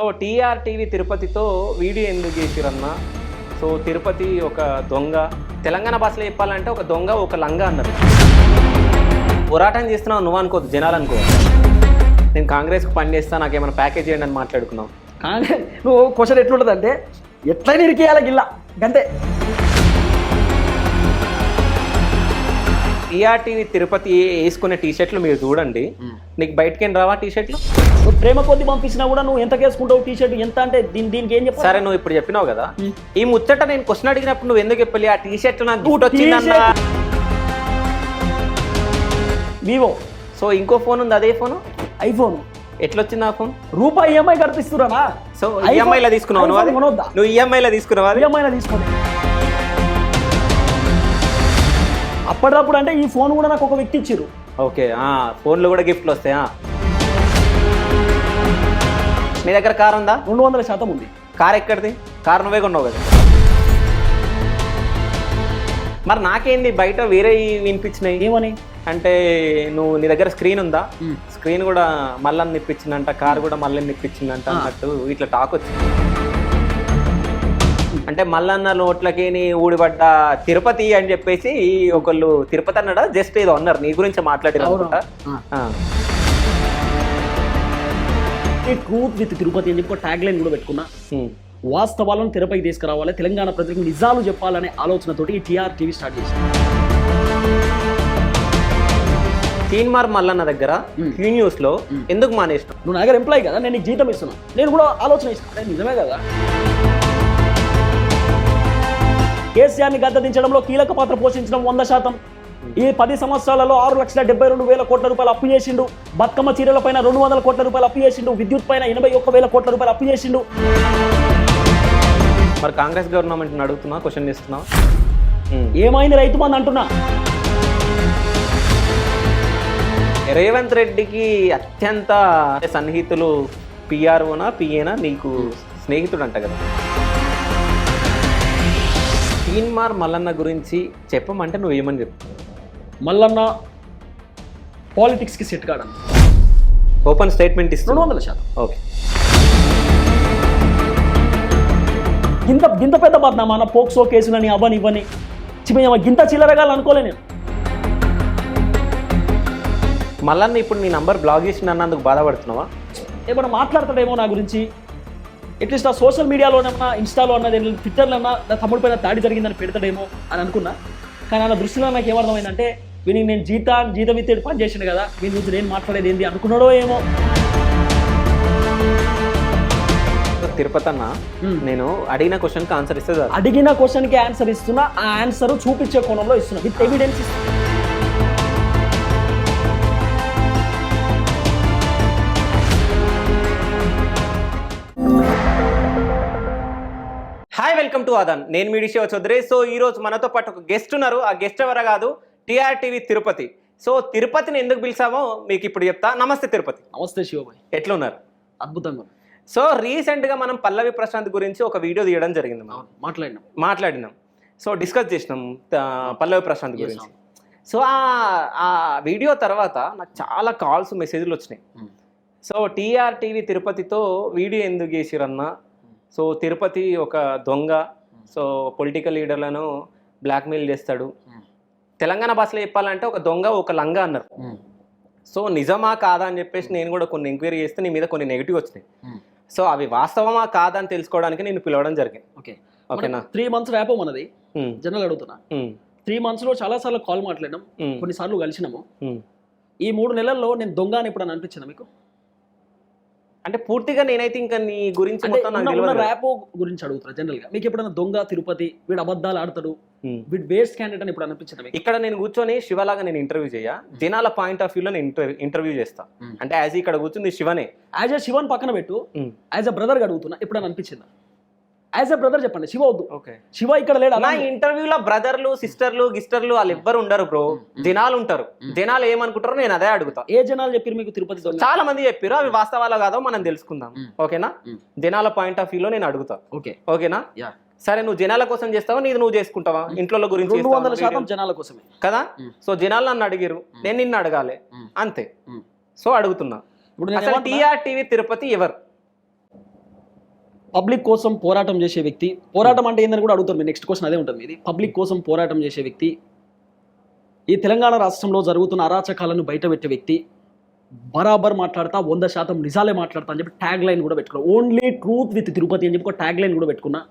So TRTV తిరుపతితో video ఎందుకు చేసిరన్నా? So Tirupati ఒక దొంగ, తెలంగాణ భాషలో చెప్పాలంటే ఒక దొంగ ఒక లంగా అన్నారు. పోరాటం చేస్తున్నావు నువ్వు అనుకోవద్దు, జనాలు అనుకో. నేను కాంగ్రెస్కి పని చేస్తా, నాకేమైనా ప్యాకేజ్ చేయండి అని మాట్లాడుకున్నావు. కానీ నువ్వు క్వశ్చన్ ఎట్లుంటుంది అంటే ఎట్లయినా ఇరికేయాలి గిల్లా గంతే. టీఆర్టీవీ తిరుపతి వేసుకునే టీషర్ట్లు మీరు చూడండి, నీకు బయటకేం రావా టీషర్ట్లు? నువ్వు ప్రేమ కొద్ది పంపించినా కూడా నువ్వు ఎంత వేసుకుంటావు టీషర్ట్ ఎంత అంటే దీనికి ఏం చెప్పాలి? సరే నువ్వు ఇప్పుడు చెప్పినావు కదా, ఈ ముచ్చట నేను క్వశ్చన్ అడిగినప్పుడు నువ్వు ఎందుకు చెప్పాలి? ఆ టీషర్ట్ నాకు గిఫ్ట్ వచ్చిందన్నా. వివో. సో ఇంకో ఫోన్ ఉంది, అదే ఫోన్ ఐఫోన్. ఎట్లొచ్చింది ఆ ఫోన్? రూపాయి ఈఎంఐ కనిపిస్తున్నా. సో ఈఎంఐలో తీసుకున్నావు నువ్వు ఈఎంఐలో తీసుకున్నావా? ఈఎంఐలో తీసుకున్నా. అప్పటికప్పుడు అంటే ఈ ఫోన్ కూడా నాకు ఒక వ్యక్తి ఇచ్చారు. ఓకే, ఫోన్లు కూడా గిఫ్ట్లు వస్తాయా? మీ దగ్గర కార్ ఉందా? 200% ఉంది. కార్ ఎక్కడిది? కార్ నువ్వే కొన్నావు కదా. మరి నాకేంది బయట వేరే వినిపించినాయి? ఏమని అంటే నువ్వు నీ దగ్గర స్క్రీన్ ఉందా? స్క్రీన్ కూడా మళ్ళీ నిప్పించిందంట, కార్ కూడా మళ్ళీ నిప్పించిందంట అన్నట్టు ఇట్లా టాక్ వచ్చింది. అంటే మల్లన్న నోట్లకి నీ ఊడిపడ్డ తిరుపతి అని చెప్పేసి ఒకళ్ళు తిరుపతి అన్నాడా జస్ట్ ఏదో అన్నారు, నీ గురించి మాట్లాడిన ట్రూత్ విత్ తిరుపతి అని చెప్పి ట్యాగ్ లైన్ కూడా పెట్టుకున్నా. వాస్తవాలను తెరపైకి తీసుకురావాలి, తెలంగాణ ప్రజలకు నిజాలు చెప్పాలనే ఆలోచనతోటి ఈ టీఆర్టీవీ స్టార్ట్ చేసింది. తీన్మార్ మల్లన్న దగ్గర క్యూ న్యూస్ లో ఎందుకు మానేసినావు? నువ్వు నా దగ్గర ఎంప్లాయ్ కదా, నేను నీకు జీతం ఇస్తున్నా, నేను కూడా ఆలోచన ఇస్తాను. నిజమే కదా, కేసీఆర్ని గద్దెదించడంలో కీలక పాత్ర పోషించడం 100%. ఈ 10 సంవత్సరాలలో 6,72,000 కోట్ల రూపాయలు అప్పు చేసిండు. బతుకమ్మ చీరల పైన 200 కోట్ల రూపాయలు అప్పు చేసిండు. విద్యుత్ పైన 81,000 కోట్ల రూపాయలు అప్పు చేసిండు. మరి కాంగ్రెస్ గవర్నమెంట్ అడుగుతున్నా, క్వశ్చన్ చేస్తున్నా, ఏమైంది రైతు బంధు అంటున్నా. రేవంత్ రెడ్డికి అత్యంత సన్నిహితులు పిఆర్ఓనా పిఏనా నీకు స్నేహితుడు అంట కదా. తీన్మార్ మల్లన్న గురించి చెప్పమంటే నువ్వు ఏమని చెప్పు? మల్లన్న పాలిటిక్స్కి సెట్ కాడన్న ఓపెన్ స్టేట్మెంట్ ఇస్తూ 200%. ఓకే, గింత పెద్ద బద్నామా అన్న పోక్సో కేసులని అవని ఇవ్వని గింత చిల్లరగాలు అనుకోలే నేను. మల్లన్న ఇప్పుడు నీ నంబర్ బ్లాక్ చేసిన అన్నందుకు బాధపడుతున్నావా? ఏమన్నా మాట్లాడతాడేమో నా గురించి, అట్లీస్ట్ ఆ సోషల్ మీడియాలోనన్నా ఇన్స్టాలో అన్నది ట్విట్టర్లో అన్నా నా తమ్ముడి పైన దాడి జరిగిందని పెడతాడేమో అని అనుకున్నా. కానీ నా దృష్టిలో నాకు ఏమర్థమైందంటే వీనికి నేను జీతం ఇస్తే పని చేసిండు కదా, వీని గురించి నేను మాట్లాడేది ఏంది అనుకున్నాడో ఏమో. తిరుపతి అన్న, నేను అడిగిన క్వశ్చన్కి ఆన్సర్ ఇస్తే అడిగిన క్వశ్చన్కి ఆన్సర్ ఇస్తున్నా, ఆ ఆన్సర్ చూపించే కోణంలో ఇస్తున్నా, విత్ ఎవిడెన్స్ ఇస్తున్నా. Hi, welcome to Aadan. నేను మీ శివ చౌదరి. సో ఈ రోజు మనతో పాటు ఒక గెస్ట్ ఉన్నారు. ఆ గెస్ట్ ఎవరు కాదు, టీఆర్టీవీ తిరుపతి. సో తిరుపతిని ఎందుకు పిలిచామో మీకు ఇప్పుడు చెప్తా. నమస్తే తిరుపతి. నమస్తే శివబాయ్, ఎట్లున్నారు? అద్భుతంగా. సో రీసెంట్గా మనం పల్లవి ప్రశాంత్ గురించి ఒక వీడియో తీయడం జరిగింది. మాట్లాడినాం. సో డిస్కస్ చేసినాం పల్లవి ప్రశాంత్ గురించి. సో ఆ వీడియో తర్వాత నాకు చాలా కాల్స్ మెసేజ్లు వచ్చినాయి. సో టీఆర్టీవీ తిరుపతితో వీడియో ఎందుకు చేసిరన్నా? సో తిరుపతి ఒక దొంగ, సో పొలిటికల్ లీడర్లను బ్లాక్మెయిల్ చేస్తాడు. తెలంగాణ భాషలో చెప్పాలంటే ఒక దొంగ ఒక లంగా అన్నారు. సో నిజమా కాదా అని చెప్పేసి నేను కూడా కొన్ని ఎంక్వైరీ చేస్తే నీ మీద కొన్ని నెగిటివ్ వచ్చినాయి. సో అవి వాస్తవమా కాదా అని తెలుసుకోవడానికి నేను పిలవడం జరిగింది. ఓకేనా? 3 months ర్యాపో మనది. జనరల్ అడుగుతున్నా, 3 months లో చాలా సార్లు కాల్ మాట్లాడినాం, కొన్నిసార్లు కలిసినాము. ఈ 3 నెలల్లో నేను దొంగ అని ఎప్పుడు అనిపించిందా మీకు? అంటే పూర్తిగా నేనైతే ఇంకా నీ గురించి ర్యాపో గురించి అడుగుతున్నా. జనరల్ గా మీకు ఎప్పుడైనా దొంగ తిరుపతి, వీడు అబద్ధాలు ఆడతాడు, వీడు వేస్ట్ క్యాండిడేట్ అని ఎప్పుడు అనిపించిందా? ఇక్కడ నేను కూర్చొని శివలాగా నేను ఇంటర్వ్యూ చేయ, జనాల పాయింట్ ఆఫ్ వ్యూలో నేను ఇంటర్వ్యూ చేస్తా. అంటే యాజ్ ఇక్కడ కూర్చుంది శివనే, యాజ్ ఎ శివన్ పక్కన పెట్టు, యాజ్ ఎ బ్రదర్ అడుగుతున్నా, ఎప్పుడైనా అనిపించిందా? యాజ్ ఎ బ్రదర్ చెప్పండి, శివ వద్దు. శివ ఇక్కడ లేడు. నా ఇంటర్వ్యూలో బ్రదర్లు సిస్టర్లు గిస్టర్లు వాళ్ళు ఎవ్వరు ఉండరు బ్రో, జనాలు ఉంటారు. జనాలు ఏమనుకుంటారో నేను అదే అడుగుతా. ఏ జనాలు చెప్పారు మీకు తిరుపతి? చాలా మంది చెప్పారు, అవి వాస్తవాలో కాదో మనం తెలుసుకుందాం. ఓకేనా? జనాల పాయింట్ ఆఫ్ వ్యూలో నేను అడుగుతా. ఓకేనా? సరే, నువ్వు జనాల కోసం చేస్తావా, నీది నువ్వు చేసుకుంటావా? ఇంట్లో గురించి 200% జనాల కోసమే కదా. సో జనాలు నన్ను అడిగారు, నేను నిన్ను అడగాలి, అంతే. సో అడుగుతున్నా, ఇప్పుడు టీఆర్టీవీ తిరుపతి ఎవరు? పబ్లిక్ కోసం పోరాటం చేసే వ్యక్తి, పోరాటం అంటే ఏందని కూడా అడుగుతారు మీరు. నెక్స్ట్ క్వశ్చన్ అదే ఉంటుంది మీది. పబ్లిక్ కోసం పోరాటం చేసే వ్యక్తి, ఈ తెలంగాణ రాష్ట్రంలో జరుగుతున్న అరాచకాలను బయటపెట్టే వ్యక్తి, బరాబర్ మాట్లాడతా 100% నిజాలే మాట్లాడతా అని చెప్పి ట్యాగ్ లైన్ కూడా పెట్టుకున్నా. ఓన్లీ ట్రూత్ విత్ తిరుపతి అని చెప్పి ఒక ట్యాగ్ లైన్ కూడా పెట్టుకున్నా.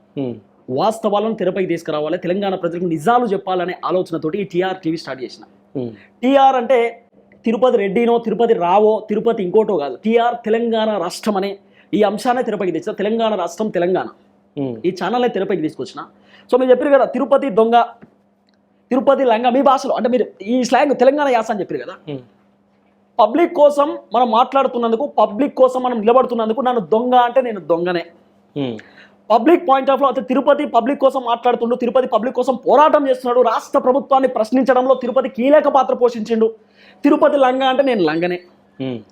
వాస్తవాలను తెరపైకి తీసుకురావాలి, తెలంగాణ ప్రజలకు నిజాలు చెప్పాలనే ఆలోచనతోటి ఈ టీఆర్ టీవీ స్టార్ట్ చేసిన. టీఆర్ అంటే తిరుపతి రెడ్డినో, తిరుపతి రావో, తిరుపతి ఇంకోటో కాదు. టీఆర్ తెలంగాణ రాష్ట్రం అనే ఈ అంశాన్ని తెరపైకి తెచ్చిన. తెలంగాణ రాష్ట్రం, తెలంగాణ ఈ ఛానల్ని తెరపైకి తీసుకొచ్చిన. సో మీరు చెప్పారు కదా తిరుపతి దొంగ, తిరుపతి లంగా, మీ భాషలో అంటే మీరు ఈ స్లాంగ్ తెలంగాణ యాస అని చెప్పారు కదా. పబ్లిక్ కోసం మనం మాట్లాడుతున్నందుకు, పబ్లిక్ కోసం మనం నిలబడుతున్నందుకు నన్ను దొంగ అంటే నేను దొంగనే. పబ్లిక్ పాయింట్ ఆఫ్ లో అయితే తిరుపతి పబ్లిక్ కోసం మాట్లాడుతుండు, తిరుపతి పబ్లిక్ కోసం పోరాటం చేస్తున్నాడు, రాష్ట్ర ప్రభుత్వాన్ని ప్రశ్నించడంలో తిరుపతి కీలక పాత్ర పోషించిండు. తిరుపతి లంగా అంటే నేను లంగనే.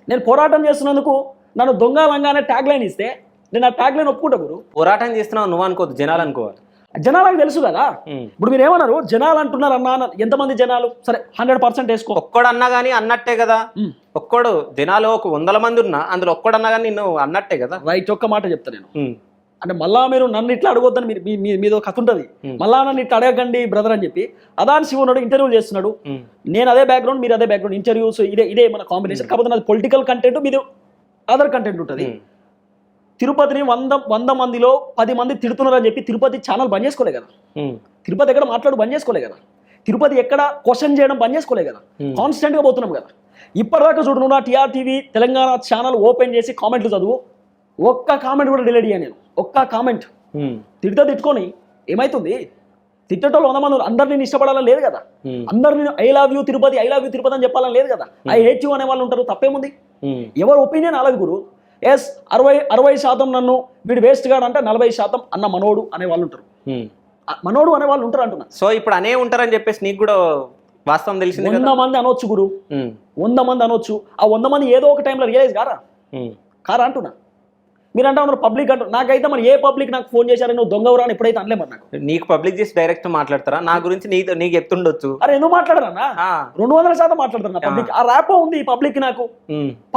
నేను పోరాటం చేస్తున్నందుకు నన్ను దొంగ లంగా అనే ట్యాగ్ లైన్ ఇస్తే నేను ఆ ట్యాగ్ లైన్ ఒప్పుకుంటా గురు. పోరాటం చేస్తున్నావు నువ్వు అనుకోవద్దు, జనాలు అనుకోవాలి. జనాలకు తెలుసు కదా. ఇప్పుడు మీరు ఏమన్నారు, జనాలు అంటున్నారు అన్న, ఎంతమంది జనాలు? సరే 100% వేసుకో. ఒక్కడన్నా కానీ అన్నట్టే కదా. ఒక్కడు జనాలు ఒక 100 మంది ఉన్నా అందులో ఒక్కడన్నా కానీ నిన్ను అన్నట్టే కదా. రైట్, ఒక్క మాట చెప్తా నేను. అంటే మళ్ళా మీరు నన్ను ఇట్లా అడగొద్దని మీద కథ ఉంటుంది. మళ్ళా నన్ను ఇట్లా అడగండి బ్రదర్ అని చెప్పి అదాని శివ ఉన్నాడు, ఇంటర్వ్యూలు చేస్తున్నాడు. నేను అదే బ్యాక్గ్రౌండ్, మీరు అదే బ్యాక్గ్రౌండ్, ఇంటర్వ్యూస్ ఇదే మన కాంబినేషన్. కాకపోతే నాది పొలిటికల్ కంటెంట్, మీది అదర్ కంటెంట్ ఉంటుంది. తిరుపతిని 100 మందిలో 10 మంది తిడుతున్నారు అని చెప్పి తిరుపతి ఛానల్ బంద్ చేసుకోలే కదా. తిరుపతి ఎక్కడ మాట్లాడు బంద్ చేసుకోలే కదా. తిరుపతి ఎక్కడ క్వశ్చన్ చేయడం బంద్ చేసుకోలే కదా. కాన్స్టెంట్గా పోతున్నాం కదా. ఇప్పటిదాకా చూడు, నువ్వు నా TR TV Telangana channel open చేసి కామెంట్లు చదువు, ఒక్క కామెంట్ కూడా డిలీట్ అయ్యా నేను. ఒక్క కామెంట్ తిట్టుకొని ఏమైతుంది? తిట్టేటోళ్ళు 100 మంది, అందరిని ఇష్టపడాలని లేదు కదా. అందరిని I love you Tirupati, I love you Tirupati అని చెప్పాలని లేదు కదా. ఐ హేట్ యూ అనే వాళ్ళు ఉంటారు, తప్పేముంది? ఎవరు ఒపీనియన్ అలాగే గురు. ఎస్ 60% నన్ను వీడు వేస్ట్ గాడు అంటే 40% అన్న మనోడు అనే వాళ్ళు ఉంటారు, మనోడు అనే వాళ్ళు ఉంటారు అంటున్నా. సో ఇప్పుడు అనే ఉంటారని చెప్పేసి నీకు కూడా వాస్తవం తెలిసింది. 100 మంది అనొచ్చు గురు, 100 మంది అనొచ్చు. ఆ 100 మంది ఏదో ఒక టైంలో రియలైజ్ కారా అంటున్నా. మీరు అంటే ఉన్నారు పబ్లిక్ అంటారు. నాకైతే మరి ఏ పబ్లిక్ నాకు ఫోన్ చేశారని నువ్వు దొంగవరా అని ఎప్పుడైతే అనలే మరి నాకు. నీకు పబ్లిక్ చేసి డైరెక్ట్ మాట్లాడతారా నా గురించి? నీకు చెప్తుండొచ్చు. అరే ఎందుకు మాట్లాడరా? 200% మాట్లాడతారు పబ్లిక్. ఆ ర్యాపో ఉంది ఈ పబ్లిక్ నాకు.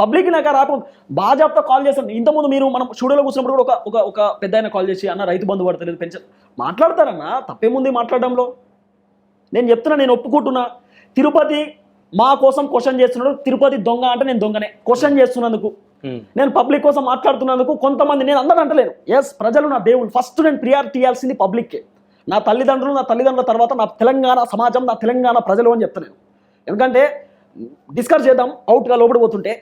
పబ్లిక్ నాకు ఆ ర్యాప్ ఉంది. బాజాబ్తో కాల్ చేస్తాను. ఇంతకుముందు మీరు మనం స్టూడియోలో కూర్చున్నప్పుడు కూడా ఒక పెద్ద ఆయన కాల్ చేసి అన్న రైతు బంధు పడతలేదు, పెన్షన్ మాట్లాడతారన్నా. తప్పేముంది మాట్లాడడంలో? నేను చెప్తున్నా, నేను ఒప్పుకుంటున్నా. తిరుపతి మా కోసం క్వశ్చన్ చేస్తున్నాడు. తిరుపతి దొంగ అంటే నేను దొంగనే. క్వశ్చన్ చేస్తున్నందుకు, నేను పబ్లిక్ కోసం మాట్లాడుతున్నందుకు కొంతమంది, నేను అందరూ అంటలేను. ఎస్, ప్రజలు నా దేవుళ్ళు. ఫస్ట్ నేను ప్రియారిటీ ఇవ్వాల్సింది పబ్లిక్కే. నా తల్లిదండ్రుల తర్వాత నా తెలంగాణ సమాజం, నా తెలంగాణ ప్రజలు అని చెప్తాను నేను. ఎందుకంటే డిస్కస్ చేద్దాం అవుట్గా లోపడిపోతుంటే,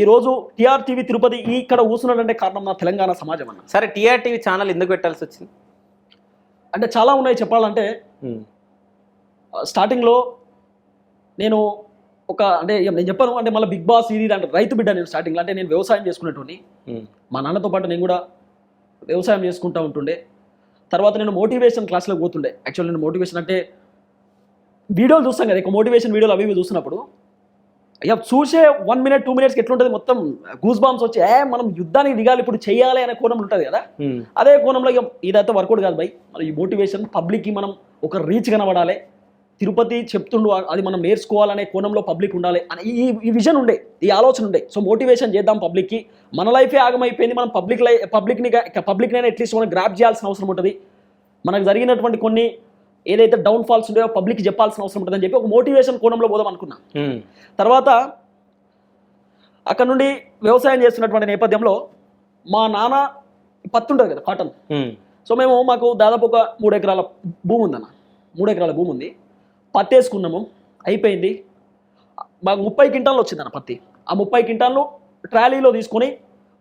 ఈరోజు టీఆర్ టీవీ తిరుపతి ఇక్కడ కూర్చున్నాడంటే కారణం నా తెలంగాణ సమాజం అన్న. సరే, టీఆర్ టీవీ ఛానల్ ఎందుకు పెట్టాల్సి వచ్చింది? అంటే చాలా ఉన్నాయి చెప్పాలంటే. స్టార్టింగ్లో నేను అంటే నేను చెప్పాను అంటే మళ్ళీ బిగ్ బాస్ ఇది అంటే రైతు బిడ్డ. నేను స్టార్టింగ్లో అంటే నేను వ్యవసాయం చేసుకునేటోని. మా నాన్నతో పాటు నేను కూడా వ్యవసాయం చేసుకుంటూ ఉంటుండే. తర్వాత నేను మోటివేషన్ క్లాస్లోకి పోతుండే. యాక్చువల్లీ నేను మోటివేషన్ అంటే వీడియోలు చూస్తాం కదా, ఇక మోటివేషన్ వీడియోలు అవి చూస్తున్నప్పుడు ఇక చూసే 1 minute 2 minutes ఎట్లుంటుంది, మొత్తం గూస్ బాంబ్స్ వచ్చి మనం యుద్ధానికి దిగాలి ఇప్పుడు చెయ్యాలి అనే కోణంలో ఉంటుంది కదా. అదే కోణంలో ఇక ఇదైతే వర్కౌట్ కాదు బై. మరి ఈ మోటివేషన్ పబ్లిక్కి మనం ఒక రీచ్ కనబడాలి, తిరుపతి చెప్తుండు అది మనం నేర్చుకోవాలనే కోణంలో పబ్లిక్ ఉండాలి అని ఈ విజన్ ఉండే, ఈ ఆలోచన ఉండే. సో మోటివేషన్ చేద్దాం పబ్లిక్కి. మన లైఫే ఆగమైపోయింది, మనం పబ్లిక్నైనా అట్లీస్ట్ మనం గ్రాప్ చేయాల్సిన అవసరం ఉంటుంది. మనకు జరిగినటువంటి కొన్ని ఏదైతే డౌన్ ఫాల్స్ ఉండేవో పబ్లిక్కి చెప్పాల్సిన అవసరం ఉంటుంది అని చెప్పి ఒక మోటివేషన్ కోణంలో పోదాం అనుకున్నా. తర్వాత అక్కడ నుండి వ్యవసాయం చేస్తున్నటువంటి నేపథ్యంలో మా నాన్న పత్తి ఉంటుంది కదా, కాటన్. సో మాకు దాదాపు ఒక 3 ఎకరాల భూమి ఉందన్న. 3 ఎకరాల భూమి ఉంది. పత్తి వేసుకున్నాము, అయిపోయింది. మాకు 30 క్వింటాలు వచ్చిందన్న పత్తి. ఆ 30 క్వింటాలు ట్రాలీలో తీసుకొని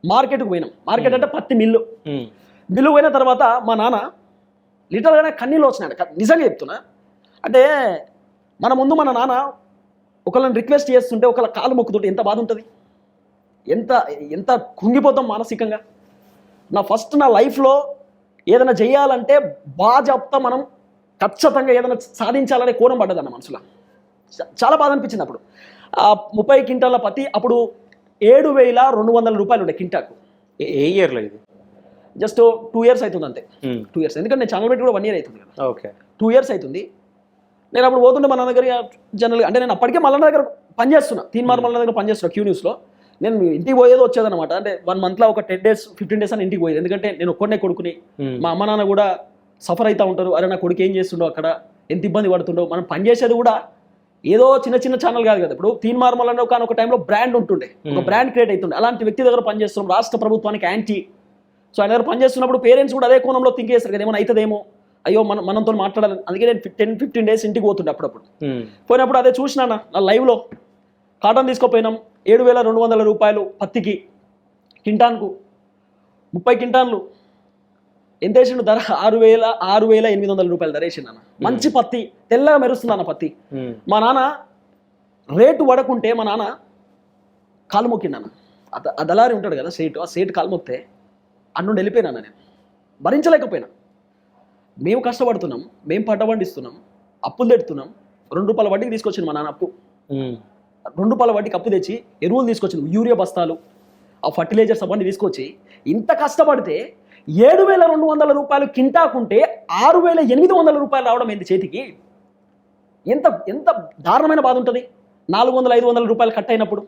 మార్కెట్కి పోయినాం. మార్కెట్ అంటే పత్తి మిల్లు పోయిన తర్వాత మా నాన్న లిటరల్గానే కన్నీళ్ళు వచ్చినాడు. నిజంగా చెప్తున్నా. అంటే మన ముందు మన నాన్న ఒకళ్ళని రిక్వెస్ట్ చేస్తుంటే ఒకళ్ళ కాలు మొక్కుతుంటే ఎంత బాధ ఉంటుంది, ఎంత కుంగిపోతాం మానసికంగా. నా లైఫ్లో ఏదైనా చేయాలంటే బాగా చెప్తా మనం ఖచ్చితంగా ఏదైనా సాధించాలనే కోణం పడ్డదన్న మనసులో. చాలా బాధ అనిపించింది అప్పుడు. ఆ 30 క్వింటాల పత్తి అప్పుడు 7,200 రూపాయలు ఉండే క్వింటాకు. ఏ ఇయర్లో ఇది? జస్ట్ 2 years అవుతుంది అంతే. 2 years, ఎందుకంటే నేను ఛానల్ పెట్టి కూడా 1 year అవుతుంది కదా. ఓకే, 2 years అవుతుంది. నేను అప్పుడు పోతుంటే మన దగ్గర జనరల్గా అంటే నేను అప్పటికే మల్లన్న దగ్గర పనిచేస్తున్నా, తీన్మార్ మల్లన్న దగ్గర పనిచేస్తున్నా క్యూ న్యూస్లో. నేను ఇంటికి పోయేది వచ్చేదన్నమాట. అంటే 1 monthలో ఒక 10 days 15 days అని ఇంటికి పోయేది. ఎందుకంటే నేను ఒక్కడనే కొడుకుని, మా అమ్మ నాన్న కూడా సఫర్ అవుతూ ఉంటారు. అరే నా కొడుకు ఏం చేస్తుండో అక్కడ, ఎంత ఇబ్బంది పడుతుండో. మనం పనిచేసేది కూడా ఏదో చిన్న ఛానల్ కాదు కదా. ఇప్పుడు తీన్ మార్మల్ అనే ఒక టైంలో బ్రాండ్ ఉంటుండే, ఒక బ్రాండ్ క్రియేట్ అవుతుండే. అలాంటి వ్యక్తి దగ్గర పనిచేస్తున్నాం, రాష్ట్ర ప్రభుత్వానికి యాంటీ. సో ఆయన దగ్గర పనిచేస్తున్నప్పుడు పేరెంట్స్ కూడా అదే కోణంలో థింక్ చేస్తారు కదా, ఏమైనా అవుతుందేమో, అయ్యో మనంతో మాట్లాడాలి. అందుకే నేను 10-15 days ఇంటికి పోతుండే అప్పుడప్పుడు. పోయినప్పుడు అదే చూసినా నా లైవ్లో కాటన్ తీసుకోపోయినాం. 7,200 రూపాయలు పత్తికి, కింటాన్కు 30 కింటాన్లు. ఎంత వేసిండు ధర? 6,800 రూపాయలు ధర వేసిండు అన్న. మంచి పత్తి, తెల్లగా మెరుస్తుంది అన్న పత్తి. మా నాన్న రేటు పడకుంటే మా నాన్న కాలు మొక్కిండు అన్న. ఆ దళారి ఉంటాడు కదా సేటు, ఆ సేటు కాలు మొక్కితే అన్నుండి వెళ్ళిపోయినా నేను, భరించలేకపోయినా. మేము కష్టపడుతున్నాం, మేము పంట పండిస్తున్నాం, అప్పులు తెడుతున్నాం. 2 రూపాయల వడ్డీకి తీసుకొచ్చింది మా నాన్న అప్పు. 2 రూపాయల వడ్డీకి అప్పు తెచ్చి ఎరువులు తీసుకొచ్చింది, యూరియా బస్తాలు, ఆ ఫర్టిలైజర్స్ అవన్నీ తీసుకొచ్చి ఇంత కష్టపడితే 7,200 రూపాయలు కింటాకుంటే 6,800 రూపాయలు రావడం ఏంటి చేతికి? ఎంత ఎంత దారుణమైన బాధ ఉంటుంది. 400-500 రూపాయలు కట్ అయినప్పుడు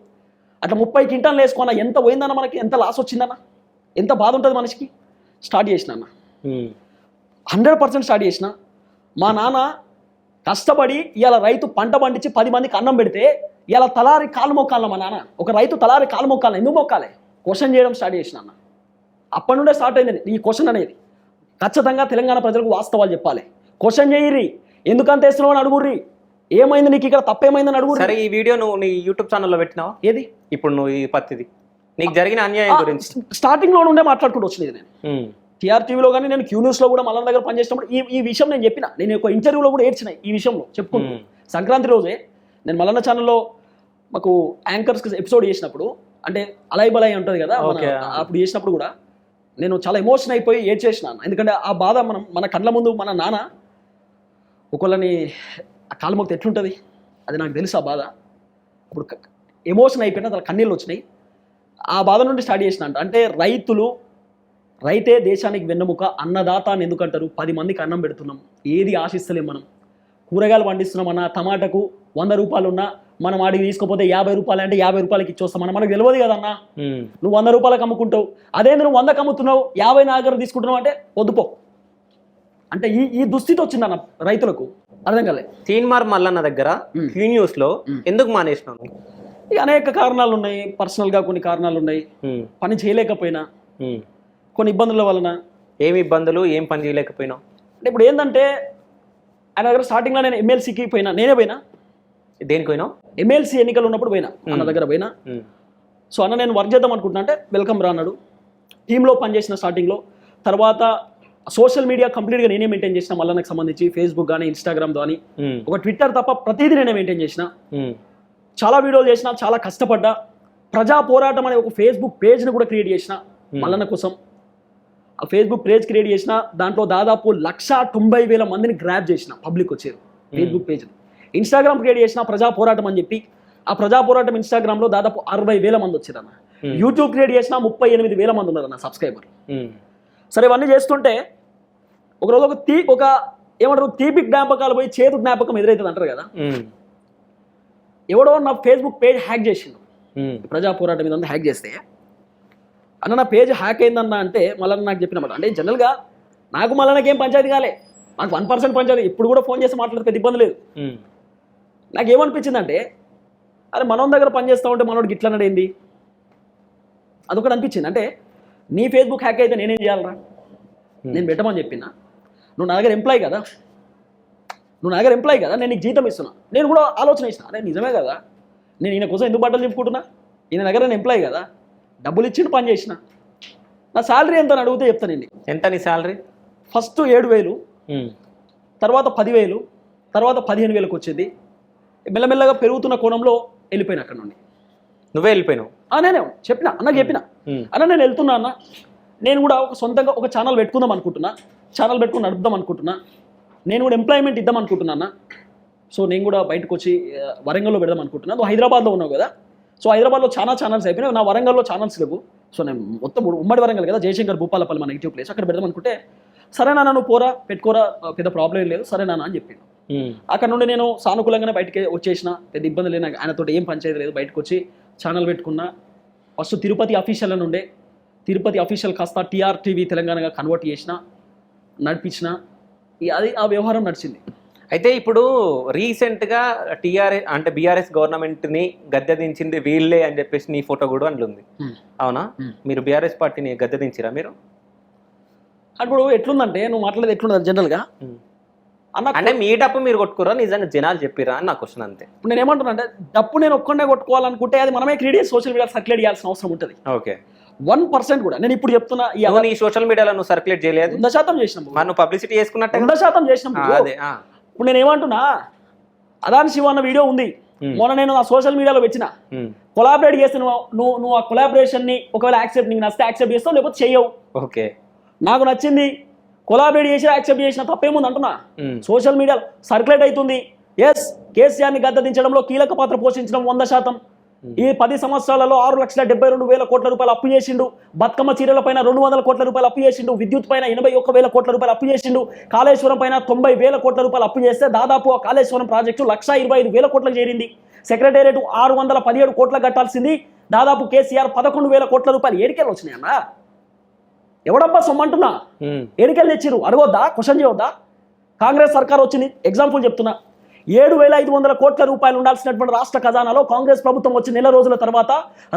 అట్లా 30 కింటాలు వేసుకున్నా ఎంత పోయిందన్న, మనకి ఎంత లాస్ వచ్చిందన్న, ఎంత బాధ ఉంటుంది మనిషికి. స్టార్ట్ చేసిన అన్న, 100% స్టార్ట్ చేసిన. మా నాన్న కష్టపడి ఇవాళ రైతు పంట పండించి 10 మందికి అన్నం పెడితే ఇలా తలారి కాలు మొక్కాల. మా నాన్న ఒక రైతు తలారి కాలు మొక్కాలి. ఎందుకు మొక్కాలి? క్వశ్చన్ చేయడం స్టార్ట్ చేసిన అన్న. అప్పటి నుండే స్టార్ట్ అయింది ఈ క్వశ్చన్ అనేది. ఖచ్చితంగా తెలంగాణ ప్రజలకు వాస్తవాలు చెప్పాలి. క్వశ్చన్ చేయరి, ఎందుకంత వేస్తున్నావు అని అడుగుర్రి, ఏమైంది నీకు ఇక్కడ తప్పేమైందని అడుగురు. సరే, ఈ వీడియో నువ్వు నీ యూట్యూబ్ ఛానల్లో పెట్టినావా? ఏది ఇప్పుడు నువ్వు ఈ పత్తిది నీకు జరిగిన అన్యాయం గురించి స్టార్టింగ్ లో ఉండే మాట్లాడుకుంటూ వచ్చింది నేను. టీఆర్టీవీలో కానీ నేను క్యూ న్యూస్లో కూడా మల్లన్న దగ్గర పనిచేసినప్పుడు ఈ విషయం నేను చెప్పిన. నేను ఒక ఇంటర్వ్యూలో కూడా ఏడ్చిన ఈ విషయంలో చెప్పుకుంటున్నాను. సంక్రాంతి రోజే నేను మల్లన్న ఛానల్లో మాకు యాంకర్స్ ఎపిసోడ్ చేసినప్పుడు, అంటే అలాయ్ బలాయ్ ఉంటుంది కదా, అప్పుడు చేసినప్పుడు కూడా నేను చాలా ఎమోషన్ అయిపోయి ఏడ్చేసినాను. ఎందుకంటే ఆ బాధ మన కళ్ళ ముందు మన నాన్న ఒకళ్ళని కాలు మొక్కితే ఎట్లుంటుంది అది నాకు తెలుసు. ఆ బాధ అప్పుడు ఎమోషన్ అయిపోయినా తన కన్నీళ్ళు వచ్చినాయి. ఆ బాధ నుండి స్టార్ట్ చేసిన. అంటే రైతే దేశానికి వెన్నెముక, అన్నదాత అని ఎందుకంటారు? 10 మందికి అన్నం పెడుతున్నాం, ఏది ఆశిస్తలేం. మనం కూరగాయలు పండిస్తున్నాం అన్న, టమాటాకు 100 రూపాయలు ఉన్నా మనం ఆడికి తీసుకోపోతే 50 రూపాయలు అంటే 50 రూపాయలకి ఇచ్చొస్తాం. మనకు తెలియదు కదన్నా, నువ్వు 100 రూపాయలకు అమ్ముకుంటావు, అదే నువ్వు 100కి అమ్ముతున్నావు, 50 నా దగ్గర తీసుకుంటున్నావు అంటే వద్దుపో. అంటే ఈ దుస్థితి వచ్చిందన్న రైతులకు. అర్థం కాలే. తీన్మార్ మల్లన్న దగ్గర క్యూ న్యూస్ లో ఎందుకు మానేసినావు? ఇక అనేక కారణాలు ఉన్నాయి, పర్సనల్గా కొన్ని కారణాలు ఉన్నాయి. పని చేయలేకపోయినా, కొన్ని ఇబ్బందుల వలన. ఏమి ఇబ్బందులు, ఏం పని చేయలేకపోయినావు అంటే ఇప్పుడు ఏంటంటే ఆయన దగ్గర స్టార్టింగ్లో నేను ఎమ్మెల్సీకి పోయినా, నేనే పోయినా. దేనికి పోయినావు? ఎమ్మెల్సీ ఎన్నికలు ఉన్నప్పుడు పోయినా, అన్న దగ్గర పోయినా. సో అన్న నేను వర్క్ చేద్దాం అనుకుంటున్నా అంటే వెల్కమ్ రా అన్నాడు. టీంలో పనిచేసిన స్టార్టింగ్లో. తర్వాత సోషల్ మీడియా కంప్లీట్గా నేనే మెయింటైన్ చేసిన, మళ్ళీ నాకు సంబంధించి ఫేస్బుక్ కానీ ఇన్స్టాగ్రామ్ కానీ, ఒక ట్విట్టర్ తప్ప ప్రతిదీ నేనే మెయింటైన్ చేసిన. చాలా వీడియోలు చేసిన, చాలా కష్టపడ్డా. ప్రజా పోరాటం అనే ఒక ఫేస్బుక్ పేజ్ని కూడా క్రియేట్ చేసిన మల్లన్న కోసం. ఆ ఫేస్బుక్ పేజ్ క్రియేట్ చేసిన, దాంట్లో దాదాపు 190,000 మందిని గ్రాప్ చేసిన, పబ్లిక్ వచ్చారు ఫేస్బుక్ పేజ్. ఇన్స్టాగ్రామ్ క్రియేట్ చేసిన ప్రజా పోరాటం అని చెప్పి, ఆ ప్రజా పోరాటం ఇన్స్టాగ్రామ్లో దాదాపు 60,000 మంది వచ్చారన్న. యూట్యూబ్ క్రియేట్ చేసిన 38,000 మంది ఉన్నారన్న సబ్స్క్రైబర్. సరే ఇవన్నీ చేస్తుంటే ఒకరోజు ఒక ఏమంటారు, తీపి జ్ఞాపకాలు పోయి చేతు జ్ఞాపకం ఎదురవుతుంది అంటారు కదా. ఎవడో నా ఫేస్బుక్ పేజ్ హ్యాక్ చేసిండు, ప్రజా పోరాటం ఇదంతా హ్యాక్ చేస్తే. అన్న నా పేజ్ హ్యాక్ అయిందన్న అంటే మళ్ళీ నాకు చెప్పినమాట. అంటే జనరల్గా నాకు మళ్ళీ నాకేం పంచాయతీ కాలే, నాకు 1% పంచాయతీ. ఇప్పుడు కూడా ఫోన్ చేసి మాట్లాడితే పెద్ద ఇబ్బంది లేదు. నాకేమనిపించిందంటే, అరే మనం దగ్గర పని చేస్తూ ఉంటే మనోడికి ఇట్లా అన్నాడు, అదొకటి అనిపించింది. అంటే నీ ఫేస్బుక్ హ్యాక్ అయితే నేనేం చేయాలరా? నేను పెట్టమని చెప్పినా, నువ్వు నా దగ్గర ఎంప్లాయ్ కదా, నేను నీకు జీతం ఇస్తున్నా. నేను కూడా ఆలోచన ఇస్తున్నా, అరే నిజమే కదా, నేను ఈయన కోసం ఎందుకు బట్టలు చెప్పుకుంటున్నా? ఈయన దగ్గర నేను ఎంప్లాయ్ కదా, డబ్బులు ఇచ్చి పని చేసిన. నా శాలరీ ఎంత అని అడిగితే చెప్తానండి. ఎంత నీ శాలరీ? ఫస్ట్ 7,000, తర్వాత 10,000, తర్వాత 15,000కి వచ్చేది. మెల్లమెల్లగా పెరుగుతున్న కోణంలో వెళ్ళిపోయినా అక్కడ నుండి. నువ్వే వెళ్ళిపోయినావు? నేనే చెప్పిన అన్నకు చెప్పిన, అన్న నేను వెళ్తున్నా అన్న, నేను కూడా ఒక సొంతంగా ఒక ఛానల్ పెట్టుకుందాం అనుకుంటున్నా, ఛానల్ పెట్టుకుని నడుపుదాం అనుకుంటున్నా, నేను కూడా ఎంప్లాయ్మెంట్ ఇద్దాం అనుకుంటున్నా అన్న. సో నేను కూడా బయటకు వచ్చి వరంగల్లో పెడదాం అనుకుంటున్నా. నువ్వు హైదరాబాద్లో ఉన్నావు కదా, సో హైదరాబాద్లో చాలా ఛానల్స్ అయిపోయినాయి, నా వరంగల్లో ఛానల్స్ లేవు. సో నేను మొత్తం ఉమ్మడి వరంగల్ కదా, జయశంకర్ భూపాలపల్లి మన నెగిటివ్ ప్లేస్, అక్కడ పెడదాం అనుకుంటే, సరే నాన్న నువ్వు పోరా, పెట్టుకోరా, పెద్ద ప్రాబ్లం ఏం లేదు, సరే నాన్న అని చెప్పాను. అక్కడ నుండి నేను సానుకూలంగానే బయటకి వచ్చేసిన, పెద్ద ఇబ్బంది లేదు, ఆయనతో ఏం పంచాయతీ లేదు. బయటకు వచ్చి ఛానల్ పెట్టుకున్నా, ఫస్ట్ తిరుపతి అఫీషియల్ అని ఉండే, తిరుపతి అఫీషియల్ కాస్త TRTV తెలంగాణగా కన్వర్ట్ చేసిన, నడిపించిన, అది ఆ వ్యవహారం నడిచింది. అయితే ఇప్పుడు రీసెంట్గా బీఆర్ఎస్ గవర్నమెంట్ని గద్దె దించింది వీళ్ళే అని చెప్పేసి నీ ఫోటో కూడా అందులో ఉంది, అవునా? మీరు బీఆర్ఎస్ పార్టీని గద్దె దించిరా మీరు? ఇప్పుడు ఎట్లుందంటే నువ్వు మాట్లాడేది ఎట్లుంది జనరల్గా అంటే మీ డప్పు మీరు కొట్టుకురా నిజంగా జనాలు చెప్పిరా అని నా క్వశ్చన్ అంతే. ఇప్పుడు నేను ఏమంటున్నా అంటే డప్పు నేను ఒక్కడే కొట్టుకోవాలనుకుంటే అది మనమే క్రియేట్ సోషల్ మీడియా సర్క్యులేట్ చేయాల్సిన అవసరం ఉంటుంది. ఓకే, 1% కూడా నేను ఇప్పుడు చెప్తున్నా నీ సోషల్ మీడియాలో నువ్వు సర్క్యులేట్ చేయలేదు? 100% చేసినాం. నువ్వు పబ్లిసిటీ చేసుకున్నట్టు 100% చేసినాం. ఇప్పుడు నేను ఏమంటున్నా, అదాని శివ అన్న వీడియో ఉంది, మొన్న నేను నా సోషల్ మీడియాలో పెట్టిన, కొలాబరేట్ చేస్తే నువ్వు ఆ కొలాబరేషన్ ని ఒకవేళ యాక్సెప్ట్ నీకు నచ్చితే యాక్సెప్ట్ చేస్తావు, లేకపోతే చెయ్యవు. ఓకే, నాకు నచ్చింది కొలాబరేట్ చేసి యాక్సెప్ట్ చేసిన తప్పేముంది అంటున్నా. సోషల్ మీడియాలో సర్క్యులేట్ అవుతుంది. ఎస్, కేసీఆర్ని గద్దెదించడంలో కీలక పాత్ర పోషించడం 100%. ఈ 10 సంవత్సరాలలో 6,72,000 కోట్ల రూపాయలు అప్పు చేసిండు. బతుకమ్మ చీరల పైన 200 కోట్ల రూపాయలు అప్పు చేసిండు. విద్యుత్ పైన 81,000 కోట్ల రూపాయలు అప్పు చేసిండు. కాళేశ్వరం పైన 90,000 కోట్ల రూపాయలు అప్పు చేస్తే దాదాపు ఆ కాళేశ్వరం ప్రాజెక్టు 1,25,000 కోట్లకు చేరింది. సెక్రటేరియట్ 617 కోట్ల కట్టాల్సింది, దాదాపు కేసీఆర్ 11,000 కోట్ల రూపాయలు ఏడికెళ్ళి వచ్చినాయి అన్న. ఎవడబ్బా సొమ్మంటున్నా, ఏడికెళ్ళి తెచ్చిరు? అడగొద్దా? క్వశ్చన్ చేయొద్దా? కాంగ్రెస్ సర్కార్ వచ్చింది, ఎగ్జాంపుల్ చెప్తున్నా, 7,500 కోట్ల రూపాయలు ఉండాల్సినటువంటి రాష్ట్ర ఖజానాలో కాంగ్రెస్ ప్రభుత్వం వచ్చి నెల రోజుల తర్వాత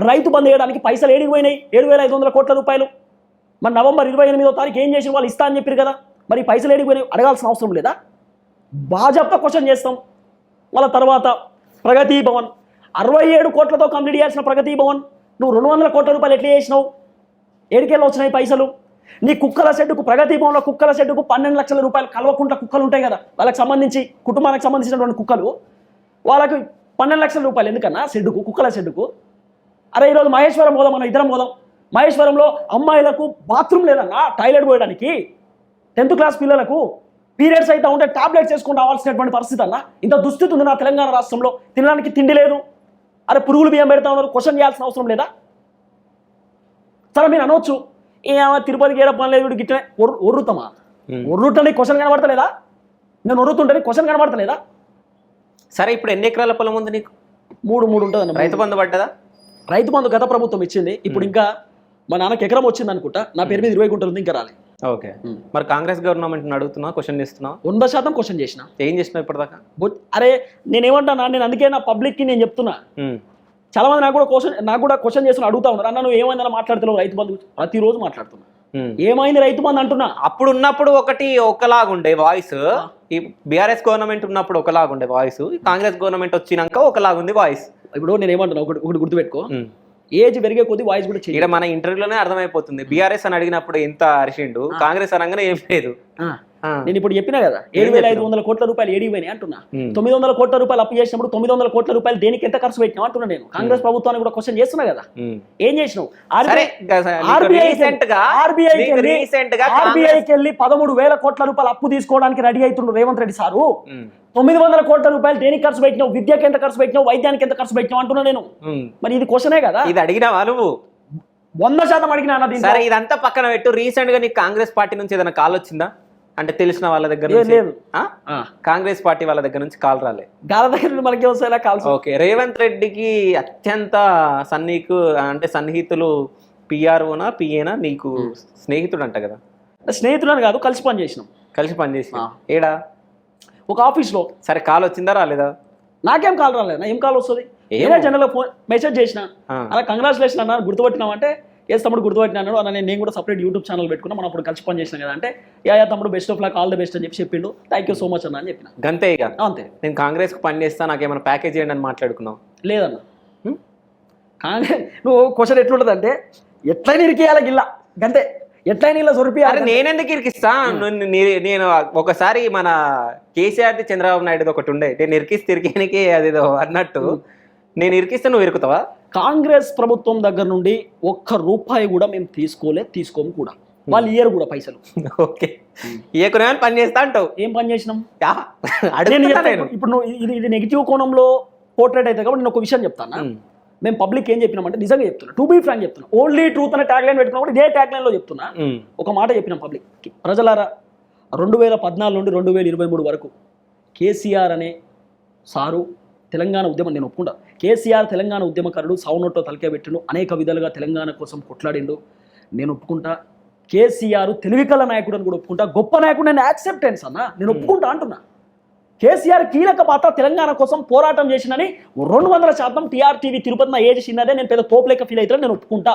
రైతు బంద్ చేయడానికి పైసలు ఏడిపోయినాయి 7,500 కోట్ల రూపాయలు. మరి నవంబర్ 28వ తారీఖు ఏం చేసి వాళ్ళు ఇస్తా అని చెప్పారు కదా, మరి పైసలు ఏడిపోయినాయి అడగాల్సిన అవసరం లేదా? బాజాప్తా క్వశ్చన్ చేస్తాం. వాళ్ళ తర్వాత ప్రగతి భవన్ 67 కోట్లతో కంప్లీట్ చేయాల్సిన ప్రగతి భవన్ నువ్వు 200 కోట్ల రూపాయలు ఎట్లా చేసినావు? ఏడికెళ్ళి వచ్చినాయి పైసలు? నీ కుక్కల షెడ్డుకు, ప్రగతి భవన్లో కుక్కల షెడ్డుకు 12 లక్షల రూపాయలు, కల్వకుంట్ల కుక్కలు ఉంటాయి కదా, వాళ్ళకి సంబంధించి కుటుంబానికి సంబంధించినటువంటి కుక్కలు, వాళ్ళకి 12 లక్షల రూపాయలు ఎందుకన్నా షెడ్డుకు, కుక్కల షెడ్డుకు? అరే ఈరోజు మహేశ్వరం పోదాం, మనం ఇద్దరం పోదాం. మహేశ్వరంలో అమ్మాయిలకు బాత్రూమ్ లేదన్నా, టాయిలెట్ పోయడానికి. 10th క్లాస్ పిల్లలకు పీరియడ్స్ అయితే ఉంటే టాబ్లెట్స్ వేసుకొని రావాల్సినటువంటి పరిస్థితి అన్న. ఇంత దుస్థితి ఉంది నా తెలంగాణ రాష్ట్రంలో. తినడానికి తిండి లేదు. అరే పురుగులు బియ్యం పెడతా ఉన్నారు, క్వశ్చన్ చేయాల్సిన అవసరం లేదా? సరే మీరు అనవచ్చు, తిరుపతికి ఏడ పని లేదు గిట్ట ఒర్రుతామా? ఒర్రుంటే క్వశ్చన్ కనబడతలేదా? నేను ఒర్రుతుంటే క్వశ్చన్ కనబడతలేదా? సరే, ఇప్పుడు ఎన్ని ఎకరాల పొలం ఉంది నీకు? 3 ఉంటుంది. రైతు బంధు పడ్డదా? రైతు బంధు గత ప్రభుత్వం ఇచ్చింది. ఇప్పుడు ఇంకా మా నాన్నకి ఎకరం వచ్చింది అనుకుంటా, నా పేరు మీద 20 గుంటలు ఉంది, ఇంకా రాలే. ఓకే, మరి కాంగ్రెస్ గవర్నమెంట్ అడుగుతున్నా, క్వశ్చన్ చేస్తున్నా? 100% క్వశ్చన్ చేసిన. ఏం చేసినావు ఇప్పటిదాకా? అరే నేనేమంటానా, నేను అందుకే నా పబ్లిక్ కి నేను చెప్తున్నా. చాలా మంది నాకు కూడా క్వశ్చన్ చేస్తున్నా, అడుగుతా ఉన్నారు, అన్న నువ్వు ఏమైందని మాట్లాడుతున్నావు రైతు బంధు? ప్రతిరోజు మాట్లాడుతున్నా, ఏమైంది రైతు బంధు అంటున్నా. అప్పుడు ఉన్నప్పుడు ఒకలాగుండే వాయిస్, ఈ బీఆర్ఎస్ గవర్నమెంట్ ఉన్నప్పుడు ఒకలాగుండే వాయిస్, కాంగ్రెస్ గవర్నమెంట్ వచ్చినాక ఒకలాగుంది వాయిస్. ఇప్పుడు నేను ఏమంటున్నా, ఒకటి గుర్తుపెట్టుకో, ఏజ్ పెరిగే కొద్ది వాయిస్ కూడా ఇక్కడ మన ఇంటర్వ్యూలోనే అర్థమైపోతుంది. బీఆర్ఎస్ అని అడిగినప్పుడు ఎంత అరిచిండు, కాంగ్రెస్ అనగానే ఏం లేదు. నేను ఇప్పుడు చెప్పినా కదా, 7,500 కోట్ల రూపాయలు ఏడిపోయినాయి అంటున్నా. 900 కోట్ల రూపాయలు అప్పు చేసినప్పుడు 900 కోట్ల రూపాయలు దేనికి ఎంత ఖర్చు పెట్టినావు అంటున్నా. నేను కాంగ్రెస్ ప్రభుత్వాన్ని కూడా క్వశ్చన్ చేస్తున్నా కదా, ఏం చేసినావు? ఆర్బీఐకి వెళ్ళి 13,000 కోట్ల రూపాయలు అప్పు తీసుకోవడానికి రెడీ అవుతుండ్రు రేవంత్ రెడ్డి సారు. 900 కోట్ల రూపాయలు దేనికి ఖర్చు పెట్టినావు? విద్యకి ఎంత ఖర్చు పెట్టినావు? వైద్యానికి ఎంత ఖర్చు పెట్టినావు అంటున్నా నేను. మరి ఇది క్వశ్చనే కదా, ఇది అడిగినావా నువ్వు? 100% అడిగినా. సరే, ఇదంతా పక్కన పెట్టు. రీసెంట్ గా నీకు కాంగ్రెస్ పార్టీ నుంచి ఏదైనా కాల్ వచ్చిందా? అంటే తెలిసిన వాళ్ళ దగ్గర లేదు, కాంగ్రెస్ పార్టీ వాళ్ళ దగ్గర నుంచి కాల్ రాలే. మనకి ఓకే, రేవంత్ రెడ్డికి అత్యంత సన్నిహితులు పిఆర్ఓనా పిఏనా నీకు స్నేహితుడు అంట కదా? స్నేహితుడు అని కాదు, కలిసి పనిచేసినాం. ఏడా? ఒక ఆఫీస్లో. సరే, కాల్ వచ్చిందా రాలేదా? నాకేం కాల్ రాలేదు. ఏం కాల్ వస్తుంది? ఏదో జనరల్గా ఫోన్ మెసేజ్ చేసిన, అలా కంగ్రాచులేషన్ అన్న, గుర్తుపట్టినామంటే ఎస్ తమ్ముడు గుర్తుపట్టినాడు అన్న, నేను కూడా సపరేట్ యూట్యూబ్ ఛానల్ పెట్టుకున్నా, మనం అప్పుడు కలిసి పని చేసినాం కదా అంటే, యా తమ్ముడు best of luck, all the best అని చెప్పిండు. థ్యాంక్ యూ సో మచ్ అన్న అని చెప్పిన. గంతే ఇక అంతే. నేను కాంగ్రెస్ కు పని చేస్తా, నాకేమైనా ప్యాకేజ్ చేయండి అని మాట్లాడుకున్నావు? లేదన్న. కాంగ్రెస్ నువ్వు క్వశ్చన్ ఎట్లుంటుంది అంటే, ఎట్లయినా ఇరికేయాలి గిల్లా, గంతే. ఎట్లయినా ఇలా సొరిపియాలి. నేనెందుకు ఇరికిస్తా? నేను ఒకసారి మన కేసీఆర్ చంద్రబాబు నాయుడు ఒకటి ఉండే, నేను ఇరికిస్తే ఇరికేనికి అదేదో అన్నట్టు, నేను ఇరికిస్తే నువ్వు ఇరుకుతావా? కాంగ్రెస్ ప్రభుత్వం దగ్గర నుండి ₹1 కూడా మేము తీసుకోము కూడా. వాళ్ళు ఇయ్యరు కూడా పైసలు. ఓకే, ఇయ్యకునే పని చేస్తా అంటావు. ఏం పని చేసినాం? ఇప్పుడు నువ్వు ఇది నెగిటివ్ కోణంలో పోర్ట్రేట్ అయితే కాబట్టి నేను ఒక విషయం చెప్తాను. మేము పబ్లిక్ ఏం చెప్పినామంటే, నిజంగా చెప్తున్నా, టు బీ ఫ్రాంక్ చెప్తున్నా, ఓన్లీ ట్రూత్ అనే ట్యాగ్ లైన్ పెట్టుకున్నా కూడా ఇదే ట్యాగ్ లైన్ లో చెప్తున్నా. ఒక మాట చెప్పినాం పబ్లిక్, ప్రజలారా 2014 నుండి 2023 వరకు కేసీఆర్ అనే సారు తెలంగాణ ఉద్యమం నేను ఒప్పుకుంటా. కేసీఆర్ తెలంగాణ ఉద్యమకారుడు, సౌనోటో తలకే పెట్టిండు, అనేక విధాలుగా తెలంగాణ కోసం కొట్లాడిండు, నేను ఒప్పుకుంటా. కేసీఆర్ తెలివికల నాయకుడు అని కూడా ఒప్పుకుంటా. గొప్ప నాయకుడు నేను యాక్సెప్టెన్స్ అన్న, నేను ఒప్పుకుంటా అంటున్నా. కేసీఆర్ కీలక పాత్ర తెలంగాణ కోసం పోరాటం చేసినని 200% టీఆర్టీవీ తిరుపతి నా ఏజ్ చిన్నదే, నేను పెద్ద తోపులేక ఫీల్ అవుతున్నా, నేను ఒప్పుకుంటా.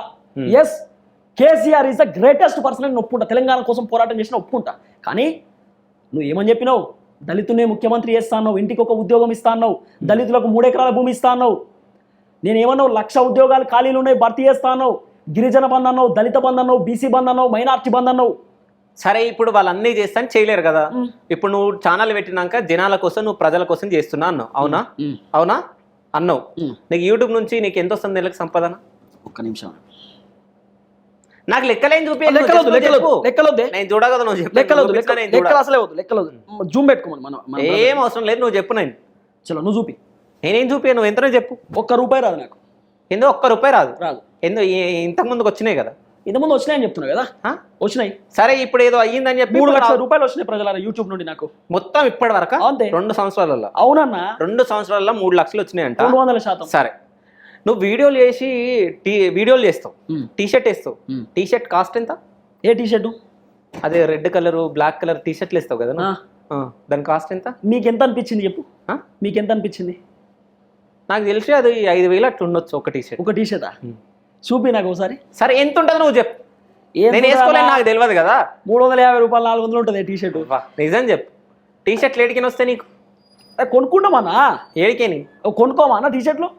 Yes, KCR is the greatest person అని ఒప్పుకుంటా. తెలంగాణ కోసం పోరాటం చేసిన ఒప్పుకుంటా. కానీ నువ్వు ఏమని చెప్పినావు? దళితునే ముఖ్యమంత్రి చేస్తా అన్నావు, ఇంటికి ఒక ఉద్యోగం ఇస్తా అన్నావు, దళితులకు 3 ఎకరాల భూమి ఇస్తా అన్నావు. నేనేమన్నావు? 1,00,000 ఉద్యోగాలు ఖాళీలు ఉన్నాయి, భర్తీ చేస్తా అన్నావు. గిరిజన బంద్ అన్నావు, దళిత బంద్ అన్నావు, బీసీ బంద్ అన్నావు, మైనార్టీ బంద్ అన్నావు. సరే, ఇప్పుడు వాళ్ళన్నీ చేస్తాను చేయలేరు కదా. ఇప్పుడు నువ్వు ఛానల్ పెట్టినాక జనాల కోసం, నువ్వు ప్రజల కోసం చేస్తున్నా అన్నావు, అవునా? అవునా అన్నావు. నీకు యూట్యూబ్ నుంచి నీకు ఎంత వస్తుంది నెలకు సంపాదన? ఒక్క నిమిషం, నాకు లెక్కలేని చూపి. నేను చూడగదు, నువ్వు చెప్పు. లెక్కలు అసలే వద్దు, లెక్కలు జూమ్ పెట్టుకోమని మనం ఏం అవసరం లేదు, నువ్వు చెప్పు. నేను చలో నువ్వు చూపి. నేనేం చూపి, నువ్వు ఎంతనో చెప్పు. ₹1 రాదు నాకు. ఎందుకు ₹1 రాదు? రాదు. ఎందుకు? ఇంతకు ముందుకు వచ్చినాయి కదా. ఇంతకుముందు వచ్చినాయని చెప్తున్నా కదా. వచ్చినాయి. సరే, ఇప్పుడు ఏదో అయ్యిందని చెప్పి ₹3 లక్షలు వచ్చినాయి ప్రజల యూట్యూబ్ నుండి నాకు మొత్తం ఇప్పటి వరకు. అంతే, 2 సంవత్సరాలలో. అవునన్నా, 2 సంవత్సరాలలో 3 లక్షలు వచ్చినాయంట. 200%. సరే, నువ్వు వీడియోలు చేసి వీడియోలు చేస్తావు, టీషర్ట్ వేస్తావు. టీషర్ట్ కాస్ట్ ఎంత? ఏ టీషర్టు? అదే రెడ్ కలర్ బ్లాక్ కలర్ టీషర్ట్లు వేస్తావు కదా, దాని కాస్ట్ ఎంత? మీకెంత అనిపించింది చెప్పు. మీకెంత అనిపించింది? నాకు తెలిసి అది 5,000 అట్లా ఉండొచ్చు ఒక టీషర్ట్. ఒక టీషర్టా? చూపి నాకు ఒకసారి. సరే, ఎంత ఉంటుందో నువ్వు చెప్పు. నేను వేసుకోలేను, నాకు తెలియదు కదా. ₹350, ₹400 ఉంటుంది టీషర్ట్. నిజం చెప్పు. టీషర్ట్లు ఏడికని వస్తాయి నీకు? కొనుక్కుంటామన్నా. ఏడికేని కొనుక్కోమా అన్న టీషర్ట్లు?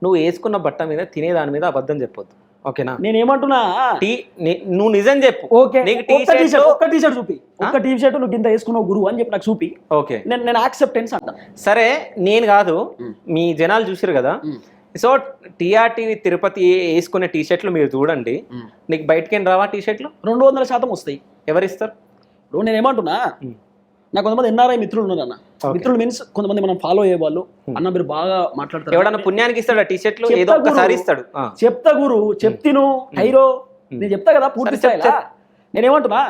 నువ్వు వేసుకున్న బట్ట మీద తినేదాని మీద అబద్ధం చెప్పొద్దు, ఓకేనా? నేనేమంటున్నా, నువ్వు నిజం చెప్పు. ఓకే, ఒక్క టీషర్ట్ చూపి. ఒక్క టీషర్ట్ నువ్వు ఇంత వేసుకున్నావు గురువు అని చెప్పి నాకు చూపి. ఓకే, నేను యాక్సెప్టెన్స్ అంట. సరే, నేను కాదు, మీ జనాలు చూసారు కదా. సో టీఆర్టీవీ తిరుపతి వేసుకునే టీషర్ట్లు మీరు చూడండి, నీకు బయటకేం రావా టీషర్ట్లు? 200% వస్తాయి. ఎవరిస్తారు? ఇప్పుడు నేను ఏమంటున్నా, నాకు కొంతమంది ఎన్ఆర్ఐ మిత్రులు ఉన్నారు అన్న. మిత్రులు మీన్స్ కొంతమంది మనం ఫాలో అయ్యే వాళ్ళు. అన్న మీరు బాగా మాట్లాడతారు. ఎవడన్నా పుణ్యానికి ఇస్తాడు టీషర్ట్లు? ఏదో ఒకసారి ఇస్తాడు. చెప్తా గురు, చెప్తిను హైరో, నేను చెప్తా కదా పూర్తి స్థాయిలో. నేనేమంటున్నా,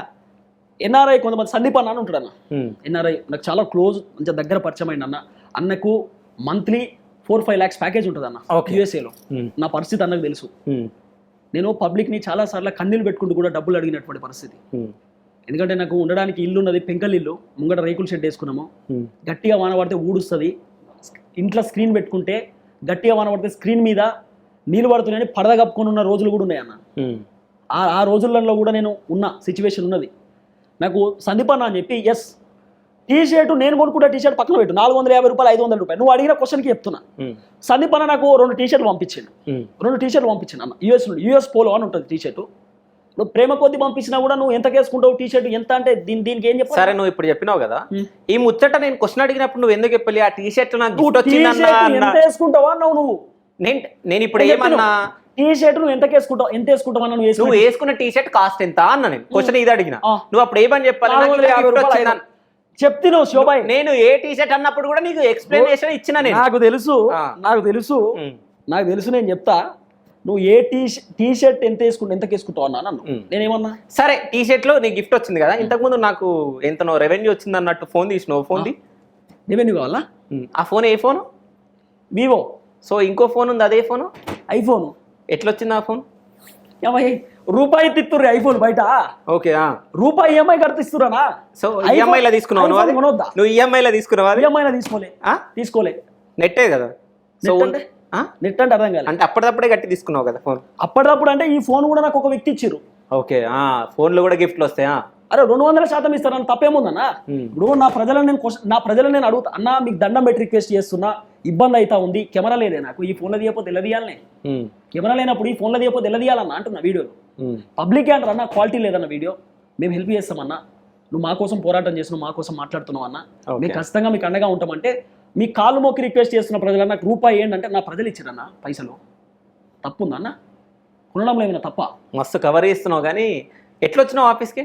ఎన్ఆర్ఐ కొంతమంది సందీప్ అన్న అని ఉంటాడు అన్న. ఎన్ఆర్ఐ నాకు చాలా క్లోజ్, మంచిగా దగ్గర పరిచయం అయింది అన్న. అన్నకు మంత్లీ 4-5 lakhs ప్యాకేజ్ ఉంటుంది అన్న యూఎస్ఏలో. నా పరిస్థితి అన్నకు తెలుసు. నేను పబ్లిక్ని చాలా సార్లు కన్నీళ్ళు పెట్టుకుంటూ కూడా డబ్బులు అడిగినటువంటి పరిస్థితి. ఎందుకంటే నాకు ఉండడానికి ఇల్లు ఉన్నది, పెంకల్ ఇల్లు, ముంగట రేకుల షెడ్ వేసుకున్నాము. గట్టిగా వాన పడితే ఊడుస్తుంది. ఇంట్లో స్క్రీన్ పెట్టుకుంటే గట్టిగా వాన పడితే స్క్రీన్ మీద నీళ్ళు పడుతున్నాయని పడద కప్పుకొని ఉన్న రోజులు కూడా ఉన్నాయి అన్న. ఆ రోజులలో కూడా నేను ఉన్న సిచ్యువేషన్ ఉన్నది. నాకు సందీప్ అన్న అని చెప్పి, ఎస్ టీషర్ట్ నేను కొనుక్కుంటే టీషర్ట్ పక్కన పెట్టు, ₹450, ₹500. నువ్వు అడిగిన క్వశ్చన్కి చెప్తున్నా. సందీప్ అన్న నాకు 2 టీషర్ట్లు పంపించాను. 2 టీషర్ట్లు పంపించాను అన్న. యూఎస్ పోలో అని ఉంటుంది టీషర్ట్. నువ్వు ప్రేమ కొద్ది పంపించినా కూడా నువ్వు ఎంత వేసుకుంటావు టీషర్ట్ ఎంత అంటే దీనికి ఏం చెప్పాలి? సరే, నువ్వు ఇప్పుడు చెప్పినావు కదా ఈ ముచ్చట. నేను క్వశ్చన్ అడిగినప్పుడు నువ్వు ఎందుకు చెప్పాలి ఆ టీషర్ట్ నాకు ఎంత వేసుకుంటావా నువ్వు? నేను ఇప్పుడు ఏమన్నా టీషర్ట్ నువ్వు ఎంత వేసుకుంటావు అన్న? నువ్వు వేసుకున్న టీషర్ట్ కాస్ట్ ఎంత అన్న నేను క్వశ్చన్ ఇది అడిగిన. నువ్వు అప్పుడు ఏమని చెప్పాలి? చెప్తే నువ్వు శోభాయ్, నేను ఏ టీషర్ట్ అన్నప్పుడు కూడా నీకు ఎక్స్ప్లెనేషన్ ఇచ్చిన. నాకు తెలుసు నేను చెప్తా. నువ్వు ఏ టీషర్ట్ ఎంత వేసుకుంటావు అన్నా నన్ను. నేనేమన్నా? సరే, టీషర్ట్లో నీ గిఫ్ట్ వచ్చింది కదా, ఇంతకుముందు నాకు ఎంతనో రెవెన్యూ వచ్చింది అన్నట్టు ఫోన్ తీసినావు. ఫోన్ రెవెన్యూ కావాలా? ఆ ఫోన్ ఏ ఫోను? వివో. సో ఇంకో ఫోన్ ఉంది, అదే ఫోను? ఐఫోన్. ఎట్లా వచ్చింది ఆ ఫోన్? రూపాయి తిత్తుర్రి ఐఫోన్ బయట. ఓకే, రూపాయి ఈఎంఐ కడుతున్నా. సో ఈఎంఐలో తీసుకున్నావు నువ్వు? ఈఎంఐలో తీసుకున్నావా? ఈఎంఐలో తీసుకోలే. నెట్టే కదా. సో నెట్ అంటే అర్థం కాదు. అంటే అప్పటిదప్పుడే గట్టి తీసుకున్నావు కదా ఫోన్? అప్పటిదప్పుడు అంటే ఈ ఫోన్ కూడా నాకు ఒక వ్యక్తి ఇచ్చారు. ఓకే, ఫోన్లు కూడా గిఫ్ట్లు వస్తాయా? అరే 200% ఇస్తారని తప్పేముందన్నా? ఇప్పుడు నా ప్రజలను నేను అడుగుతా, అన్న మీకు దండం పెట్టి రిక్వెస్ట్ చేస్తున్నా, ఇబ్బంది అవుతా ఉంది, కెమెరా లేదే నాకు, ఈ ఫోన్లో తీయకపోతే ఎల్లదీయాలనే. కెమెరా లేనప్పుడు ఈ ఫోన్లో తీయకపోతే ఎల్లదీయాలన్నా అంటున్నా. వీడియోలు పబ్లిక్ అంటారు అన్న, క్వాలిటీ లేదన్న వీడియో, మేము హెల్ప్ చేస్తామన్నా, నువ్వు మా కోసం పోరాటం చేస్తున్నావు, మా కోసం మాట్లాడుతున్నావు అన్న, మేము ఖచ్చితంగా మీకు అండగా ఉంటామంటే మీ కాళ్ళు మొక్కి రిక్వెస్ట్ చేస్తున్న ప్రజలన్నా రూపాయి ఏంటంటే నా ప్రజలు ఇచ్చారన్న పైసలు. తప్పుందన్న? కొనడంలో ఏమైనా తప్ప? మస్తు కవర్ చేస్తున్నావు కానీ ఎట్లా వచ్చినావు ఆఫీస్కి?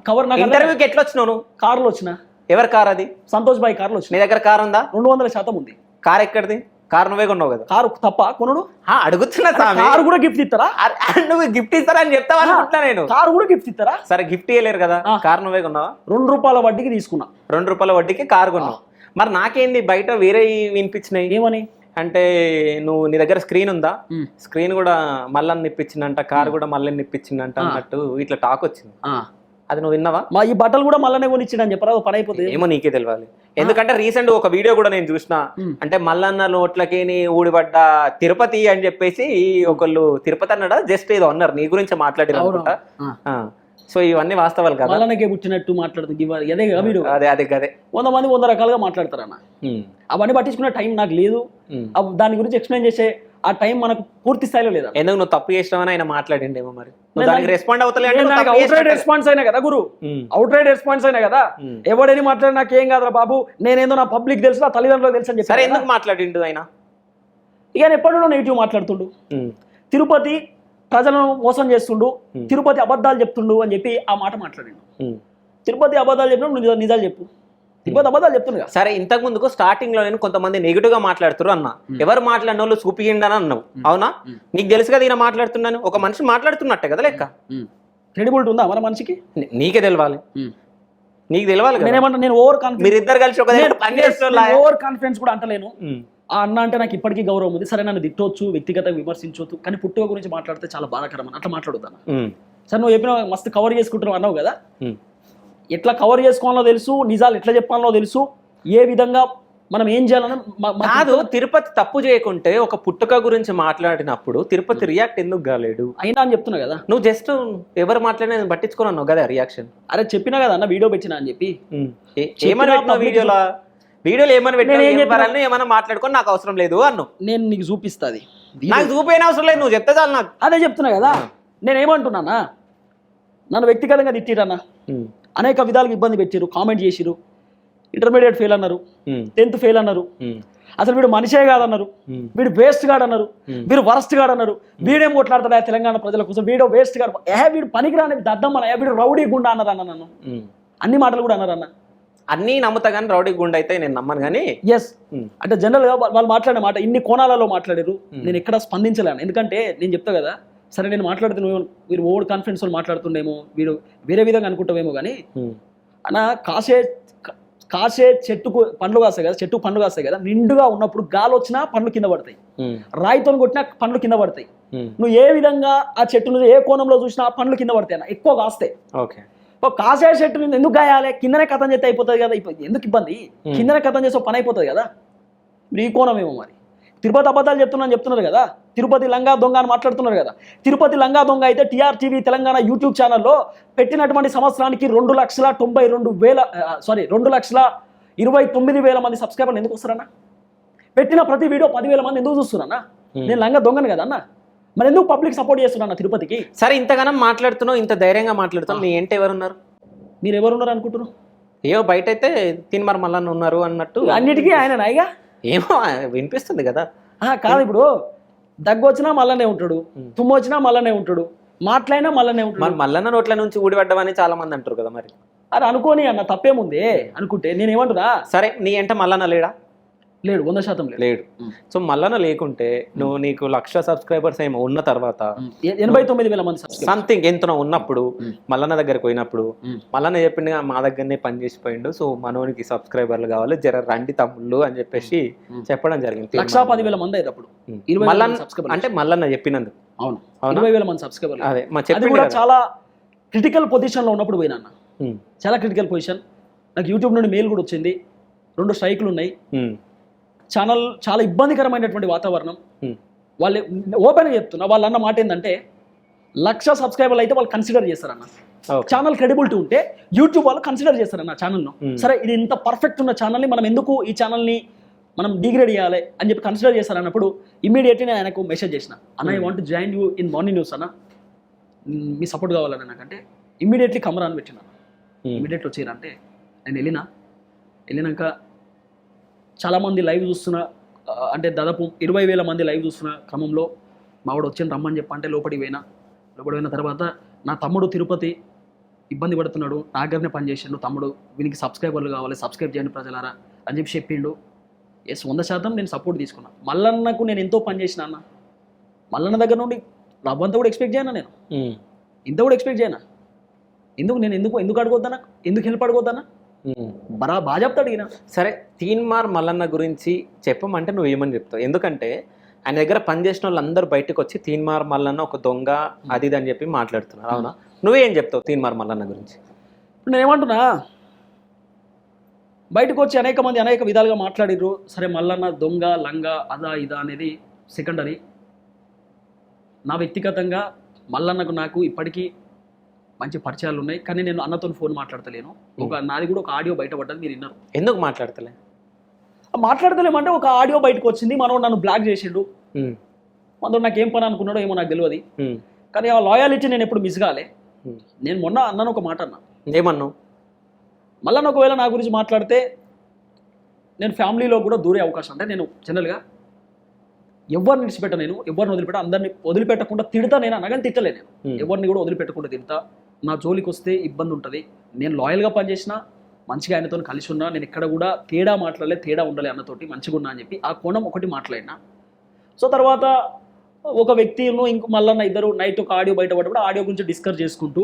కవర్ ఇంటర్వ్యూకి ఎట్లా వచ్చినావు నువ్వు? కారులో వచ్చిన. ఎవరి కార్ అది? సంతోష్ బాయ్ కార్లో వచ్చిన. నీ దగ్గర కార్ ఉందా? 200% ఉంది. కార్ ఎక్కడిది? కార్ నువ్వే కొన్నావు కదా. కారు తప్ప కొనుడు? అడుగుతున్నా. కారు కూడా గిఫ్ట్ ఇస్తారా? నువ్వు గిఫ్ట్ ఇస్తారా అని చెప్తావా అనుకుంటున్నా నేను. కారు కూడా గిఫ్ట్ ఇస్తారా? సరే, గిఫ్ట్ ఇవ్వలేరు కదా. కార్ నువ్వే కొన్నావా? ₹2 వడ్డీకి తీసుకున్నా. ₹2 వడ్డీకి కార్ కొన్నావు. మరి నాకేంది బయట వేరే వినిపించినాయి ఏమని? అంటే నువ్వు నీ దగ్గర స్క్రీన్ ఉందా, స్క్రీన్ కూడా మల్లన్న ఇప్పించిందంట, కార్ కూడా మల్లన్న ఇప్పించిందంట అన్నట్టు ఇట్లా టాక్ వచ్చింది. అది నువ్వు విన్నావా? మా ఈ బట్టలు కూడా మల్లనే కొనిచ్చిండు అని చెప్పరా, పని అయిపోతుంది. ఏమో నీకే తెలియాలి. ఎందుకంటే రీసెంట్ ఒక వీడియో కూడా నేను చూసిన, అంటే మల్లన్న నోట్లకేని ఊడిపడ్డ తిరుపతి అని చెప్పేసి ఒకళ్ళు తిరుపతి అన్నాడా జస్ట్ ఏదో అన్నారు, నీ గురించి మాట్లాడారు అనుకుంటా. సో ఇవన్నీ వాస్తవాలు కదా, మల్లన్నకే పుట్టినట్టు మాట్లాడుతుంది అదే కదా వీడు. అదే అదే గదే 100 మంది 100 రకాలుగా మాట్లాడతారన్న. అవన్నీ పట్టించుకునే టైం నాకు లేదు, దాని గురించి ఎక్స్ప్లెయిన్ చేసే ఆ టైం మనకు పూర్తి స్థాయిలో లేదా. ఎందుకు నువ్వు తప్పు చేసినావని ఆయన మాట్లాడిండేమో, మరి దానికి రెస్పాండ్ అవుతలే. అవుట్రైట్ రెస్పాన్స్ అయినా కదా గురు, అవుట్రైట్ రెస్పాన్స్ అయినా కదా. ఎవడని మాట్లాడి నాకేం కాదురా బాబు, నేనేందో నా పబ్లిక్ తెలుసు, నా తల్లిదండ్రులకు తెలుసు అని చెప్పి. సరే ఎందుకు మాట్లాడిండు ఆయన? ఇక ఎప్పుడూ నెగిటివ్ మాట్లాడుతుండు, తిరుపతి ప్రజలను మోసం చేస్తుండు, తిరుపతి అబద్ధాలు చెప్తుండు అని చెప్పి ఆ మాట మాట్లాడిండు. తిరుపతి అబద్ధాలు చెప్పినప్పుడు నిజాలు చెప్పు, తిరుపతి అబద్ధాలు చెప్తుండగా. సరే ఇంతకు ముందుకు స్టార్టింగ్ లో నేను కొంతమంది నెగిటివ్ గా మాట్లాడుతారు అన్న, ఎవరు మాట్లాడిన వాళ్ళు చూపియండి అని అన్నావు, అవునా? నీకు తెలుసు కదా ఈయన మాట్లాడుతున్నాను, ఒక మనిషి మాట్లాడుతున్నట్టే కదా లెక్క. క్రెడిబిలిటీ ఉందా మన మనిషికి? నీకే తెలవాలి, నీకు తెలవాలి కదా. నేనేమంటా, నేను ఓవర్ కాన్ఫిడెన్స్, మీరిద్దరు కలిసి ఒక ఓవర్ కాన్ఫిడెన్స్ కూడా అంటలేను. ఆ అన్న అంటే నాకు ఇప్పటికీ గౌరవం ఉంది. సరే నన్ను తిట్టవచ్చు, వ్యక్తిగతంగా విమర్శించవచ్చు, కానీ పుట్టుక గురించి మాట్లాడితే చాలా బాధాకరం అని అట్లా మాట్లాడుతాను. సరే నువ్వు చెప్పిన మస్తు కవర్ చేసుకుంటున్నావు అన్నావు కదా, ఎట్లా కవర్ చేసుకోవాలో తెలుసు, నిజాలు ఎట్లా చెప్పాలో తెలుసు, ఏ విధంగా మనం ఏం చేయాలని. కాదు, తిరుపతి తప్పు చేయకుంటే ఒక పుట్టుక గురించి మాట్లాడినప్పుడు తిరుపతి రియాక్ట్ ఎందుకు కాలేడు అయినా అని చెప్తున్నా కదా. నువ్వు జస్ట్ ఎవరు మాట్లాడిన పట్టించుకొని అన్నావు కదా రియాక్షన్. అరే చెప్పినా కదా అన్న, వీడియో పెట్టినా అని చెప్పి. ఏమని పెట్టినావు వీడియోలో ఏమని పెట్టినా ఏమైనా మాట్లాడుకొని నాకు అవసరం లేదు అన్నావు. నేను నీకు చూపిస్తుంది, నాకు చూపైన అవసరం లేదు, నువ్వు చెప్తే చాలు నాకు. అదే చెప్తున్నా కదా, నేనేమంటున్నానా, నన్ను వ్యక్తిగతంగా తిట్టిరన్నా, అనేక విధాలుగా ఇబ్బంది పెట్టారు, కామెంట్ చేసిరు, ఇంటర్మీడియట్ ఫెయిల్ అన్నారు, 10th ఫెయిల్ అన్నారు, అసలు వీడు మనిషే కాదన్నారు, వీడు వేస్ట్ గాడు అన్నారు, వీడు వరస్ట్ గాడు అన్నారు, వీడేం కొట్లాడతాడా తెలంగాణ ప్రజల కోసం, వీడు వేస్ట్ గాడు, వీడు పనికిరాని దద్దం అన్న, వీడు రౌడీ గుండా అన్నారు అన్న. నన్ను అన్ని మాటలు కూడా అన్నారు అన్న. అన్నీ నమ్ముతా కానీ రౌడీ గుండా అయితే నేను నమ్మను. కానీ ఎస్, అంటే జనరల్గా వాళ్ళు మాట్లాడిన మాట ఇన్ని కోణాలలో మాట్లాడారు, నేను ఎక్కడ స్పందించలేను. ఎందుకంటే నేను చెప్తా కదా, సరే నేను మాట్లాడితే వీరు ఓవర్ కాన్ఫిడెన్స్ వాళ్ళు మాట్లాడుతుండేమో, వీడు వేరే విధంగా అనుకుంటావేమో, కానీ అన్న కాసే చెట్టుకు పండ్లు కాస్తాయి కదా, చెట్టుకు పండ్లు కాస్తాయి కదా, నిండుగా ఉన్నప్పుడు గాలి వచ్చినా పండ్లు కింద పడతాయి, రాయితో కొట్టినా పండ్లు కింద పడతాయి. నువ్వు ఏ విధంగా ఆ చెట్టును ఏ కోణంలో చూసినా పండ్లు కింద పడతాయి అన్న, ఎక్కువ కాస్తాయి. ఓకే, కాసే చెట్టు ఎందుకు గాయాలి, కిందనే కథం చేస్తే అయిపోతుంది కదా, ఎందుకు ఇబ్బంది, కిందనే కథం చేస్తే పని అయిపోతుంది కదా. మీరు ఈ కోణం ఏమో మరి తిరుపతి అబద్ధాలు చెప్తున్నారు కదా, తిరుపతి లంగా దొంగ అని మాట్లాడుతున్నారు కదా. తిరుపతి లంగా దొంగ అయితే TRTV తెలంగాణ యూట్యూబ్ ఛానల్లో పెట్టినటువంటి సంవత్సరానికి 2,29,000 మంది సబ్స్క్రైబర్లు ఎందుకు వస్తారన్నా? పెట్టిన ప్రతి వీడియో 10,000 మంది ఎందుకు చూస్తున్నారన్నా? నేను లంగా దొంగను కదా అన్న, మరి ఎందుకు పబ్లిక్ సపోర్ట్ చేస్తున్నా తిరుపతికి? సరే ఇంతగానం మాట్లాడుతున్నావు, ఇంత ధైర్యంగా మాట్లాడుతున్నావు, నీ ఏంటి ఎవరున్నారు? మీరు ఎవరున్నారు అనుకుంటున్నారు? ఏవో బయట అయితే తిన్మర్ మల్లన్న ఉన్నారు అన్నట్టు అన్నిటికీ ఆయన నాయిగా ఏమో వినిపిస్తుంది కదా. కాదు, ఇప్పుడు దగ్గు వచ్చినా మల్లనే ఉంటాడు, తుమ్ము వచ్చినా మల్లనే ఉంటాడు, మాట్లాడినా మల్లనే ఉంటాడు. మరి మల్లన్న నోట్ల నుంచి ఊడిపడ్డమని చాలా మంది అంటారు కదా. మరి అది అనుకోని అన్న, తప్పేముంది అనుకుంటే. నేనేమంటున్నా, సరే నీ అంటే మల్లన్న లేడా? లేడు, 100% లేడు. సో మల్లన్న లేకుంటే నువ్వు నీకు 1,00,000 సబ్స్క్రైబర్స్ ఏమో ఉన్న తర్వాత 89,000 మంది సంథింగ్ ఎంతనో ఉన్నప్పుడు మల్లన్న దగ్గరికి పోయినప్పుడు మల్లన్న చెప్పిండు మా దగ్గరనే పని చేసిపోయిండు, సో మనోనికి సబ్స్క్రైబర్లు కావాలి, జర రండి తమ్ముళ్ళు అని చెప్పేసి చెప్పడం జరిగింది. 1,10,000 మంది అయితే అప్పుడు అంటే మల్లన్న చెప్పినందుకు. అవును, 20,000 మంది సబ్స్క్రైబర్లు. అదే కూడా చాలా క్రిటికల్ పొజిషన్ లో ఉన్నప్పుడు పోయినా, చాలా క్రిటికల్ పొజిషన్. నాకు యూట్యూబ్ నుండి మెయిల్ కూడా వచ్చింది, 2 స్ట్రైకులు ఉన్నాయి, ఛానల్ చాలా ఇబ్బందికరమైనటువంటి వాతావరణం. వాళ్ళు ఓపెన్గా చెప్తున్నా, వాళ్ళు అన్న మాట ఏంటంటే 1,00,000 సబ్స్క్రైబర్లు అయితే వాళ్ళు కన్సిడర్ చేస్తారన్న, ఛానల్ క్రెడిబిలిటీ ఉంటే యూట్యూబ్ వాళ్ళు కన్సిడర్ చేస్తారన్న ఛానల్ను. సరే ఇది ఇంత పర్ఫెక్ట్ ఉన్న ఛానల్ని మనం ఎందుకు ఈ ఛానల్ని మనం డిగ్రేడ్ చేయాలి అని చెప్పి కన్సిడర్ చేస్తారన్నప్పుడు ఇమీడియట్లీ నేను ఆయనకు మెసేజ్ చేసిన, అన్న I want to join you in morning news అన్న, మీ సపోర్ట్ కావాలన్న నాకంటే. ఇమీడియట్లీ కెమెరా అని పెట్టినా, ఇమీడియట్లీ వచ్చారంటే నేను వెళ్ళినాక చాలామంది లైవ్ చూస్తున్న, అంటే దాదాపు 20,000 మంది లైవ్ చూస్తున్న క్రమంలో మావాడు వచ్చి రమ్మని చెప్పంటే లోపలికి పోయిన తర్వాత నా తమ్ముడు తిరుపతి ఇబ్బంది పడుతున్నాడు, నా దగ్గరనే పని చేసిండు తమ్ముడు, వీనికి సబ్స్క్రైబర్లు కావాలి, సబ్స్క్రైబ్ చేయండి ప్రజలారా అని చెప్పి చెప్పిండు. 100% నేను సపోర్ట్ తీసుకున్నా. మల్లన్నకు నేను ఎంతో పని చేసిన అన్న, మల్లన్న దగ్గర నుండి రవ్వంతా కూడా ఎక్స్పెక్ట్ చేయనా, నేను ఇంత కూడా ఎక్స్పెక్ట్ చేయనా? ఎందుకు అడగొద్దన్నా, ఎందుకు హెల్ప్ అడగొద్దన్నా? బాగా చెప్తాడు ఈయన. సరే, తీన్మార్ మల్లన్న గురించి చెప్పమంటే నువ్వు ఏమని చెప్తావు? ఎందుకంటే ఆయన దగ్గర పనిచేసిన వాళ్ళందరూ బయటకు వచ్చి తీన్మార్ మల్లన్న ఒక దొంగ అది ఇది అని చెప్పి మాట్లాడుతున్నారు, అవునా? నువ్వేం చెప్తావు తీన్మార్ మల్లన్న గురించి? నేను ఏమంటున్నా, బయటకు వచ్చి అనేక మంది అనేక విధాలుగా మాట్లాడిర్రు. సరే, మల్లన్న దొంగ లంగ అదా ఇదా అనేది సెకండరీ. నా వ్యక్తిగతంగా మల్లన్నకు నాకు ఇప్పటికీ మంచి పరిచయాలు ఉన్నాయి, కానీ నేను అన్నతో ఫోన్ మాట్లాడతలేను. నాది కూడా ఒక ఆడియో బయటపడ్డది, మీరు విన్నారు. ఎందుకు మాట్లాడతలే? మాట్లాడతలేమంటే ఒక ఆడియో బయటకు వచ్చింది, మనోడు నన్ను బ్లాక్ చేసిండు. మనతో నాకు ఏం పని అనుకున్నాడో ఏమో నాకు తెలియదు, కానీ ఆ లాయాలిటీ నేను ఎప్పుడు మిస్ కాలే. నేను మొన్న అన్నాను ఒక మాట అన్నా. ఏమన్నావు? మల్లన్న ఒకవేళ నా గురించి మాట్లాడితే నేను ఫ్యామిలీలో కూడా దూరే అవకాశం, అంటే నేను జనరల్గా ఎవరిని విడిచిపెట్ట, నేను ఎవరిని వదిలిపెట్ట, అందరిని వదిలిపెట్టకుండా తిడతా. నేను అనగానే తిట్టలే, నేను ఎవరిని కూడా వదిలిపెట్టకుండా తిడతా. నా జోలికి వస్తే ఇబ్బంది ఉంటుంది. నేను లాయల్గా పనిచేసిన, మంచిగా ఆయనతో కలిసి ఉన్నా, నేను ఎక్కడ కూడా తేడా మాట్లాడలే, తేడా ఉండలే అన్నతోటి మంచిగా ఉన్నా అని చెప్పి ఆ కోణం ఒకటి మాట్లాడినా. సో తర్వాత ఒక వ్యక్తిను ఇంకో మల్లన్న ఇద్దరు నైట్ ఒక ఆడియో బయటపడ్డప్పుడు ఆడియో గురించి డిస్కస్ చేసుకుంటూ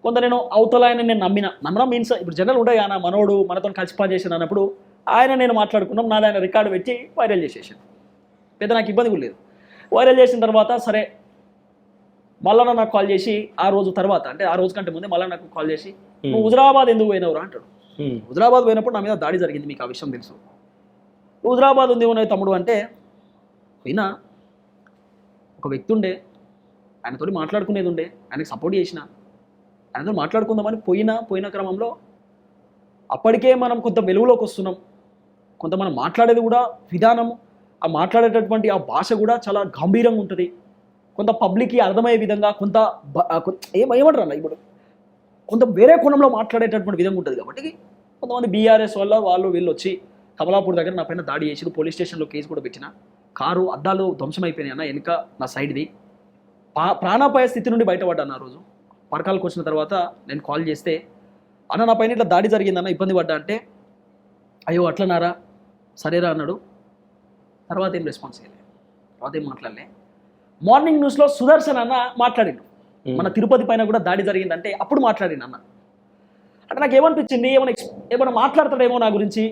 కొంత నేను అవతల ఆయన నేను నమ్మడం మీన్స్ ఇప్పుడు జనరల్ ఉంటాయి ఆయన మనోడు మనతో కలిసి పని చేసిన అన్నప్పుడు ఆయన నేను మాట్లాడుకున్నాం, నాది ఆయన రికార్డు పెట్టి వైరల్ చేసేసాను. పెద్ద నాకు ఇబ్బంది కూడా లేదు. వైరల్ చేసిన తర్వాత సరే మల్లన్న నాకు కాల్ చేసి ఆ రోజు తర్వాత, అంటే ఆ రోజు కంటే ముందే మల్లన్న నాకు కాల్ చేసి నువ్వు హుజరాబాద్ ఎందుకు పోయినవురా అంటాడు. హుజరాబాద్ పోయినప్పుడు నా మీద దాడి జరిగింది, మీకు ఆ విషయం తెలుసు. హుజరాబాద్ ఉంది ఉన్నాయి తమ్ముడు అంటే, పోయినా ఒక వ్యక్తి ఉండే, ఆయనతో మాట్లాడుకునేది ఉండే, ఆయనకు సపోర్ట్ చేసిన, ఆయనతో మాట్లాడుకుందామని పోయిన క్రమంలో అప్పటికే మనం కొంత వెలుగులోకి వస్తున్నాం. కొంత మనం మాట్లాడేది కూడా విధానం, ఆ మాట్లాడేటటువంటి ఆ భాష కూడా చాలా గంభీరంగా ఉంటుంది. కొంత పబ్లిక్కి అర్థమయ్యే విధంగా, కొంత ఏమంటారు అన్న ఇప్పుడు కొంత వేరే కోణంలో మాట్లాడేటటువంటి విధంగా ఉంటుంది. కాబట్టి కొంతమంది బీఆర్ఎస్ వల్ల వాళ్ళు వీళ్ళు వచ్చి కమలాపూర్ దగ్గర నా పైన దాడి చేసి పోలీస్ స్టేషన్లో కేసు కూడా పెట్టిన. కారు అద్దాలు ధ్వంసం అయిపోయినాయి అన్న, వెనుక నా సైడ్ది. ప్రాణాపాయ స్థితి నుండి బయటపడ్డాను. ఆ రోజు పరకాలకు వచ్చిన తర్వాత నేను కాల్ చేస్తే, అన్న నా పైన ఇట్లా దాడి జరిగిందన్న, ఇబ్బంది పడ్డా అంటే, అయ్యో అట్లనారా, సరేరా అన్నాడు. తర్వాత ఏం రెస్పాన్స్ చేయలేదు, తర్వాత ఏం మాట్లాడలే. మార్నింగ్ న్యూస్లో సుదర్శన్ అన్న మాట్లాడిండు, మన తిరుపతి పైన కూడా దాడి జరిగిందంటే అప్పుడు మాట్లాడిండు అన్న. అంటే నాకు ఏమనిపించింది, ఏమైనా మాట్లాడతాడేమో నా గురించి,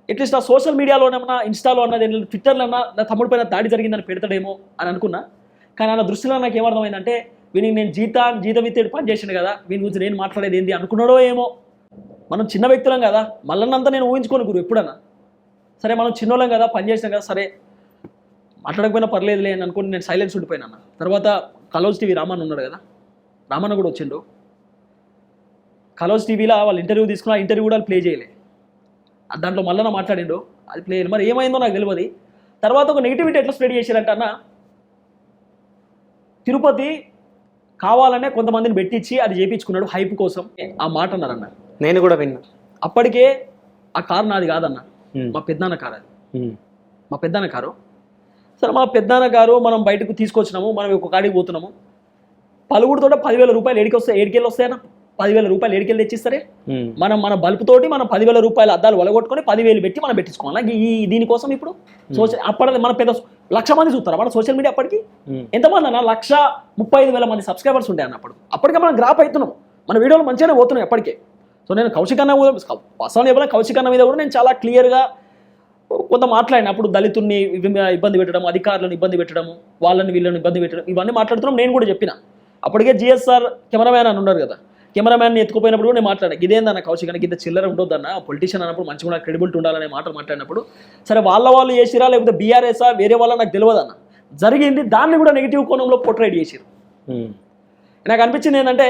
అట్లీస్ట్ ఆ సోషల్ మీడియాలోనేమన్నా, ఇన్స్టాలో అన్నది, ట్విట్టర్లో అన్నా నా తమ్ముడి పైన దాడి జరిగిందని పెడతాడేమో అని అనుకున్నా. కానీ నా దృష్టిలో నాకు ఏమర్థమైందంటే, వీనికి నేను జీతం ఇత్తేడు పని చేసిండు కదా, వీని గురించి నేను మాట్లాడేది ఏంది అనుకున్నాడో ఏమో. మనం చిన్న వ్యక్తులం కదా, మల్లన్నంతా నేను ఊహించుకోను గురు ఎప్పుడన్నా. సరే మనం చిన్నోళ్ళం కదా, పని చేసినాం కదా, సరే మాట్లాడకపోయినా పర్లేదులే అని అనుకుని నేను సైలెన్స్ ఉండిపోయినా అన్న. తర్వాత కలోజ్ టీవీ రామన్ ఉన్నాడు కదా, రామన్న కూడా వచ్చిండు. కలోజ్ టీవీలో వాళ్ళు ఇంటర్వ్యూ తీసుకున్న, ఆ ఇంటర్వ్యూ కూడా ప్లే చేయలే. దాంట్లో మల్లన్న మాట్లాడిండు, అది ప్లే చేయలేదు. మరి ఏమైందో నాకు తెలియదు. తర్వాత ఒక నెగిటివిటీ ఎట్లా స్ప్రెడ్ చేశారంట అన్న, తిరుపతి కావాలనే కొంతమందిని పెట్టించి అది చేయించుకున్నాడు హైప్ కోసం, ఆ మాట అన్నారన్న. నేను కూడా విన్నా. అప్పటికే ఆ కారు నాది కాదన్న, మా పెద్దనాన్న కారు. అది మా పెద్దనాన్న కారు. సరే మా పెద్దనాన్న కారు మనం బయటకు తీసుకొచ్చినాము, మనం ఒక కాడికి పోతున్నాము. పలుగురితో 10,000 రూపాయలు ఏడికెళ్ళి వస్తాయన్న, 10,000 రూపాయలు ఏడికెళ్ళి తెచ్చిస్తారే. మన బల్బుతోటి మనం 10,000 రూపాయల అద్దాలు వలగొట్టుకొని 10,000 పెట్టి మనం పెట్టించుకోవాలి. ఈ దీనికోసం ఇప్పుడు అప్పటి మన పెద్ద 1,00,000 మంది చూస్తారా మన సోషల్ మీడియా? అప్పటికి ఎంతమంది అన్న, 135,000 మంది సబ్స్క్రైబర్స్ ఉండే అన్న. అప్పటికే మనం గ్రాప్ అవుతున్నాం, మన వీడియోలు మంచిగానే పోతున్నాయి అప్పటికే. సో నేను కౌశిక్ అన్న అసలు ఎవరైనా కౌశిక్ అన్న మీద కూడా నేను చాలా క్లియర్గా కొంత మాట్లాడిన. అప్పుడు దళితుల్ని ఇబ్బంది పెట్టడం, అధికారులను ఇబ్బంది పెట్టడం, వాళ్ళని వీళ్ళని ఇబ్బంది పెట్టడం, ఇవన్నీ మాట్లాడుతున్నాం. నేను కూడా చెప్పిన. అప్పటికే జిఎస్ఆర్ కెమెరామ్యాన్ అని ఉన్నారు కదా, కెమెరామ్యాన్ని ఎత్తుకుపోయినప్పుడు కూడా నేను మాట్లాడాను, ఇదేందన్న కౌశిక్ అన్న ఇంత చిల్లర ఉండొద్దన్న, పొలిటీషియన్ అన్నప్పుడు మంచిగా క్రెడిబిలిటీ ఉండాలనే మాట మాట్లాడినప్పుడు, సరే వాళ్ళు చేసిరా లేకపోతే బీఆర్ఎస్ఆ వేరే వాళ్ళ నాకు తెలియదు అన్న, జరిగింది దాన్ని కూడా నెగిటివ్ కోణంలో పోర్ట్రేట్ చేసిరు. నాకు అనిపించింది ఏంటంటే,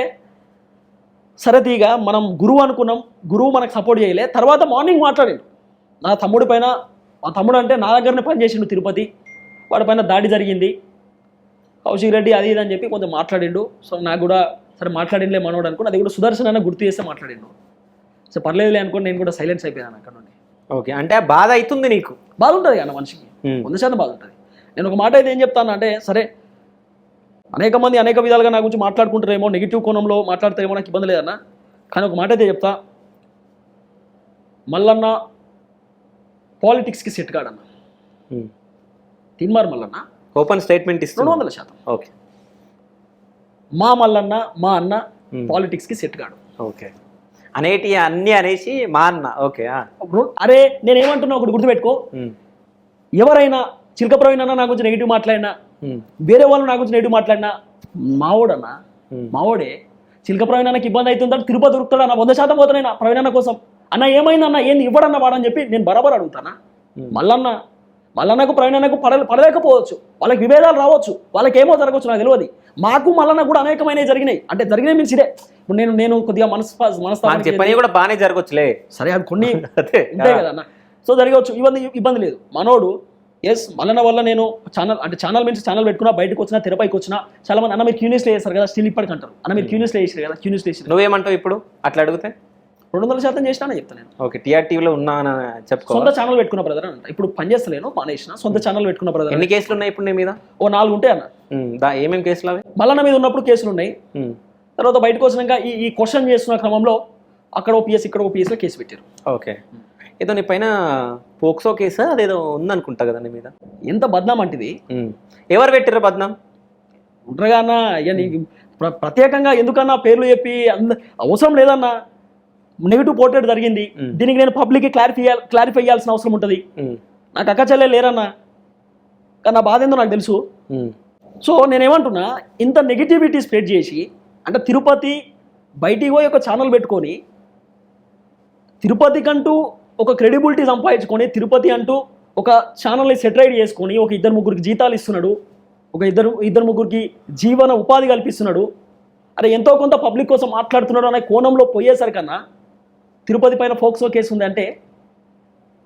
సరే తీగా మనం గురువు అనుకున్నాం, గురువు మనకు సపోర్ట్ చేయలే. తర్వాత మార్నింగ్ మాట్లాడిండు నా తమ్ముడి పైన, మా తమ్ముడు అంటే నా దగ్గరనే పనిచేసిండు తిరుపతి, వాడిపైన దాడి జరిగింది కౌశిక్ రెడ్డి అది ఇది అని చెప్పి కొంచెం మాట్లాడిండు. సో నాకు కూడా సరే మాట్లాడిండే మనోడు అనుకుని, అది కూడా సుదర్శన్ అన్న గుర్తు చేస్తే మాట్లాడిండు. సో పర్లేదులే అనుకోని నేను కూడా సైలెన్స్ అయిపోయాను అక్కడ నుండి. ఓకే, అంటే బాధ అవుతుంది, నీకు బాధ ఉంటుంది అన్న, మనిషికి 100% బాధ ఉంటుంది. నేను ఒక మాట అయితే ఏం చెప్తాను అంటే, సరే అనేక మంది అనేక విధాలుగా నా గురించి మాట్లాడుకుంటారేమో, నెగిటివ్ కోణంలో మాట్లాడతారేమో, నాకు ఇబ్బంది లేదన్న. కానీ ఒక మాట అయితే చెప్తా, మల్లన్న పాలిటిక్స్కి సెట్ కాడన్న. తీన్మార్ మల్లన్న ఓపెన్ స్టేట్మెంట్ ఇస్తుంది 200%. ఓకే, మా మల్లన్న మా అన్న పాలిటిక్స్కి సెట్ కాడు. ఓకే, అనేటి అన్ని అనేసి మా అన్న ఓకే. అరే నేనేమంటున్నా ఒకటి గుర్తుపెట్టుకో, ఎవరైనా చిలక ప్రవీణ్ అన్న నా గురించి నెగిటివ్ మాట్లాడినా, వేరే వాళ్ళు నా గురించి నెగిటివ్ మాట్లాడినా, మావోడన్నా మావోడే. చిలక ప్రవీణ్ అన్నకి ఇబ్బంది అవుతుందంటే తిరుపతి దొరుకుతాడు అన్న, 100% పోతానైనా ప్రవీణ్ అన్న కోసం. అన్న ఏమైందన్న, ఏంది ఇవ్వడన్న వాడని చెప్పి నేను బరాబర్ అడుగుతానా. మల్లన్నకు ప్రవీణ్ అన్నకు పడలేకపోవచ్చు, వాళ్ళకి విభేదాలు రావచ్చు, వాళ్ళకి ఏమో జరగవచ్చు నాకు తెలియదు. మాకు మల్లన్న కూడా అనేకమైనవి జరిగినాయి. అంటే జరిగినాయి మీన్స్ ఇదే. ఇప్పుడు నేను కొద్దిగా మనస్తాపం చెప్పని కూడా బాగానే జరగచ్చులే. సరే అది కొన్ని అంతే కదా అన్న. సో జరగవచ్చు, ఇబ్బంది లేదు. మనోడు ఎస్ మల్లన్న వల్ల నేను ఛానల్ నుంచి ఛానల్ పెట్టుకున్నా, బయటకు వచ్చినా, తెరపైకి వచ్చినా చాలా మంది అన్న మీరు క్యూనియస్లో చేస్తారు కదా, స్టిల్ ఇప్పటికి అంటారు అన్న మీరు క్యూనియస్లో చేసారు కదా, క్యూనియస్లో చేసారు. నువ్వేమంటావు ఇప్పుడు అట్లా అడిగితే? 200% చేసినా చెప్తాను నేను. ఓకే, టీఆర్టీవీలో ఉన్నా చెప్పుకో. సొంత ఛానల్ పెట్టుకున్న బ్రదర్ అంట. ఇప్పుడు పని చేస్తలేను, మానేసిన. సొంత ఛానల్ పెట్టుకున్న బ్రదర్. ఎన్ని కేసులు ఉన్నాయి ఇప్పుడు నీ మీద? ఓ 4 ఉంటాయి అన్న. ఏమేమి కేసులు అవి? మల్లన్న మీద ఉన్నప్పుడు కేసులు ఉన్నాయి. తర్వాత బయటకు వచ్చినాక ఈ క్వశ్చన్ చేస్తున్న క్రమంలో అక్కడ ఓపీఎస్ ఇక్కడ ఓపీఎస్లో కేసు పెట్టారు. ఓకే, ఏదో నీ పైన పోక్సో కేసు అదేదో ఉందనుకుంటా కదా నీ మీద. ఎంత బద్నాం అంటిది. ఎవరు పెట్టారు బద్నాం? ఉంటారుగా అన్న. ఇక నీకు ప్రత్యేకంగా ఎందుకన్నా పేర్లు చెప్పి అవసరం లేదన్నా. నెగిటివ్ పోర్ట్రేట్ జరిగింది, దీనికి నేను పబ్లిక్కి క్లారిఫై చేయాల్సిన అవసరం ఉంటుంది. నాకు అక్క చెల్లె లేరన్నా, కానీ నా బాధ ఏందో నాకు తెలుసు. సో నేనేమంటున్నా, ఇంత నెగిటివిటీ స్ప్రెడ్ చేసి అంటే తిరుపతి బయటికి పోయి ఒక ఛానల్ పెట్టుకొని తిరుపతికంటూ ఒక క్రెడిబిలిటీ సంపాదించుకొని, తిరుపతి అంటూ ఒక ఛానల్ని సెటరైడ్ చేసుకొని ఒక 2-3 జీతాలు ఇస్తున్నాడు, ఒక ఇద్దరు ముగ్గురికి జీవన ఉపాధి కల్పిస్తున్నాడు. అరే ఎంతో కొంత పబ్లిక్ కోసం మాట్లాడుతున్నాడు అనే కోణంలో పోయేసరికన్నా తిరుపతి పైన ఫోక్సో కేసు ఉంది అంటే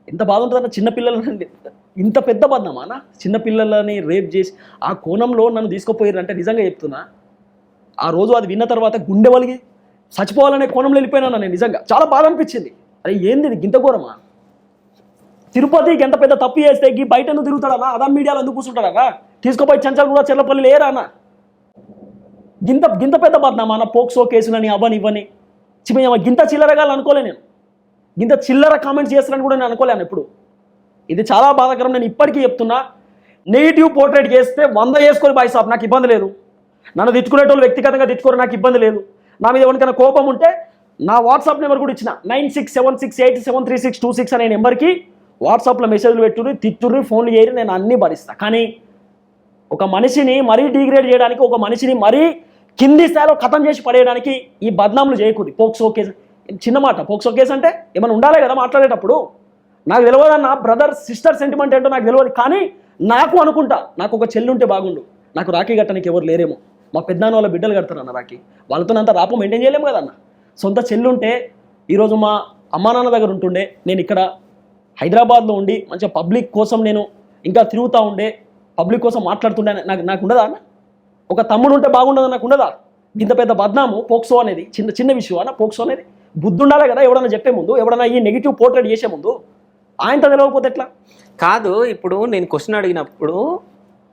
ఎంత బాధ ఉంటుందన్న. చిన్నపిల్లలని ఇంత పెద్ద బద్నామా అన్న, చిన్నపిల్లలని రేప్ చేసి ఆ కోణంలో నన్ను తీసుకుపోయారు అంటే నిజంగా చెప్తున్నా, ఆ రోజు అది విన్న తర్వాత గుండె వలిగి చచ్చిపోవాలనే కోణంలో వెళ్ళిపోయినా నేను. నిజంగా చాలా బాధ అనిపించింది. అరే ఏంది ఇది గింత ఘోరమా? తిరుపతికి ఎంత పెద్ద తప్పు చేస్తే బయట ఎందుకు తిరుగుతాడన్నా, అదాని మీడియాలో ఎందుకు కూర్చుంటాడన్నా, తీసుకుపోయి చంచల్ కూడా చెర్లపల్లి లేరా అన్న. గింత పెద్ద బద్నామా అన్న, పోక్సో కేసులని అవని ఇవ్వని గింత చిల్లరగాలు అనుకోలే నేను. గింత చిల్లర కామెంట్స్ చేస్తానని కూడా నేను అనుకోలేను ఎప్పుడు. ఇది చాలా బాధాకరం. నేను ఇప్పటికీ చెప్తున్నా, నెగిటివ్ పోర్ట్రేట్ చేస్తే 100 చేసుకొని బాయ్ సాబ్, నాకు ఇబ్బంది లేదు. నన్ను తిట్టుకునేటోళ్ళు వ్యక్తిగతంగా తిట్టుకోరు, నాకు ఇబ్బంది లేదు. నా మీద ఎవరికైనా కోపం ఉంటే నా వాట్సాప్ నెంబర్ కూడా ఇచ్చిన 9676873626 అనే నెంబర్కి వాట్సాప్లో మెసేజ్లు పెట్టుర్రి, తిట్టుర్రి, ఫోన్లు చేయరు, నేను అన్నీ భరిస్తా. కానీ ఒక మనిషిని మరీ డిగ్రేడ్ చేయడానికి, ఒక మనిషిని మరీ కింది స్థాయిలో ఖతం చేసి పడేయడానికి ఈ బద్నాములు చేయకూడదు. పోక్సో కేసు చిన్న మాట, పోక్సో కేసు అంటే ఏమైనా ఉండాలి కదా మాట్లాడేటప్పుడు. నాకు తెలియదన్న బ్రదర్ సిస్టర్ సెంటిమెంట్ ఏంటో నాకు తెలియదు. కానీ నాకు అనుకుంటా, నాకు ఒక చెల్లి ఉంటే బాగుండు, నాకు రాఖీ కట్టడానికి ఎవరు లేరేమో. మా పెద్దనాన్న వాళ్ళ బిడ్డలు కడతారు అన్న రాఖీ, వాళ్ళతో అంత రాపం మెయింటైన్ చేయలేము కదన్న. సొంత చెల్లి ఉంటే ఈరోజు మా అమ్మా నాన్న దగ్గర ఉంటుండే, నేను ఇక్కడ హైదరాబాద్లో ఉండి మంచిగా పబ్లిక్ కోసం నేను ఇంకా తిరుగుతూ ఉండే, పబ్లిక్ కోసం మాట్లాడుతుండే నాకు ఉండదా అన్న? ఒక తమ్ముడు ఉంటే బాగుండదు నాకు ఉండదా? ఇంత పెద్ద బద్నాము పోక్సో అనేది చిన్న విషయం అన్న. పోక్సో అనేది బుద్ధి ఉండాలి కదా ఎవడన్నా చెప్పే ముందు, ఎవడన్నా ఈ నెగిటివ్ పోర్ట్రేట్ చేసే ముందు. ఆయనతో తెలియకపోతే ఎట్లా? కాదు, ఇప్పుడు నేను క్వశ్చన్ అడిగినప్పుడు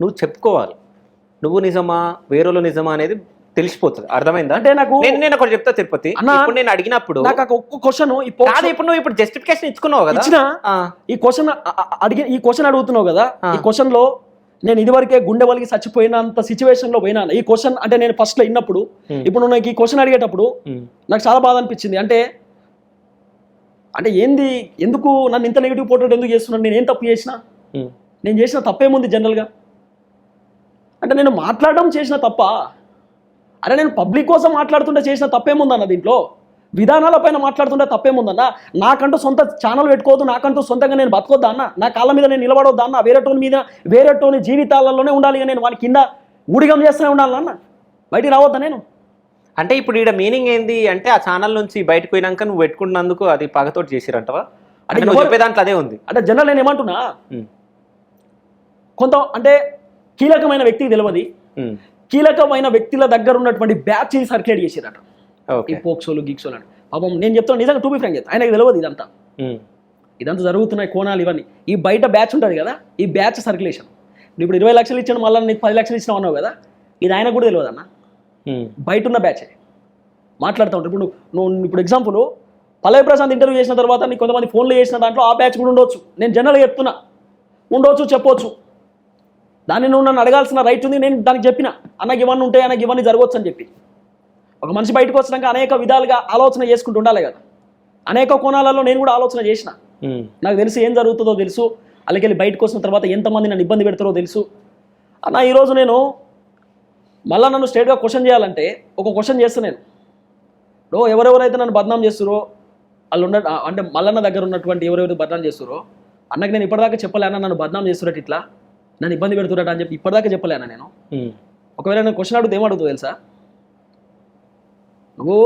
నువ్వు చెప్పుకోవాలి, నువ్వు నిజమా వేరేలో నిజమా అనేది తెలిసిపోతుంది. అర్థమైందా? అంటే నేను ఒకటి చెప్తా తిరుపతి, ఇప్పుడు నేను అడిగినప్పుడు నాకు ఒక్క క్వశ్చన్ ఇప్పుడు నువ్వు ఇప్పుడు జస్టిఫికేషన్ ఇచ్చుకున్నావు కదా, ఈ క్వశ్చన్ అడుగుతున్నావు కదా, ఈ క్వశ్చన్ లో నేను ఇదివరకే గుండె వలిగి చచ్చిపోయినంత సిచ్యువేషన్ లో పోయినా. ఈ క్వశ్చన్ అంటే నేను ఫస్ట్ లో విన్నప్పుడు, ఇప్పుడు నాకు ఈ క్వశ్చన్ అడిగేటప్పుడు నాకు చాలా బాధ అనిపించింది. అంటే ఏంది, ఎందుకు నన్ను ఇంత నెగిటివ్ పోర్ట్రేట్ ఎందుకు చేస్తున్నాను? నేను ఏం తప్పు చేసినా? నేను చేసిన తప్పేముంది జనరల్గా? అంటే నేను మాట్లాడడం చేసిన తప్ప? అరే నేను పబ్లిక్ కోసం మాట్లాడుతుంటే చేసిన తప్పేముందన్న? దీంట్లో విధానాలపైన మాట్లాడుతుంటే తప్పేముందన్న? నాకంటూ సొంత ఛానల్ పెట్టుకోవద్దు, నాకంటూ సొంతంగా నేను బతకొద్దా అన్న? నా కాళ్ళ మీద నేను నిలబడొద్దా అన్న? వేరేటోని జీవితాలలోనే ఉండాలి, నేను వాని కింద ఊడిగం చేస్తూనే ఉండాలన్న, బయటికి రావద్దా నేను? అంటే ఇప్పుడు ఈడ మీనింగ్ ఏంది అంటే, ఆ ఛానల్ నుంచి బయటకు పోయినాక నువ్వు పెట్టుకున్నందుకు అది పగతోటి చేసిరంటవా? అంటే నువ్వు చెప్పే దాంట్లో అదే ఉంది. అంటే జనరల్ నేను ఏమంటున్నా, కొంత అంటే కీలకమైన వ్యక్తికి తెలియదు, కీలకమైన వ్యక్తుల దగ్గర ఉన్నటువంటి బ్యాచ్ సర్క్యులేట్ చేసిరట ఈ పోక్సోలు గీక్సోలు అని. పాపం నేను చెప్తాను నిజంగా, టూ బి ఫ్రాంక్ చెప్తాను, ఆయనకు తెలియదు ఇదంతా జరుగుతున్నాయి కోణాలు ఇవన్నీ. ఈ బయట బ్యాచ్ ఉంటుంది కదా, ఈ బ్యాచ్ సర్క్యులేషన్. ఇప్పుడు 20 లక్షలు ఇచ్చాను, మళ్ళీ నీకు 10 లక్షలు ఇచ్చినావు అన్నావు కదా, ఇది ఆయనకు కూడా తెలియదు అన్న. బయట ఉన్న బ్యాచ్ మాట్లాడుతూ ఉంటారు. ఇప్పుడు ఎగ్జాంపుల్ పల్లవి ప్రశాంత్ ఇంటర్వ్యూ చేసిన తర్వాత నీకు కొంతమంది ఫోన్లు చేసిన దాంట్లో ఆ బ్యాచ్ కూడా ఉండొచ్చు. నేను జనరల్గా చెప్తున్నా, ఉండొచ్చు, చెప్పొచ్చు. దాన్ని నువ్వు నన్ను అడగాల్సిన రైట్ ఉంది. నేను దానికి చెప్పిన అన్నకి ఇవన్నీ ఉంటాయి, అన్నకి ఇవన్నీ జరగవచ్చు అని చెప్పి. ఒక మనిషి బయటకు వచ్చినాక అనేక విధాలుగా ఆలోచన చేసుకుంటూ ఉండాలి కదా. అనేక కోణాలలో నేను కూడా ఆలోచన చేసిన. నాకు తెలుసు ఏం జరుగుతుందో తెలుసు, అలాగే బయటకు వచ్చిన తర్వాత ఎంతమంది నన్ను ఇబ్బంది పెడతారో తెలుసు. అన్న ఈరోజు నేను మళ్ళీ నన్ను స్ట్రైట్గా క్వశ్చన్ చేయాలంటే ఒక క్వశ్చన్ చేస్తాను నేను. ఎవరెవరైతే నన్ను బదనాం చేస్తారో వాళ్ళు అంటే మల్లన్న దగ్గర ఉన్నటువంటి ఎవరెవరైతే బదనాం చేస్తారో అన్నకి నేను ఇప్పటిదాకా చెప్పలేనా నన్ను బదనాం చేస్తున్నట్టు ఇట్లా నన్ను ఇబ్బంది పెడుతున్నట్టు అని చెప్పి ఇప్పటిదాకా చెప్పలేనా నేను. ఒకవేళ నేను క్వశ్చన్ అడుగుతూ ఏమడుగుతావు తెలుసా, నువ్వు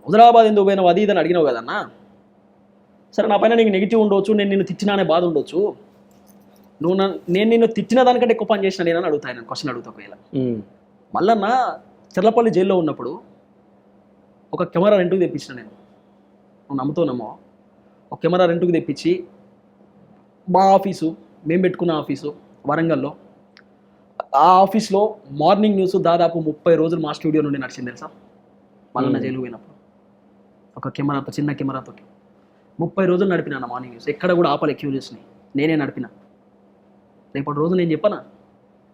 హుజరాబాద్ ఎందుకు పోయినావు అది ఇదని అడిగినావు కదన్నా. సరే నా పైన నీకు నెగిటివ్ ఉండొచ్చు, నేను నిన్ను తిట్టినా అనే బాధ ఉండొచ్చు, నేను నిన్ను తిట్టిన దానికంటే ఎక్కువ పని చేసిన నేనని అడుగుతాను. నేను క్వశ్చన్ అడుగుతా. ఒకవేళ మల్లన్న చెర్లపల్లి జైల్లో ఉన్నప్పుడు ఒక కెమెరా రెంట్కి తెప్పించిన నేను, నువ్వు నమ్ముతావునమ్మో, ఒక కెమెరా రెంట్కి తెప్పించి మా ఆఫీసు మేము పెట్టుకున్న ఆఫీసు వరంగల్లో, ఆ ఆఫీస్లో మార్నింగ్ న్యూస్ దాదాపు 30 రోజులు మా స్టూడియో నుండి నడిచింది తెలుసా. మల్లన్న జైలు పోయినప్పుడు ఒక కెమెరాతో, చిన్న కెమెరాతో 30 రోజులు నడిపినా మార్నింగ్ న్యూస్. ఎక్కడ కూడా ఆపలే, క్యూరియస్ని నేనే నడిపిన. రేపటి రోజు నేను చెప్పనా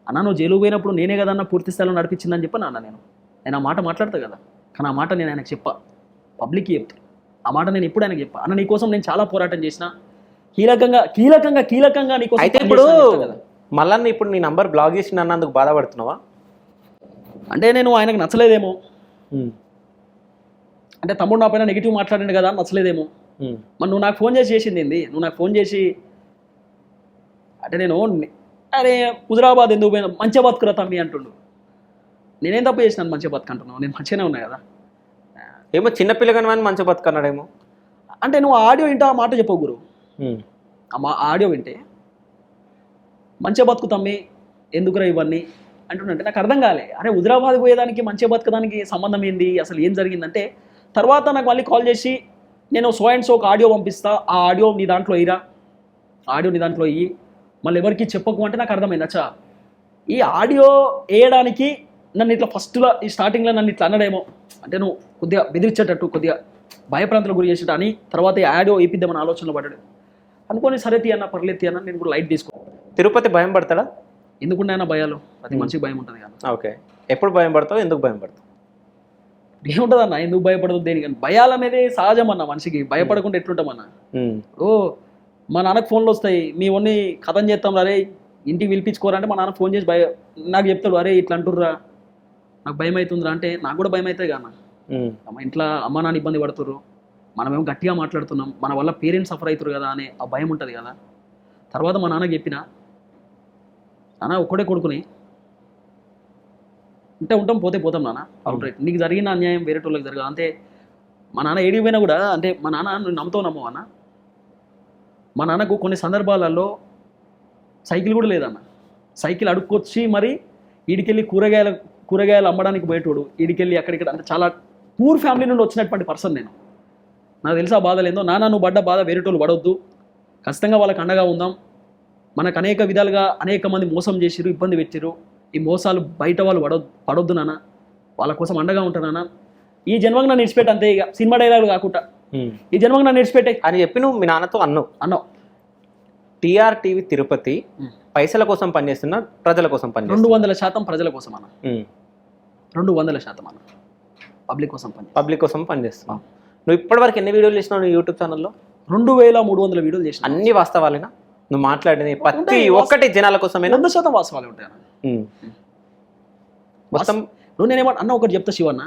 అన్న నువ్వు జైలు పోయినప్పుడు నేనే కదన్నా పూర్తి స్థాయిలో నడిపించిందని చెప్పనా అన్న. నేను ఆ మాట మాట్లాడతా కదా, కానీ ఆ మాట నేను ఆయనకు చెప్పా, పబ్లిక్కి చెప్తాను. ఆ మాట నేను ఎప్పుడు ఆయనకు చెప్పా, అన్న నీకోసం నేను చాలా పోరాటం చేసిన, కీలకంగా నీకోసం. అయితే ఇప్పుడు మల్లన్న ఇప్పుడు నీ నంబర్ బ్లాక్ చేసిన అన్నందుకు బాధపడుతున్నావా? అంటే నేను ఆయనకు నచ్చలేదేమో, అంటే తమ్ముడు నా పైన నెగిటివ్ మాట్లాడండి కదా నచ్చలేదేమో. మరి నువ్వు నాకు ఫోన్ చేసింది ఏంది, నువ్వు నాకు ఫోన్ చేసి అంటే నేను అరే హుజరాబాద్ ఎందుకు పోయినా మంచిగా బతుకురా తమ్మి అంటుండు. నేనేం తప్పు చేసినాను మంచిగా బతుకంటున్నావు, నేను మంచిగానే ఉన్నా కదా. ఏమో చిన్నపిల్లగాని అని మంచిగా బతుకన్నాడేమో. అంటే నువ్వు ఆడియో వింటే ఆ మాట చెప్పవు గురు, ఆడియో వింటే మంచిగా బతుకు తమ్మి ఎందుకురా ఇవన్నీ అంటుండంటే నాకు అర్థం కాలే. అరే హుజరాబాద్ పోయేదానికి మంచిగా బతకడానికి సంబంధం ఏంది, అసలు ఏం జరిగిందంటే తర్వాత నాకు మళ్ళీ కాల్ చేసి నేను సో అండ్ సో ఒక ఆడియో పంపిస్తా, ఆ ఆడియో నీ దాంట్లో ఇయ్యరా, ఆడియో నీ దాంట్లో ఇయ్యి మళ్ళీ ఎవరికి చెప్పకు అంటే నాకు అర్థమైంది. అచ్చా ఈ ఆడియో వేయడానికి నన్ను ఇట్లా ఫస్ట్లో ఈ స్టార్టింగ్లో నన్ను ఇట్లా అనడేమో, అంటే నువ్వు కొద్దిగా బెదిరించేటట్టు కొద్దిగా భయప్రాంతాలకు గురి చేసేట అని తర్వాత ఈ ఆడియో వేయిద్దామని ఆలోచనలో పడ్డాడు అనుకోని. సరే తీయన్న పర్లేదు తీయన్న, నేను కూడా లైట్ తీసుకో. తిరుపతి భయం పడతాడా? ఎందుకున్నాయన్నా భయాలు, ప్రతి మనిషికి భయం ఉంటుంది కదా. ఓకే, ఎప్పుడు భయం పడతావు, ఎందుకు భయం పడతావు? ఏముంటుంది అన్న, ఎందుకు భయపడదు దేనికన్నా. భయాలు అనేది సహజం అన్న, మనిషికి భయపడకుండా ఎట్లుంటామన్నా. మా నాన్నకు ఫోన్లు వస్తాయి, మీ ఓన్ని కథం చేస్తాం అరే ఇంటికి పిలిపించుకోరంటే మా నాన్న ఫోన్ చేసి నాకు చెప్తాడు, అరే ఇట్లా అంటుర్రా నాకు భయం అవుతుందిరా అంటే నాకు కూడా భయం అవుతుంది కదా. అమ్మ ఇంట్లో అమ్మ నాన్న ఇబ్బంది పడుతుర్రు, మనమేమో గట్టిగా మాట్లాడుతున్నాం, మన వల్ల పేరెంట్స్ సఫర్ అవుతారు కదా అనే ఆ భయం ఉంటుంది కదా. తర్వాత మా నాన్నకి చెప్పిన, నాన్న ఒక్కడే కొడుకుని ఉంటే ఉంటాం పోతే పోతాం నాన్న, అవుట్ రైట్ నీకు జరిగిన అన్యాయం వేరే వాళ్ళకి జరగదు అంతే. మా నాన్న ఏడికి పోయినా కూడా అంటే మా నాన్న నువ్వు నమ్ముతావు నమ్మవు అన్న, మా నాన్నకు కొన్ని సందర్భాలలో సైకిల్ కూడా లేదన్న, సైకిల్ అడుక్కొచ్చి మరి ఈడికెళ్ళి కూరగాయలు అమ్మడానికి పోయేటోడు, ఈడికెళ్ళి అక్కడిక్కడ అంటే చాలా పూర్ ఫ్యామిలీ నుండి వచ్చినటువంటి పర్సన్ నేను. నాకు తెలుసు ఆ బాధలు ఏందో. నాన్న నువ్వు పడ్డ బాధ వేరేటోళ్ళు పడవద్దు, ఖచ్చితంగా వాళ్ళకి అండగా ఉందాం. మనకు అనేక విధాలుగా అనేక మంది మోసం చేసిరు, ఇబ్బంది పెట్టిరు, ఈ మోసాలు బయట వాళ్ళు పడొద్దు నాన్న, వాళ్ళ కోసం అండగా ఉంటాను నాన్న. ఈ జన్మకు నన్ను నిడిచిపెట్టి అంతే, ఇక సినిమా డైలాగులు కాకుండా ఈ జన్మకు నన్ను నిడిచిపెట్టే అని చెప్పి నువ్వు మీ నాన్నతో అన్నావు. టీఆర్టీవీ తిరుపతి పైసల కోసం పనిచేస్తున్నా ప్రజల కోసం పనిచేస్తున్నా? 200% ప్రజల కోసం అన్న, 200% అన్న, పబ్లిక్ కోసం పనిచేస్తున్నావు. నువ్వు ఇప్పటివరకు ఎన్ని వీడియోలు చేసినావు నీ యూట్యూబ్ ఛానల్లో? 2300 వీడియోలు చేసిన. అన్ని వాస్తవాలేనా నువ్వు మాట్లాడిన ప్రతి ఒక్కటి జనాల కోసమే? 100% వాస్తవాలే ఉంటాయి మొత్తం. నువ్వు నేనేమన్నా అన్న ఒకటి చెప్తా శివన్న,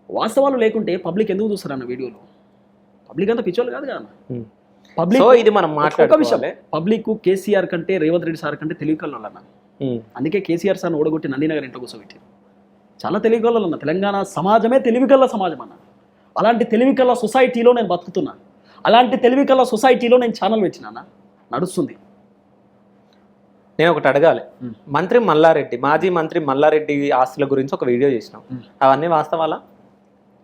వాస్తవాలు లేకుంటే పబ్లిక్ ఎందుకు చూస్తారు అన్న వీడియోలు? పబ్లిక్ అంతా పిచ్చోళ్ళు కాదు కదా పబ్లిక్. ఇది మనం మాట్లాడే విషయం, పబ్లిక్ కేసీఆర్ కంటే రేవంత్ రెడ్డి సార్ కంటే తెలివికల్లో అన్న. అందుకే కేసీఆర్ సార్ని ఓడగొట్టి నందినగర్ ఇంట్లో కూర్చోబెట్టి చాలా తెలివికల్లో అన్న. తెలంగాణ సమాజమే తెలివికల్ల సమాజం అన్న. అలాంటి తెలివికల్ల సొసైటీలో నేను బతుకుతున్నా, అలాంటి తెలివికల్ల సొసైటీలో నేను ఛానల్ పెట్టినా, నడుస్తుంది. నేను ఒకటి అడగాలి, మాజీ మంత్రి మల్లారెడ్డి ఆస్తుల గురించి ఒక వీడియో చేసినాం, అవన్నీ వాస్తవాలా?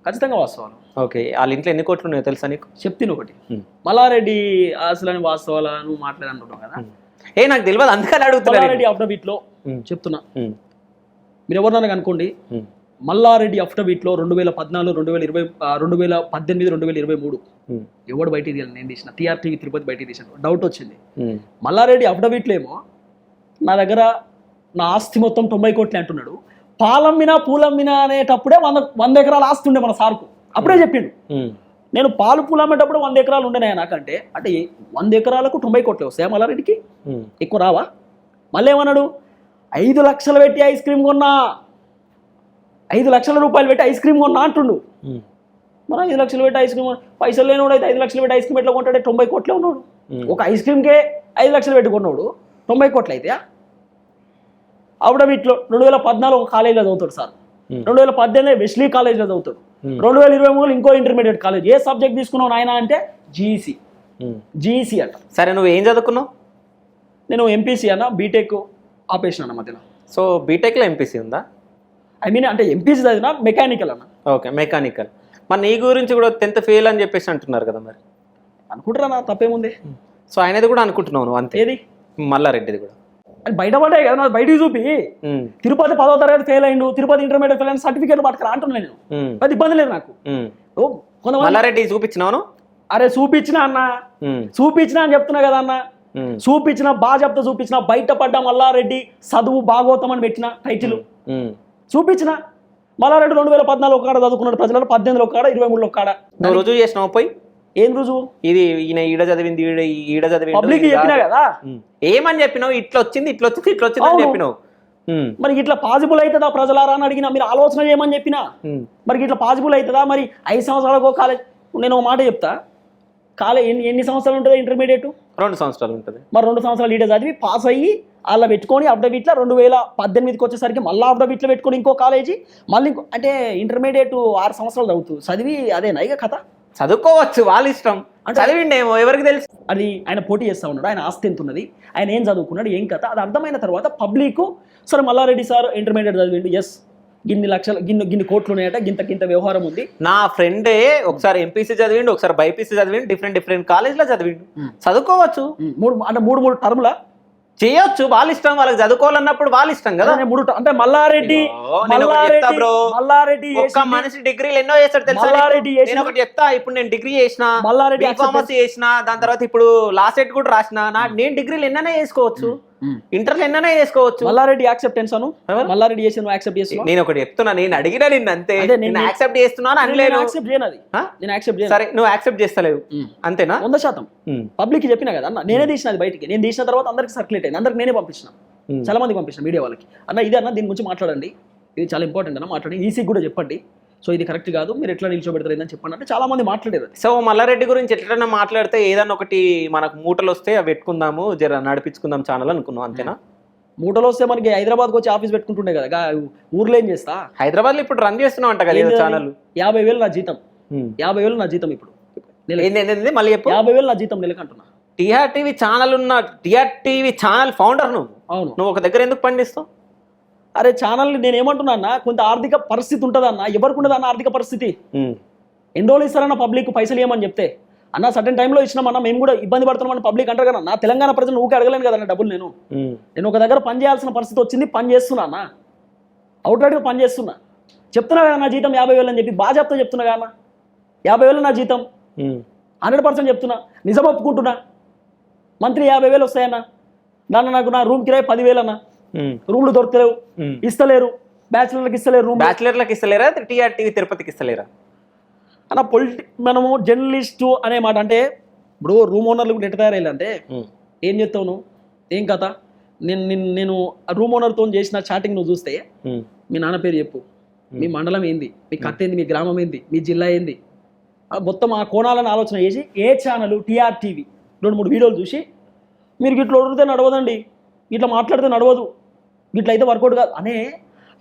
ఖచ్చితంగా వాస్తవాలు. ఓకే, వాళ్ళ ఇంట్లో ఎన్ని కోట్లు ఉన్నాయో తెలుసా నీకు? చెప్తాను ఒకటి. మల్లారెడ్డి ఆస్తులని వాస్తవాలా నువ్వు మాట్లాడుకుంటున్నావు కదా, నాకు తెలియదు అందుకని అడుగుతున్నా. మల్లారెడ్డి అఫిడవిట్లో చెప్తున్నా, మీరు ఎవరినైనా అనుకోండి, మల్లారెడ్డి అఫిడవిట్లో 2014, 2020, 2018, 2023 ఎవడు బయట తీయాలి, నేను తీసిన టీఆర్టీవీ తిరుపతి బయట తీసాను. డౌట్ వచ్చింది. మల్లారెడ్డి అఫిడవిట్లో ఏమో నా దగ్గర నా ఆస్తి మొత్తం 90 కోట్లు అంటున్నాడు. పాలమ్మినా పూలమ్మినా అనేటప్పుడే 100 ఎకరాల ఆస్తి ఉండే మన సార్కు, అప్పుడే చెప్పిండు. నేను పాలు పూలు అమ్మేటప్పుడు 100 ఎకరాలు ఉండేనాయా నాకంటే, అంటే 100 ఎకరాలకు 90 కోట్లు వస్తాయా మల్లారెడ్డికి? ఎక్కువ రావా? మళ్ళీ ఏమన్నాడు, 5 లక్షలు పెట్టి ఐస్ క్రీమ్ కొన్నా, 5 లక్షల రూపాయలు పెట్టి ఐస్ క్రీమ్ కొన్నా అంటుండు. మరి 5 లక్షలు పెట్టి ఐస్ క్రీమ్ పైసలు లేనివాడు అయితే 5 లక్షలు పెట్టి ఐస్ క్రీమ్ ఎట్లా కొంటాడే? 90 కోట్లే ఉన్నాడు. ఒక ఐస్ క్రీమ్కే 5 లక్షలు పెట్టి కొన్నాడు, 90 కోట్లు అయితే. అప్పుడవిట్లో 2014 ఒక కాలేజీలో చదువుతాడు సార్, 2018 వెస్లీ కాలేజ్లో చదువుతాడు, 2023 ఇంకో ఇంటర్మీడియట్ కాలేజ్. ఏ సబ్జెక్ట్ తీసుకున్నావు నాయన అంటే జీఈసీ అంట. సరే, నువ్వు ఏం చదువుకున్నావు? నేను ఎంపీసీ అన్న, బీటెక్ ఆపేసిన అన్న మధ్యలో. సో బీటెక్లో ఎంపీసీ ఉందా? ఐ మీన్ అంటే ఎంపీసీ చదివినా మెకానికల్ అన్న. Okay, mechanical. మరి నీ గురించి కూడా 10th ఫెయిల్ అని చెప్పేసి అంటున్నారు కదా, మరి అనుకుంటారా నా తప్పేముంది? సో ఆయనది కూడా అనుకుంటున్నావు నువ్వు అంతే? ఏది మల్లారెడ్డిది కూడా అది బయటపడే కదా, నాకు బయటికి చూపి. తిరుపతి 10వ తరగతి ఫెయిల్ అయ్యిండు, తిరుపతి ఇంటర్మీడియట్ ఫెయిల్ అయిన సర్టిఫికేట్ పట్టుకురా అంటున్నాను నేను. అది ఇబ్బంది లేదు నాకు. కొంతమంది మల్లారెడ్డి చూపించినావు? అరే చూపించినా అన్న, చూపించినా అని చెప్తున్నా కదా అన్న, చూపించిన బాగా చెప్తా చూపించిన. బయటపడ్డ మల్లారెడ్డి చదువు భాగవతం అని పెట్టిన టైటిల్ చూపించిన. మల్లారెడ్డి 2014 కాడ చదువుకున్నాడు, ప్రజలలో 18 కాడ 23 కాడ. నువ్వు రుజువు చేసినావు పోయి? ఏం రుజువు? ఇది ఈయన ఈడ చదివింది, ఈడ చదివింది, పబ్లిక్ చెప్పినా కదా. ఏమని చెప్పినావు? ఇట్లా వచ్చింది ఇట్లా వచ్చింది ఇట్లా వచ్చింది అని చెప్పినావు. మరి ఇట్లా పాజిబుల్ అవుతుందా ప్రజలారా అని అడిగినా, మీరు ఆలోచన చేయమని చెప్పినా. మరి ఇట్లా పాజిబుల్ అవుతుందా? మరి 5 సంవత్సరాలకు కాలేజ్, నేను ఒక మాట చెప్తా, కాలేజ్ ఎన్ని సంవత్సరాలు ఉంటుంది ఇంటర్మీడియట్? 2 సంవత్సరాలు ఉంటుంది. మరి 2 సంవత్సరాలు ఈడ చదివి పాస్ అయ్యి అలా పెట్టుకొని అప్డేట్లో 2018కి వచ్చేసరికి మళ్ళీ అప్డేట్లో పెట్టుకొని ఇంకో కాలేజీ, మళ్ళీ ఇంకో, అంటే ఇంటర్మీడియట్ 6 సంవత్సరాలు చదువుతూ చదివి అదేనా ఇక కథ? చదువుకోవచ్చు, వాళ్ళ ఇష్టం. అంటే చదివిండేమో ఎవరికి తెలుసు. అది ఆయన పోటీ చేస్తూ ఉన్నాడు, ఆయన ఆస్తి ఎంత ఉన్నది, ఆయన ఏం చదువుకున్నాడు, ఏం కథ, అది అర్థమైన తర్వాత పబ్లిక్ సరే మల్లారెడ్డి సార్ ఇంటర్మీడియట్ చదివిండు, ఎస్ గిన్ని లక్షలు గిన్ని కోట్లు ఉన్నాయట, గింత వ్యవహారం ఉంది. నా ఫ్రెండే ఒకసారి ఎంపీసీ చదివిండు, ఒకసారి బైపీసీ చదివిండు, డిఫరెంట్ కాలేజ్లో చదివిండు. చదువుకోవచ్చు, 3 టర్ముల చేయొచ్చు, వాళ్ళ ఇష్టం. వాళ్ళకి చదువుకోవాలన్నప్పుడు వాళ్ళ ఇష్టం కదా. అంటే మల్లారెడ్డి ఒక్క మనిషి డిగ్రీలు ఎన్నో చేస్తాడు తెలుసా? నేను ఒకటి చెప్తా, ఇప్పుడు నేను డిగ్రీ చేసిన, బీఫార్మసీ చేసిన, దాని తర్వాత ఇప్పుడు లా సెట్ కూడా రాసిన. నేను డిగ్రీలు ఎన్నైనా చేసుకోవచ్చు, ఇంటర్లో ఎన్నైనా చేసుకోవచ్చు. మల్లారెడ్డి యాక్సెప్టెన్స్ అను, మల్లారెడ్డి చేసి నువ్వు యాక్సెప్ట్ చేస్తున్నావు? నేను ఒకటి చెప్తున్నా, నేను అడిగినా నిన్ను అంతే. నేను యాక్సెప్ట్ చేస్తున్నాను అనలేదు. సరే, నువ్వు యాక్సెప్ట్ చేస్తలేవు అంతేనా? 100%. పబ్లిక్ చెప్పినా కదా అన్న, నేనే తీసిన అది బయటికి. నేను తీసిన తర్వాత అందరికి సర్క్యులేట్ అయింది, అందరికి నేనే పంపించిన, చాలా మంది పంపించిన మీడియా వాళ్ళకి. అన్న ఇదే అన్న, దీని గురించి మాట్లాడండి, ఇది చాలా ఇంపార్టెంట్ అన్న, మాట్లాడి ఈసీకి కూడా చెప్పండి, సో ఇది కరెక్ట్ కాదు, మీరు ఎట్లా నిల్చోబెడతారు ఏందని చెప్పండి అంటే చాలా మంది మాట్లాడారు. సో మల్లారెడ్డి గురించి ఎట్లైనా మాట్లాడితే ఏదన్నా ఒకటి మనకు మూటలు వస్తే అవి పెట్టుకుందాము, జర నడిపించుకుందాం ఛానల్ అనుకున్నాం, అంతేనా? మూటలు వస్తే మనకి హైదరాబాద్కి వచ్చి ఆఫీస్ పెట్టుకుంటుండే కదా, ఊర్లో ఏం చేస్తా? హైదరాబాద్లో ఇప్పుడు రన్ చేస్తున్నావు అంట కదా ఛానల్. 50,000 నా జీతం, 50,000 నా జీతం ఇప్పుడు. మళ్ళీ 50,000 నా జీతం నెలకు అంటున్నా. టీఆర్టీవీ ఛానల్ ఉన్న, టీఆర్టీవీ ఛానల్ ఫౌండర్ నువ్వు. అవును. నువ్వు ఒక దగ్గర ఎందుకు పండిస్తావు? అరే ఛానల్ నేను ఏమంటున్నా అన్న, కొంత ఆర్థిక పరిస్థితి ఉంటుందన్న, ఎవరికి ఉండదు అన్న ఆర్థిక పరిస్థితి. ఎన్ని రోజులు ఇస్తారన్న పబ్లిక్ పైసలు ఇవ్వమని చెప్తే? అన్న సర్టెన్ టైంలో ఇచ్చినామన్నా, మేము కూడా ఇబ్బంది పడుతున్నామని పబ్లిక్ అంటారు కదా. నా తెలంగాణ ప్రజలు ఊకే అడగలేను కదన్న డబ్బులు. నేను ఒక దగ్గర పని చేయాల్సిన పరిస్థితి వచ్చింది, పని చేస్తున్నా అన్న, అవుట్రైట్గా పని చేస్తున్నా. చెప్తున్నా కదా నా జీతం 50,000 అని చెప్పి, బాగా చెప్తున్నా కదా 50,000 నా జీతం, 100% చెప్తున్నా, నిజం ఒప్పుకుంటున్నా. మంత్లీ 50,000 వస్తాయన్న. నాకు నా రూమ్ కిరాయి 10,000 అన్న, రూమ్లు దొరకలేవు, ఇస్తలేరు, బ్యాచిలర్లకు ఇస్తలేరు రూమ్. బ్యాచిలర్లకు ఇస్తలేరా? టీఆర్టీవీ తిరుపతికి ఇస్తలేరా అన్న? మనము జర్నలిస్టు అనే మాట అంటే, ఇప్పుడు రూమ్ ఓనర్లు కూడా ఎట్ట తయారయ్యాలంటే, ఏం చెప్తావు నువ్వు, ఏం కథ? నేను రూమ్ ఓనర్తో చేసిన చాటింగ్ నువ్వు చూస్తే, మీ నాన్న పేరు చెప్పు, మీ మండలం ఏంది, మీ కథ ఏంది, మీ గ్రామం ఏంది, మీ జిల్లా ఏంది, మొత్తం ఆ కోణాలను ఆలోచన చేసి ఏ ఛానల్ టీఆర్టీవీ 2-3 వీడియోలు చూసి, మీరు ఇట్లా ఒడితే నడవదండి, ఇట్లా మాట్లాడితే నడవదు, ఇట్లా అయితే వర్కౌట్ కాదు అనే,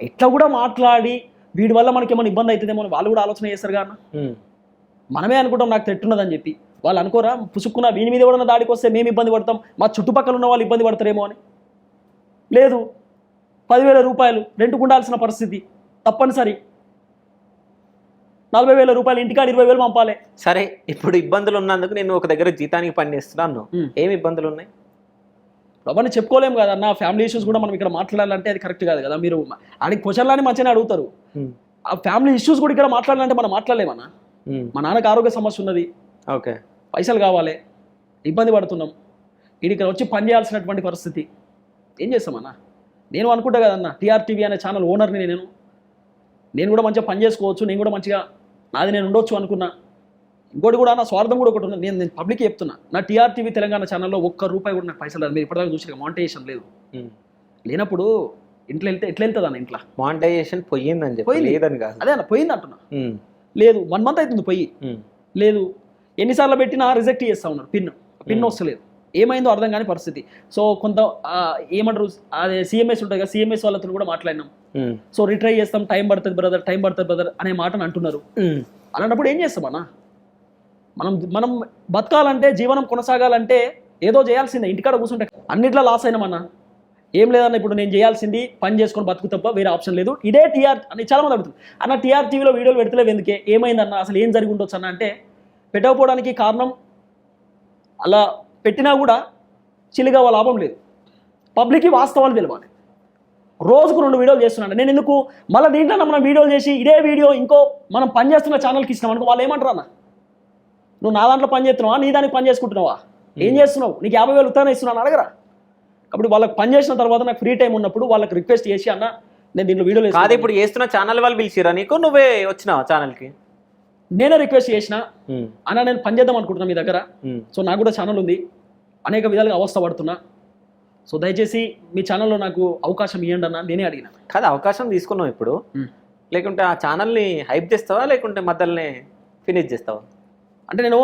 ఇట్లా కూడా మాట్లాడి వీడి వల్ల మనకి ఏమైనా ఇబ్బంది అవుతుందేమో వాళ్ళు కూడా ఆలోచన చేస్తారు కదా. మనమే అనుకుంటాం నాకు తెట్టున్నదని చెప్పి, వాళ్ళు అనుకోరా పుసుక్కున్న వీని మీద ఎవడన్నా దాడికి వస్తే మేము ఇబ్బంది పడతాం, మా చుట్టుపక్కల ఉన్న వాళ్ళు ఇబ్బంది పడతారేమో అని. లేదు, 10,000 రూపాయలు రెంట్కు ఉండాల్సిన పరిస్థితి తప్పనిసరి, 40,000 రూపాయలు ఇంటికాడ 20,000 పంపాలి. సరే, ఇప్పుడు ఇబ్బందులు ఉన్నందుకు నేను ఒక దగ్గర జీతానికి పని చేస్తున్నాను, ఏమి ఇబ్బందులు ఉన్నాయి? అవన్నీ చెప్పుకోలేము కదా అన్న. ఫ్యామిలీ ఇష్యూస్ కూడా మనం ఇక్కడ మాట్లాడాలంటే అది కరెక్ట్ కాదు కదా. మీరు అడిగి క్వశ్చన్లని మంచిగానే అడుగుతారు, ఆ ఫ్యామిలీ ఇష్యూస్ కూడా ఇక్కడ మాట్లాడాలంటే మనం మాట్లాడలేమన్నా. మా నాన్నకి ఆరోగ్య సమస్య ఉన్నది, ఓకే, పైసలు కావాలి, ఇబ్బంది పడుతున్నాం, ఇక్కడ వచ్చి పని చేయాల్సినటువంటి పరిస్థితి, ఏం చేస్తామన్నా? నేను అనుకుంటా కదన్నా, టీఆర్టీవీ అనే ఛానల్ ఓనర్ని నేను కూడా మంచిగా పని చేసుకోవచ్చు, నేను కూడా మంచిగా నాది నేను ఉండొచ్చు అనుకున్నా. ఇంకోటి కూడా నా స్వార్థం కూడా ఒకటి ఉంది. నేను పబ్లిక్ చెప్తున్నా, నా టీఆర్టీవీ తెలంగాణ ఛానల్లో ₹1 కూడా నాకు పైసలు లేదు. మీరు ఇప్పటిదాకా చూసి మానిటైజేషన్ లేదు. లేనప్పుడు ఇంట్లో వెళ్తే ఎట్లా వెళ్తుంది అన్న? ఇంట్లో మానిటైజేషన్ పోయిందని చెప్పి పోయింది. లేదని కాదు, అదే అన్న పోయింది అంటున్నా. లేదు 1 month అవుతుంది పోయి. లేదు ఎన్నిసార్లు పెట్టినా రిజెక్ట్ చేస్తా ఉన్నారు. పిన్ వస్తలేదు. ఏమైందో అర్థం కాని పరిస్థితి. సో కొంత ఏమంటారు, అదే సిఎంఎస్ ఉంటుంది కదా, సిఎంఎస్ వాళ్ళతో కూడా మాట్లాడినాం. సో రిట్రై చేస్తాం, టైం పడుతుంది బ్రదర్ అనే మాటను అంటున్నారు. అలాంటప్పుడు ఏం చేస్తామన్నా? మనం బతకాలంటే, జీవనం కొనసాగాలంటే ఏదో చేయాల్సిందే. ఇంటికాడ కూర్చుంటే అన్నిట్లో లాస్ అయినామన్నా. ఏం లేదన్న, ఇప్పుడు నేను చేయాల్సింది పని చేసుకొని బతుకు తప్ప వేరే ఆప్షన్ లేదు. ఇదే టీఆర్ అని చాలా మంది అడుగుతుంది. అన్న టీఆర్ టీవీలో వీడియోలు పెడతలేవు ఎందుకే, ఏమైందన్న, అసలు ఏం జరిగి ఉండొచ్చు అన్న అంటే, పెట్టకపోవడానికి కారణం అలా పెట్టినా కూడా చిలిగా లాభం లేదు. పబ్లిక్కి వాస్తవాలు తెలవాలి. రోజుకు 2 వీడియోలు చేస్తున్నాను నేను. ఎందుకు మళ్ళీ దీంట్లో మనం వీడియోలు చేసి ఇదే వీడియో ఇంకో మనం పని చేస్తున్న ఛానల్కి ఇచ్చినాం అనుకో, వాళ్ళు ఏమంటారు అన్న, నువ్వు నా దాంట్లో పని చేస్తున్నావా, నీ దానికి పని చేసుకుంటున్నావా, ఏం చేస్తున్నావు, నీకు 50,000 ఉత్తరాన్ని ఇస్తున్నాను అడగరా. కాబట్టి వాళ్ళకి పని చేసిన తర్వాత నాకు ఫ్రీ టైం ఉన్నప్పుడు వాళ్ళకి రిక్వెస్ట్ చేసి, అన్న నేను దీంట్లో వీడియోలు కాదు ఇప్పుడు చేస్తున్న ఛానల్ వాళ్ళు పిలిచిరా నీకు, నువ్వే వచ్చినావా ఛానల్కి? నేనే రిక్వెస్ట్ చేసిన, అన్న నేను పని చేద్దాం అనుకుంటున్నా మీ దగ్గర. సో నాకు కూడా ఛానల్ ఉంది, అనేక విధాలుగా అవస్థ పడుతున్నా. సో దయచేసి మీ ఛానల్లో నాకు అవకాశం ఇవ్వండి అన్న నేనే అడిగిన. కాదు అవకాశం తీసుకున్నావు ఇప్పుడు, లేకుంటే ఆ ఛానల్ని హైప్ చేస్తావా, లేకుంటే మధ్యలోనే ఫినిష్ చేస్తావా? అంటే నేను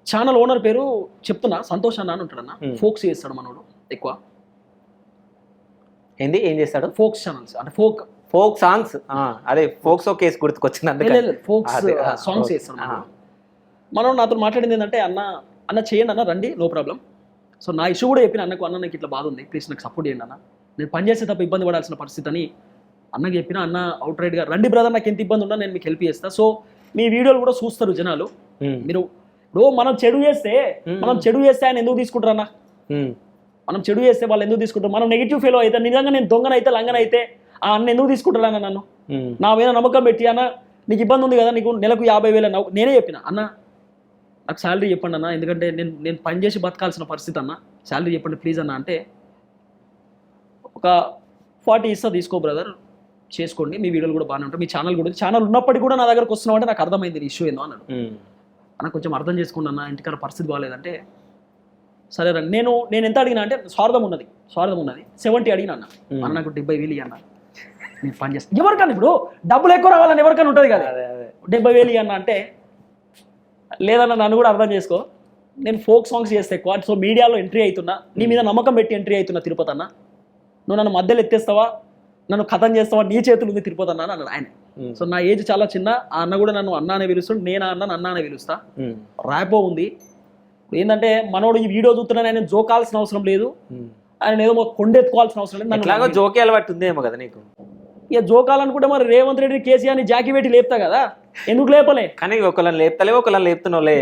ఛానల్ ఓనర్ పేరు చెప్తున్నా, సంతోష్ అన్న అని ఉంటాడన్న. ఫోక్స్ చేస్తాడు మనోడు ఎక్కువ. ఏంది ఏం చేస్తాడు? ఫోక్స్ ఛానల్స్ అంటే ఫోక్ సాంగ్స్. అదే ఫోక్స్ ఓ కేసు గుర్తుకొచ్చింది. ఫోక్స్ సాంగ్స్ చేస్తాడు మనోడు. నాతో మాట్లాడింది ఏంటంటే, అన్న చేయండి అన్న, రండి, నో ప్రాబ్లం. సో నా ఇష్యూ కూడా చెప్పిన అన్నకు, అన్న నాకు ఇట్లా బాధ ఉంది, ప్లీజ్ నాకు సపోర్ట్ చేయండి అన్న, నేను పని చేసే తప్ప ఇబ్బంది పడాల్సిన పరిస్థితి అని అన్నకి చెప్పిన. అన్న అవుట్ రైట్గా రండి బ్రదర్, నాకు ఎంత ఇబ్బంది ఉన్నా నేను మీకు హెల్ప్ చేస్తాను. సో మీ వీడియోలు కూడా చూస్తారు జనాలు. మీరు ఇప్పుడు మనం చెడు చేస్తే ఆయన ఎందుకు తీసుకుంటారు అన్న? మనం చెడు చేస్తే వాళ్ళు ఎందుకు తీసుకుంటారు? మనం నెగిటివ్ ఫెయిల్ అయితే, నిజంగా నేను దొంగనైతే లంగనైతే ఆ అన్న ఎందుకు తీసుకుంటారు అన్న నన్ను? నా మీద నమ్మకం పెట్టి, అన్న నీకు ఇబ్బంది ఉంది కదా, నీకు నెలకు 50,000 నేనే చెప్పిన, అన్న నాకు శాలరీ చెప్పండి అన్న, ఎందుకంటే నేను పని చేసి బతకాల్సిన పరిస్థితి అన్న, శాలరీ చెప్పండి ప్లీజ్ అన్న అంటే, ఒక 40 ఇస్తా తీసుకో బ్రదర్, చేసుకోండి, మీ వీడియోలు కూడా బాగానే ఉంటాయి, మీ ఛానల్ కూడా, ఛానల్ ఉన్నప్పటికీ కూడా నా దగ్గరకు వస్తున్నావు అంటే నాకు అర్థమైంది ఇష్యూ ఏందో అన్నాడు. అన్న కొంచెం అర్థం చేసుకోండి అన్న, ఇంటికాడ పరిస్థితి బాగాలేదంటే, సరే రండి. నేను ఎంత అడిగినా అంటే, స్వార్థం ఉన్నది 70 అడిగినా అన్న. అన్న నాకు 70,000 అన్న, నేను పని చేస్తాను. ఎవరికన్నా ఇప్పుడు డబ్బులు ఎక్కువ రావాలని ఎవరికైనా ఉంటుంది కదా, 70,000 అన్న అంటే, లేదన్న నన్ను కూడా అర్థం చేసుకో, నేను ఫోక్ సాంగ్స్ చేస్తే ఎక్కువ, సో మీడియాలో ఎంట్రీ అవుతున్నా, నీ మీద నమ్మకం పెట్టి ఎంట్రీ అవుతున్నా తిరుపతి అన్న, నువ్వు నన్ను మధ్యలో ఎత్తేస్తావా, నన్ను కథం చేస్తావా, నీ చేతులు ఉంది తిరుపతి అన్న అన్నాడు ఆయన. సో నా ఏజ్ చాలా చిన్న, ఆ అన్న కూడా నన్ను అన్న అనే పిలుస్తాడు, నేను అన్న అనే పిలుస్తా. ర్యాపో ఉంది. ఏంటంటే మనోడు ఈ వీడియో చూస్తున్నా, ఆయన జోకాల్సిన అవసరం లేదు, ఆయన ఏదో కొండెత్తుకోవాల్సిన అవసరం లేదు. నన్ను జోకే అలవాటు ఉందేమో కదా నీకు. ఇక జోకాలనుకుంటే మరి రేవంత్ రెడ్డి కేసీఆర్ని జాకి పెట్టి లేపుతా కదా, ఎందుకు లేపలే? కానీ ఒకళ్ళని లేపుతలే, ఒకళ్ళని లేపుతున్నావులే.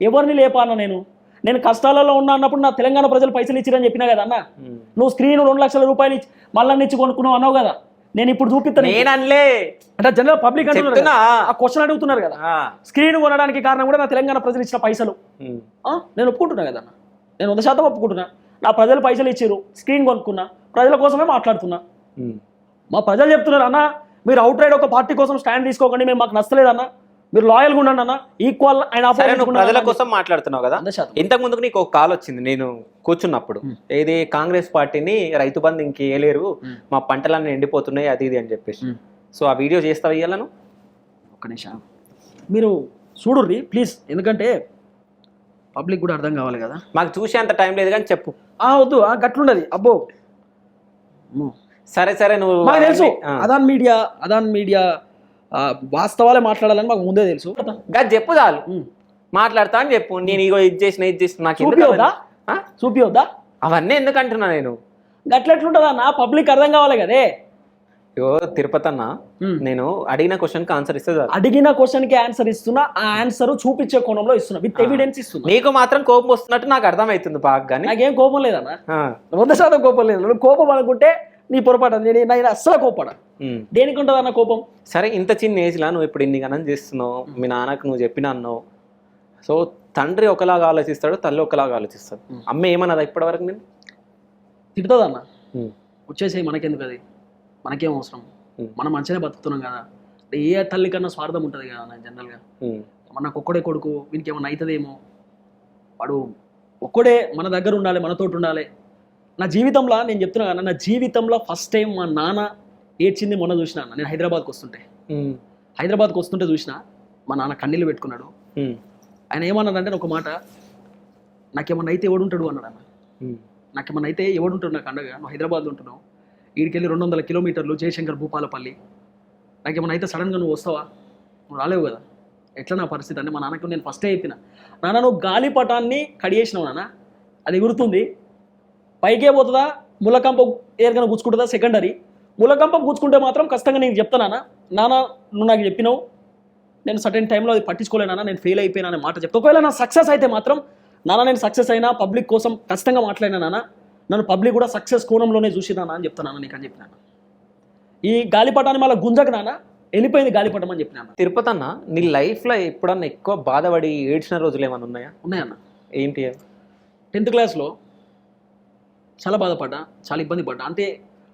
ఎవరిని లేపానా? నేను కష్టాలలో ఉన్నా అన్నప్పుడు నా తెలంగాణ ప్రజలు పైసలు ఇచ్చిరని చెప్పినా కదా అన్న. నువ్వు స్క్రీన్ 2 లక్షల రూపాయలు ఇచ్చి మళ్ళీ ఇచ్చి కొనుక్కున్నావు అన్నావు కదా, నేను ఇప్పుడు చూపిస్తాను. నేనలే అంటే జనరల్ పబ్లిక్ అంటున్నారు, ఆ క్వశ్చన్ అడుగుతున్నారు కదా. స్క్రీన్ కొనడానికి కారణం కూడా నా తెలంగాణ ప్రజలు ఇచ్చిన పైసలు. నేను ఒప్పుకుంటున్నా కదా అన్న, నేను 100% ఒప్పుకుంటున్నా. నా ప్రజలు పైసలు ఇచ్చారు, స్క్రీన్ కొనుక్కున్నా, ప్రజల కోసమే మాట్లాడుతున్నా. మా ప్రజలు చెప్తున్నారు, అన్న మీరు అవుట్ రైడ్ ఒక పార్టీ కోసం స్టాండ్ తీసుకోకండి, మేము మాకు నచ్చలేదన్న, మీరు లాయల్గా ఉండండి అన్న, ఈక్వల్ ఆయన ప్రజల కోసం మాట్లాడుతున్నావు కదా. ఇంతకు ముందుకు నీకు ఒక కాల్ వచ్చింది నేను కూర్చున్నప్పుడు, ఏది కాంగ్రెస్ పార్టీని రైతు బంధు ఇంకేయలేరు, మా పంటలన్నీ ఎండిపోతున్నాయి అది ఇది అని చెప్పేసి. సో ఆ వీడియో చేస్తావా ఇయ్యాలను? ఒక్క నిమిషం మీరు చూడుర్రి ప్లీజ్, ఎందుకంటే పబ్లిక్ కూడా అర్థం కావాలి కదా. మాకు చూసే అంత టైం లేదు కానీ చెప్పు. వద్దు గట్లుండదు అబ్బో. సరే నువ్వు మాకు తెలుసు, అదాన్ మీడియా వాస్తవాలే మాట్లాడాలని మాకు ముందే తెలుసు. చెప్పు చాలు, మాట్లాడతా అని చెప్పు. నేను ఇగో ఇది చేసిన నాకు చూపివద్దా అవన్నీ ఎందుకంటున్నా నేను? గట్లెట్లుంటుందా నా పబ్లిక్ అర్థం కావాలి కదే. తిరుపతి అన్న, నేను అడిగిన క్వశ్చన్ కి ఆన్సర్ ఇస్తే అడిగిన క్వశ్చన్ కి ఆన్సర్ ఇస్తున్నా, ఆ ఆన్సర్ చూపించే కోణంలో ఇస్తున్నా, విత్ ఎవిడెన్స్ ఇస్తున్నా. నీకు మాత్రం కోపం వస్తున్నట్టు నాకు అర్థమవుతుంది బాగా, కానీ నాకేం కోపం లేదన్న, 100% కోపం లేదు. కోపం అనుకుంటే నీ పొరపాటు, నేను అస్సలు కోపడ. దేనికి ఉంటుంది అన్న కోపం? సరే ఇంత చిన్న ఏజ్ లా నువ్వు ఇప్పుడు ఇన్ని గణం చేస్తున్నావు, మీ నాన్నకు నువ్వు చెప్పిన అన్నావు. సో తండ్రి ఒకలాగా ఆలోచిస్తాడు, తల్లి ఒకలాగా ఆలోచిస్తాడు. అమ్మ ఏమన్నదా ఇప్పటి వరకు? నేను తిడుతుంది అన్న, వచ్చేసి మనకెందుకు, అది మనకేం అవసరం, మనం మంచిగా బతుకుతున్నాం కదా, ఏ తల్లి కన్నా స్వార్థం ఉంటుంది కదా నాకు జనరల్గా. నాకు ఒక్కడే కొడుకు, వీనికి ఏమన్నా అవుతుందేమో, వాడు ఒక్కడే మన దగ్గర ఉండాలి, మనతోటి ఉండాలి. నా జీవితంలో నేను చెప్తున్నా కదా, నా జీవితంలో ఫస్ట్ టైం మా నాన్న ఏడ్చింది మొన్న చూసిన. నేను హైదరాబాద్కి వస్తుంటే చూసిన మా నాన్న కన్నీళ్ళు పెట్టుకున్నాడు. ఆయన ఏమన్నాడంటే ఒక మాట, నాకేమన్నా అయితే ఎవడుంటాడు అన్నాడు అన్న. నాకేమన్నా అయితే ఎవడుంటాడు నాకు అండగా, నువ్వు హైదరాబాద్లో ఉంటున్నావు, వీడికెళ్ళి 200 కిలోమీటర్లు జయశంకర్ భూపాలపల్లి, నాకేమన్నా అయితే సడన్గా నువ్వు వస్తావా, నువ్వు రాలేవు కదా, ఎట్లా నా పరిస్థితి అంటే మా నాన్నకు నేను ఫస్టే చెప్పిన, నాన్న నువ్వు గాలిపటాన్ని కడిగేసినావు నాన్న, అది ఎగురుతుంది, పైకే పోతుందా ములకంప ఏరికైనా గుచ్చుకుంటుందా సెకండరీ, ములకంప గుచ్చుకుంటే మాత్రం ఖచ్చితంగా నేను చెప్తానా నాన్న, నువ్వు నాకు చెప్పినావు, నేను సర్టెన్ టైంలో అది పట్టించుకోలేనా, నేను ఫెయిల్ అయిపోయినా అనే మాట చెప్తా. ఒకవేళ నా సక్సెస్ అయితే మాత్రం నాన్న నేను సక్సెస్ అయినా పబ్లిక్ కోసం ఖచ్చితంగా మాట్లాడినా నాన్న, నన్ను పబ్లిక్ కూడా సక్సెస్ కోణంలోనే చూసినానా అని చెప్తాను నీకు అని చెప్పినాను. ఈ గాలిపటాన్ని మళ్ళీ గుంజకు నాన్న, వెళ్ళిపోయింది గాలిపటం అని చెప్పినాను. తిరుపతి అన్న, నీ లైఫ్లో ఎప్పుడన్నా ఎక్కువ బాధపడి ఏడ్చిన రోజులు ఏమైనా ఉన్నాయా? ఉన్నాయన్న. ఏంటి? 10th క్లాస్లో చాలా బాధపడ్డా, చాలా ఇబ్బంది పడ్డా. అంటే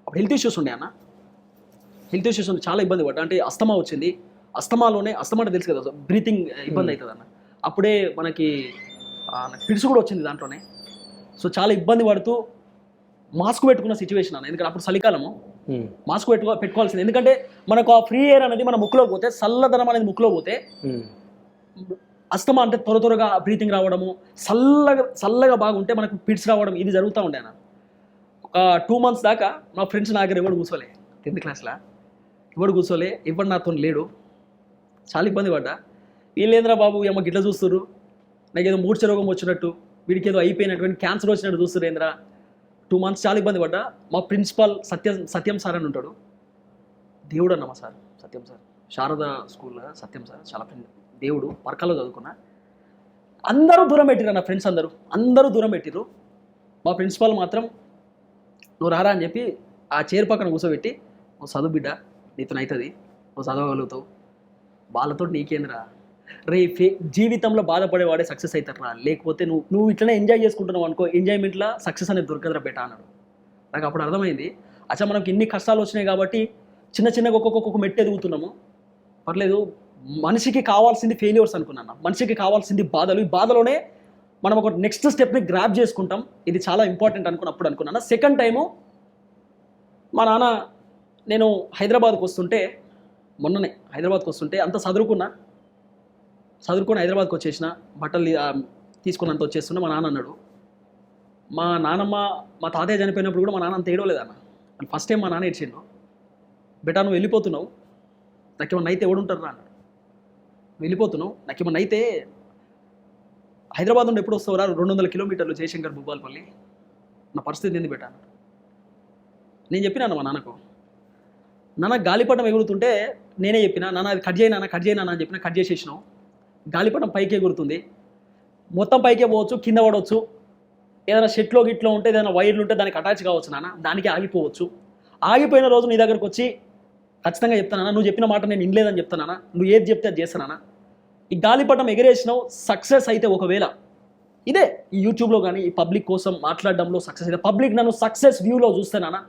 అప్పుడు హెల్త్ ఇష్యూస్ ఉండే అన్న, హెల్త్ ఇష్యూస్ ఉండే, చాలా ఇబ్బంది పడ్డా. అంటే అస్తమా వచ్చింది, అస్తమా అంటే తెలుసు కదా, బ్రీతింగ్ ఇబ్బంది అవుతుంది అన్న. అప్పుడే మనకి పిడుసు కూడా వచ్చింది దాంట్లోనే. సో చాలా ఇబ్బంది పడుతూ మాస్క్ పెట్టుకున్న సిచ్యువేషన్ అన్న. ఎందుకంటే అప్పుడు చలికాలము, మాస్క్ పెట్టుకోవాల్సింది. ఎందుకంటే మనకు ఆ ఫ్రీ ఎయిర్ అనేది మన ముక్కులో పోతే, చల్లదనం అనేది ముక్కులో పోతే అస్తమా అంటే త్వరగా బ్రీతింగ్ రావడము, చల్లగా బాగుంటే మనకు పిట్స్ రావడం, ఇది జరుగుతూ ఉండే అన్న. ఒక 2 months దాకా మా ఫ్రెండ్స్ నా దగ్గర ఎవడు కూర్చోలే, 10th క్లాస్లో ఎవడు కూర్చోలే, ఎవడు నాతో లేడు. చాలా ఇబ్బంది పడ్డా. వీళ్ళేంద్రా బాబు ఏమో గిట్ల చూస్తుర్రు, నాకేదో మూర్ఛ రోగం వచ్చినట్టు, వీడికి ఏదో అయిపోయినటువంటి క్యాన్సర్ వచ్చినట్టు చూస్తున్నారు ఏంద్రా. 2 months చాలా ఇబ్బంది పడ్డా. మా ప్రిన్సిపాల్ సత్యం సార్ అని ఉంటాడు, దేవుడు అన్న మా సార్, సత్యం సార్, శారదా స్కూల్లో సత్యం సార్, చాలా దేవుడు. పరకాల్లో చదువుకున్నా. అందరూ దూరం పెట్టిరు నా ఫ్రెండ్స్, అందరూ దూరం పెట్టిరు. మా ప్రిన్సిపాల్ మాత్రం నువ్వు రారా అని చెప్పి ఆ చైర్ పక్కన కూర్చోబెట్టి, నువ్వు చదువు బిడ్డ, నీతో అవుతుంది, నువ్వు చదవగలుగుతావు, వాళ్ళతో నీకేంద్రా, రేపు జీవితంలో బాధపడేవాడే సక్సెస్ అవుతారా, లేకపోతే నువ్వు ఇట్లనే ఎంజాయ్ చేసుకుంటున్నావు అనుకో, ఎంజాయ్మెంట్లో సక్సెస్ అనేది దొరకదురా బెట అన్నాడు. నాకు అప్పుడు అర్థమైంది, అచ్చా మనకి ఇన్ని కష్టాలు వచ్చినాయి కాబట్టి చిన్నగా ఒక్కొక్క మెట్టు ఎదుగుతున్నాము, పర్లేదు, మనిషికి కావాల్సింది ఫెయిల్యూర్స్ అనుకున్నాను, మనిషికి కావాల్సింది బాధలు, ఈ బాధలోనే మనం ఒక నెక్స్ట్ స్టెప్ని గ్రాప్ చేసుకుంటాం, ఇది చాలా ఇంపార్టెంట్ అనుకున్నప్పుడు అనుకున్నాను. సెకండ్ టైము మా నాన్న, నేను హైదరాబాద్కి వస్తుంటే, మొన్ననే హైదరాబాద్కి వస్తుంటే అంత చదువుకొని హైదరాబాద్కి వచ్చేసిన, బట్టలు తీసుకున్నంత వచ్చేస్తున్నా. మా నాన్న అన్నాడు, మా నాన్నమ్మ మా తాతయ్య చనిపోయినప్పుడు కూడా మా నాన్న అంత ఏడవలేదన్న. ఫస్ట్ టైం మా నాన్న ఏడ్చిండు, బెటా నువ్వు వెళ్ళిపోతున్నావు, నాకేమన్నా అయితే ఎవడుంటారు రా అన్నాడు, నువ్వు వెళ్ళిపోతున్నావు, నాకేమన్నా అయితే హైదరాబాద్ నుండి ఎప్పుడు వస్తావురా, 200 కిలోమీటర్లు జయశంకర్ భూపాలపల్లి, నా పరిస్థితి ఏంది బెటా అన్నాడు. నేను చెప్పినాను మా నాన్నకు, నాన్న గాలిపటం ఎగురుతుంటే నేనే చెప్పిన, నాన్న అది కట్ చేయనా అని చెప్పిన, కట్ చేసేసినావు, గాలిపటం పైకి ఎగురుతుంది, మొత్తం పైకే పోవచ్చు, కింద పడవచ్చు, ఏదైనా షెట్లో గిట్లో ఉంటే, ఏదైనా వైర్లు ఉంటే దానికి అటాచ్ కావచ్చు నాన్న, దానికి ఆగిపోవచ్చు. ఆగిపోయిన రోజు నీ దగ్గరకు వచ్చి ఖచ్చితంగా చెప్తానా, నువ్వు చెప్పిన మాట నేను వినలేదని చెప్తానా, నువ్వు ఏది చెప్తే అది చేస్తానా. ఈ గాలిపటం ఎగరేసినావు, సక్సెస్ అయితే ఒకవేళ ఇదే ఈ యూట్యూబ్లో కానీ ఈ పబ్లిక్ కోసం మాట్లాడడంలో సక్సెస్ అయితే, పబ్లిక్ నన్ను సక్సెస్ వ్యూలో చూస్తానా,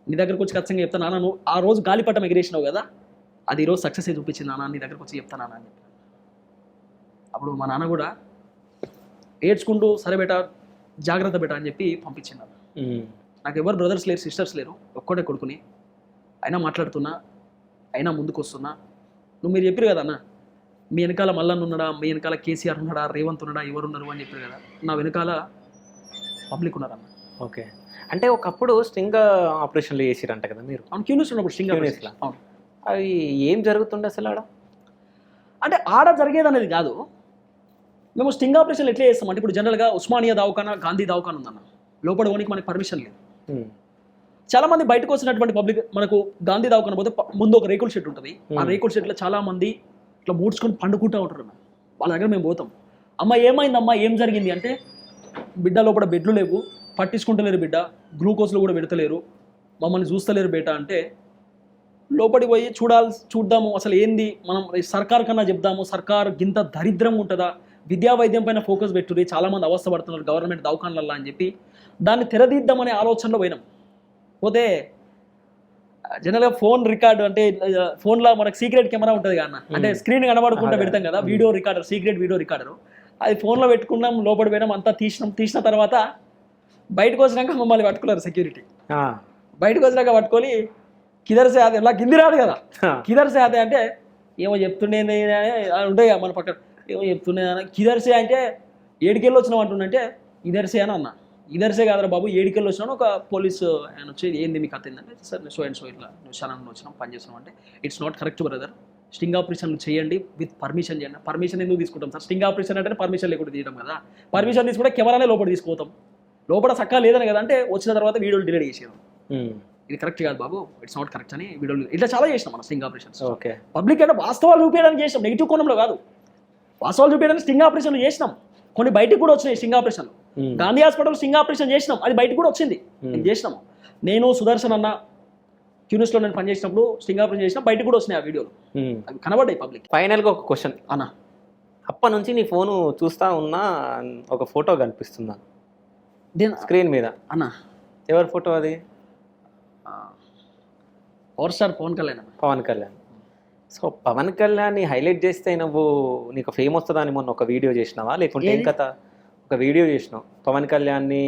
నీ దగ్గరకు వచ్చి ఖచ్చితంగా చెప్తానా, నువ్వు ఆ రోజు గాలిపటం ఎగరేసినావు కదా, అది ఈరోజు సక్సెస్ అయితే చూపించింది నాన్న, నీ దగ్గరకు వచ్చి చెప్తానా అని చెప్పి. అప్పుడు మా నాన్న కూడా ఏడ్చుకుంటూ, సరే బేటా జాగ్రత్త బేటా అని చెప్పి పంపించింది. నాకు ఎవరు బ్రదర్స్ లేరు, సిస్టర్స్ లేరు, ఒక్కడే కొడుకుని, అయినా మాట్లాడుతున్నా, అయినా ముందుకు వస్తున్నా. మీరు చెప్పారు కదా అన్న, మీ వెనకాల మల్లన్న ఉన్నాడా, మీ వెనకాల కేసీఆర్ ఉన్నాడా, రేవంత్ ఉన్నాడా, ఎవరున్నారు అని చెప్పారు కదా, నా వెనకాల పబ్లిక్ ఉన్నారన్న. ఓకే, అంటే ఒకప్పుడు స్ట్రింగ్ ఆపరేషన్లు చేసిరంట కదా మీరు? అవును, క్యూనిస్ ఉన్నప్పుడు స్ట్రింగ్ ఆపరేషన్. అవును, అవి ఏం జరుగుతుండే అసలు అంటే ఆడ జరిగేది అనేది కాదు. మేము స్టింగ్ ఆపరేషన్ ఎట్లా చేస్తామంటే, ఇప్పుడు జనరల్గా ఉస్మానియా దవాఖానా, గాంధీ దవాఖానా ఉందన్న, లోపల పోనీకి మనకి పర్మిషన్ లేదు. చాలామంది బయటకు వచ్చినటువంటి పబ్లిక్, మనకు గాంధీ దవాఖానా పోతే ముందు ఒక రేకుల షెడ్ ఉంటుంది, ఆ రేకుల షెడ్లో చాలామంది ఇట్లా మూడ్చుకొని పండుకుంటూ ఉంటారు. వాళ్ళ దగ్గర మేము పోతాం, అమ్మ ఏమైందమ్మా, ఏం జరిగింది అంటే, బిడ్డ లోపల బెడ్లు లేవు, పట్టించుకుంటలేరు బిడ్డ, గ్లూకోజ్లు కూడా పెడతలేరు, మమ్మల్ని చూస్తలేరు బేట అంటే, లోపలికి పోయి చూద్దాము అసలు ఏంది, మనం సర్కార్ కన్నా చెప్దాము, సర్కార్ గింత దరిద్రంగా ఉంటుందా, విద్యా వైద్యం పైన ఫోకస్ పెట్టుర్రి, చాలామంది అవస్థ పడుతున్నారు గవర్నమెంట్ దవాఖానలలో అని చెప్పి దాన్ని తెరదీద్దామనే ఆలోచనలో పోయినాం. పోతే జనరల్ గా ఫోన్ రికార్డు అంటే ఫోన్ లో మనకు సీక్రెట్ కెమెరా ఉంటుంది కదా అన్న, అంటే స్క్రీన్ కనబడకుండా పెడతాం కదా video recorder, secret video recorder. అది ఫోన్ లో పెట్టుకున్నాం, లోపల పోయినాం, అంతా తీసిన తర్వాత బయటకు వచ్చినాక మమ్మల్ని పట్టుకున్నారు సెక్యూరిటీ. బయటకు వచ్చినాక పట్టుకొని కిదర్సే అదే ఇలా కింది రాదు కదా, కిదర్సే అదే అంటే ఏమో చెప్తుండే ఉంటాయి కదా మన పక్కన, ఏమో చెప్తుండే కిదర్సే అంటే ఏడికెళ్ళి వచ్చినావు అంటుండే, ఇదర్సే అని అన్న. ఇదర్సే కాదురా బాబు, ఏడికెళ్ళి వచ్చినాను. ఒక పోలీసు ఆయన వచ్చి ఏంది మీకు అర్థం ఏంటంటే, సార్ సో అండ్ సో ఇట్లా శరణ్ వచ్చినాం, పని చేస్తున్నాం అంటే, it's not correct brother, sting operation చేయండి విత్ పర్మిషన్ చేయండి. పర్మిషన్ ఎందుకు తీసుకుంటాం సార్, స్టింగ్ ఆపరేషన్ అంటే పర్మిషన్ లేకుండా తీయడం కదా, పర్మిషన్ తీసుకుంటే కెమెరానే లోపల తీసుకుపోతాం, లోపల చక్కగా లేదని కదా అంటే వచ్చిన తర్వాత వీడియోలు డిలీట్ చేసాం. ఇది కరెక్ట్ కాదు బాబు, ఇట్స్ నాట్ కరెక్ట్ అని వీడియోలు ఇట్లా చాలా చేసినాం మన స్టింగ్ ఆపరేషన్స్. ఓకే, పబ్లిక్ అంటే వాస్తవాలు చూపించడానికి చేసినాం, నెగిటివ్ కోణంలో కాదు, వాస్తవాలు చూపించడానికి స్టింగ్ ఆపరేషన్లు చేసినాం. కొన్ని బయటికి కూడా వచ్చినాయి స్టింగ్ ఆపరేషన్లు. గాంధీ హాస్పిటల్ స్టింగ్ ఆపరేషన్ చేసినాం, అది బయటకు కూడా వచ్చింది, మేము చేసినాము. నేను సుదర్శన్ అన్న క్యూనిస్లో నేను పనిచేసినప్పుడు స్టింగ్ ఆపరేషన్ చేసినా, బయటకు కూడా వచ్చినాయి ఆ వీడియోలు, అవి కనబడ్డాయి పబ్లిక్. ఫైనల్గా ఒక క్వశ్చన్ అన్న, అప్పటి నుంచి నీ ఫోను చూస్తా ఉన్నా ఒక ఫోటో కనిపిస్తుందా స్క్రీన్ మీద అన్న? ఎవరి ఫోటో అది? పవర్ స్టార్ పవన్ కళ్యాణ్ అన్న. పవన్ కళ్యాణ్. సో పవన్ కళ్యాణ్ని హైలైట్ చేస్తే నువ్వు నీకు ఫేమ్ వస్తుందని మొన్న ఒక వీడియో చేసినావా, లేకుంటే ఏం కథ? ఒక వీడియో చేసినావు పవన్ కళ్యాణ్ని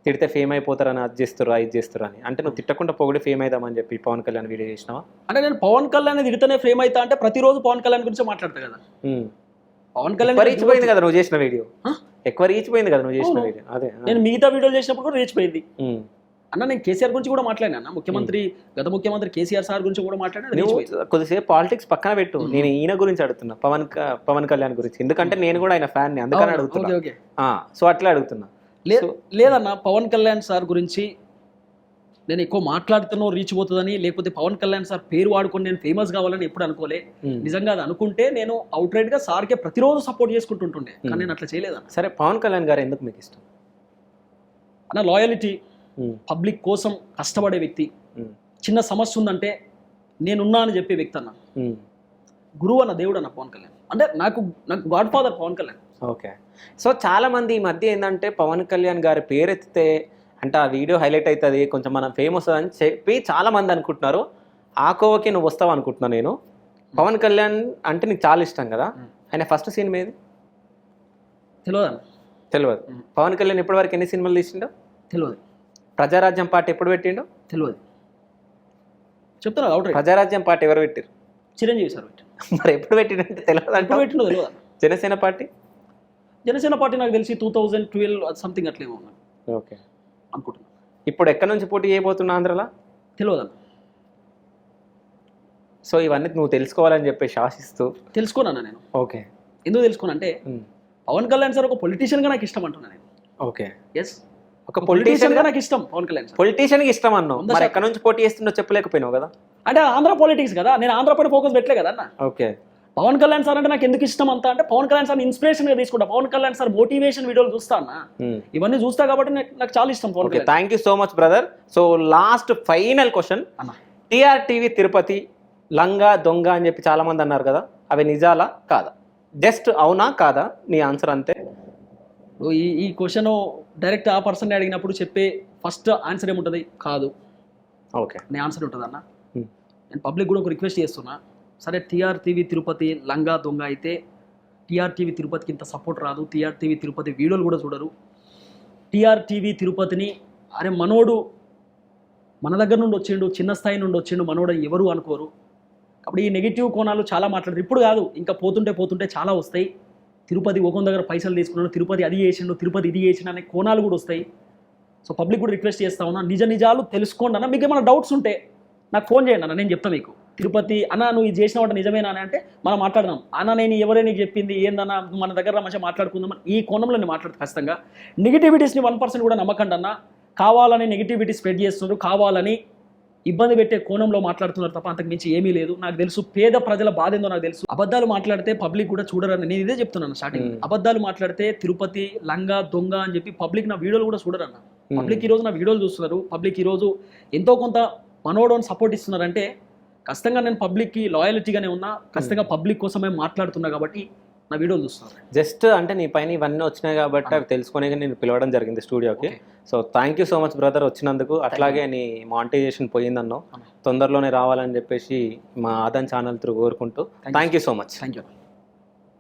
తిడితే ఫేమ్ అయిపోతారని, అది చేస్తారు ఇది చేస్తారు అని, అంటే నువ్వు తిట్టకుండా పొగిడి ఫేమ్ అవుదామని చెప్పి పవన్ కళ్యాణ్ వీడియో చేసినావా? అంటే నేను పవన్ కళ్యాణ్ తిడితేనే ఫేమ్ అవుతా అంటే ప్రతిరోజు పవన్ కళ్యాణ్ గురించి మాట్లాడతా కదా. పవన్ కళ్యాణ్ రీచ్ పోయింది కదా నువ్వు చేసిన వీడియో, ఎక్కువ రీచ్ పోయింది కదా నువ్వు చేసిన వీడియో. అదే నేను మిగతా వీడియోలు చేసినప్పుడు కూడా రీచ్ పోయింది అన్న. నేను కేసీఆర్ గురించి కూడా మాట్లాడినా అన్న, ముఖ్యమంత్రి గత ముఖ్యమంత్రి కేసీఆర్ సార్ గురించి కూడా మాట్లాడినా. కొద్దిసేపు పాలిటిక్స్ పక్కన పెట్టు, నేను ఈయన గురించి అడుగుతున్నా, పవన్ కళ్యాణ్ గురించి, ఎందుకంటే నేను కూడా ఆయన ఫ్యాన్ ని, అందుకని అడుగుతున్నా. సో అట్లా అడుగుతున్నా. లేదన్న, పవన్ కళ్యాణ్ సార్ గురించి నేను ఎక్కువ మాట్లాడుతున్నా రీచ్ పోతుందని, లేకపోతే పవన్ కళ్యాణ్ సార్ పేరు వాడుకొని నేను ఫేమస్ కావాలని ఎప్పుడు అనుకోలే. నిజంగా అది అనుకుంటే నేను అవుట్ రైట్ గా సార్కే ప్రతిరోజు సపోర్ట్ చేసుకుంటుంటుండే, కానీ నేను అట్లా చేయలేదన్న. సరే, పవన్ కళ్యాణ్ గారు ఎందుకు మీకు ఇష్టం అన్న? లాయలిటీ, పబ్లిక్ కోసం కష్టపడే వ్యక్తి, చిన్న సమస్య ఉందంటే నేనున్నా అని చెప్పే వ్యక్తి అన్న, గురువు అన్న, దేవుడు అన్న పవన్ కళ్యాణ్ అంటే. నాకు godfather Pawan Kalyan. Okay, so చాలా మంది ఈ మధ్య ఏంటంటే పవన్ కళ్యాణ్ గారి పేరెత్తితే అంటే ఆ వీడియో హైలైట్ అవుతుంది, కొంచెం మనం ఫేమస్ అని చెప్పి చాలా మంది అనుకుంటున్నారు. ఆ కోవకి నువ్వు వస్తావు అనుకుంటున్నా నేను. పవన్ కళ్యాణ్ అంటే నీకు చాలా ఇష్టం కదా, ఆయన ఫస్ట్ సినిమా ఏది తెలియదు. పవన్ కళ్యాణ్ ఇప్పటివరకు ఎన్ని సినిమాలు తీసిండో తెలియదు. ప్రజారాజ్యం పాట ఎప్పుడు పెట్టిండో తెలియదు. చెప్తున్నా, ప్రజారాజ్యం పాట ఎవరు పెట్టారు? చిరంజీవి సార్ పెట్టారు. మరి ఎప్పుడు పెట్టిండంటే తెలియదు అంటే పెట్టిండో తెలియదు. జనసేన పార్టీ నాకు తెలిసి 2012 సంథింగ్ అట్లేమో ఉన్నాయి. ఓకే అనుకుంటున్నా. ఇప్పుడు ఎక్కడి నుంచి పోటీ చేయబోతున్నా ఆంధ్రలో తెలియదు. సో ఇవన్నీ నువ్వు తెలుసుకోవాలని చెప్పి ఆశిస్తూ తెలుసుకున్నాను నేను. ఓకే, ఎందుకు తెలుసుకున్నానంటే పవన్ కళ్యాణ్ సార్ ఒక పొలిటీషియన్ గా నాకు ఇష్టం అంటున్నా నేను. ఓకే, ఎస్, ఒక పొలిటీషియన్ గా నాకు ఇష్టం పవన్ కళ్యాణ్. పొలిటీషియన్ కి ఇష్టం అన్నావు, మరి ఎక్కడి నుంచి పోటీ చేస్తుండో చెప్పలేకపోయినావు కదా. అంటే ఆంధ్ర పాలిటిక్స్ కదా, నేను ఆంధ్ర పైన ఫోకస్ పెట్టలే కదా అన్న. ఓకే, పవన్ కళ్యాణ్ సార్ అంటే నాకు ఎందుకు ఇష్టం అంతా అంటే, పవన్ కళ్యాణ్ సార్ ఇన్స్పిరేషన్ గా తీసుకుంటా, పవన్ కళ్యాణ్ సార్ మోటివేషన్ వీడియోలు చూస్తా అన్న, ఇవన్నీ చూస్తా కాబట్టి నాకు చాలా ఇష్టం Pawan Kalyan. Thank you so much brother. So last final question, TRTV Tirupati లంగా దొంగ అని చెప్పి చాలా మంది అన్నారు కదా, అవి నిజాలా కాదా? జస్ట్ అవునా కాదా, నీ ఆన్సర్ అంతే. ఈ క్వశ్చన్ డైరెక్ట్ ఆ పర్సన్ అడిగినప్పుడు చెప్పే ఫస్ట్ ఆన్సర్ ఏముంటుంది? కాదు. ఓకే, నీ ఆన్సర్ ఉంటుంది అన్న. నేను పబ్లిక్ కూడా ఒక రిక్వెస్ట్ చేస్తున్నా, సరే టీఆర్టీవీ తిరుపతి లంగా దొంగ అయితే టీఆర్టీవీ తిరుపతికి ఇంత సపోర్ట్ రాదు, టీఆర్టీవీ తిరుపతి వీడియోలు కూడా చూడరు. టీఆర్టీవీ తిరుపతిని అరే మనోడు మన దగ్గర నుండి వచ్చిండు, చిన్న స్థాయి నుండి వచ్చిండు మనోడు ఎవరు అనుకోరు. కాబట్టి ఈ నెగిటివ్ కోణాలు చాలా మాట్లాడరు. ఇప్పుడు కాదు, ఇంకా పోతుంటే చాలా వస్తాయి. తిరుపతి ఒక దగ్గర పైసలు తీసుకున్నాడు, తిరుపతి అది చేసిండు, తిరుపతి ఇది చేసిండు అనే కోణాలు కూడా వస్తాయి. సో పబ్లిక్ కూడా రిక్వెస్ట్ చేస్తా ఉన్నా, నిజాలు తెలుసుకోండి అన్న. మీకు ఏమైనా డౌట్స్ ఉంటే నాకు ఫోన్ చేయండి అన్న, నేను చెప్తాను మీకు. తిరుపతి అన్న నువ్వు ఇది చేసిన వాటి నిజమేనా అని అంటే మనం మాట్లాడదాం అన్న, నేను ఎవరే నీకు చెప్పింది ఏందన్నా, మన దగ్గర మంచిగా మాట్లాడుకుందాం. ఈ కోణంలో నేను మాట్లాడుతాను ఖచ్చితంగా. నెగిటివిటీస్ని 1% కూడా నమ్మకండి అన్న. కావాలని నెగిటివిటీ స్ప్రెడ్ చేస్తున్నారు, కావాలని ఇబ్బంది పెట్టే కోణంలో మాట్లాడుతున్నారు తప్ప అంతకు మించి ఏమీ లేదు. నాకు తెలుసు పేద ప్రజల బాధ ఏందో నాకు తెలుసు. అబద్ధాలు మాట్లాడితే పబ్లిక్ కూడా చూడరని నేను ఇదే చెప్తున్నాను స్టార్టింగ్. అబద్ధాలు మాట్లాడితే తిరుపతి లంగా దొంగ అని చెప్పి పబ్లిక్ నా వీడియోలు కూడా చూడరన్న. పబ్లిక్ ఈ రోజు నా వీడియోలు చూస్తున్నారు, పబ్లిక్ ఈ రోజు ఎంతో కొంత మనోడోని సపోర్ట్ ఇస్తున్నారంటే ఖచ్చితంగా నేను పబ్లిక్కి లాయలిటీగానే ఉన్నా, ఖచ్చితంగా పబ్లిక్ కోసమే మాట్లాడుతున్నా. కాబట్టి నా వీడియోలు చూస్తున్నారు? జస్ట్ అంటే నీ పైన ఇవన్నీ వచ్చినాయి కాబట్టి అవి తెలుసుకునే నేను పిలవడం జరిగింది స్టూడియోకి. So thank you so much brother వచ్చినందుకు. అట్లాగే నీ మానిటైజేషన్ పోయిందన్నో తొందరలోనే రావాలని చెప్పేసి మా ఆదాన్ ఛానల్ త్రూ కోరుకుంటూ thank you so much. Thank you.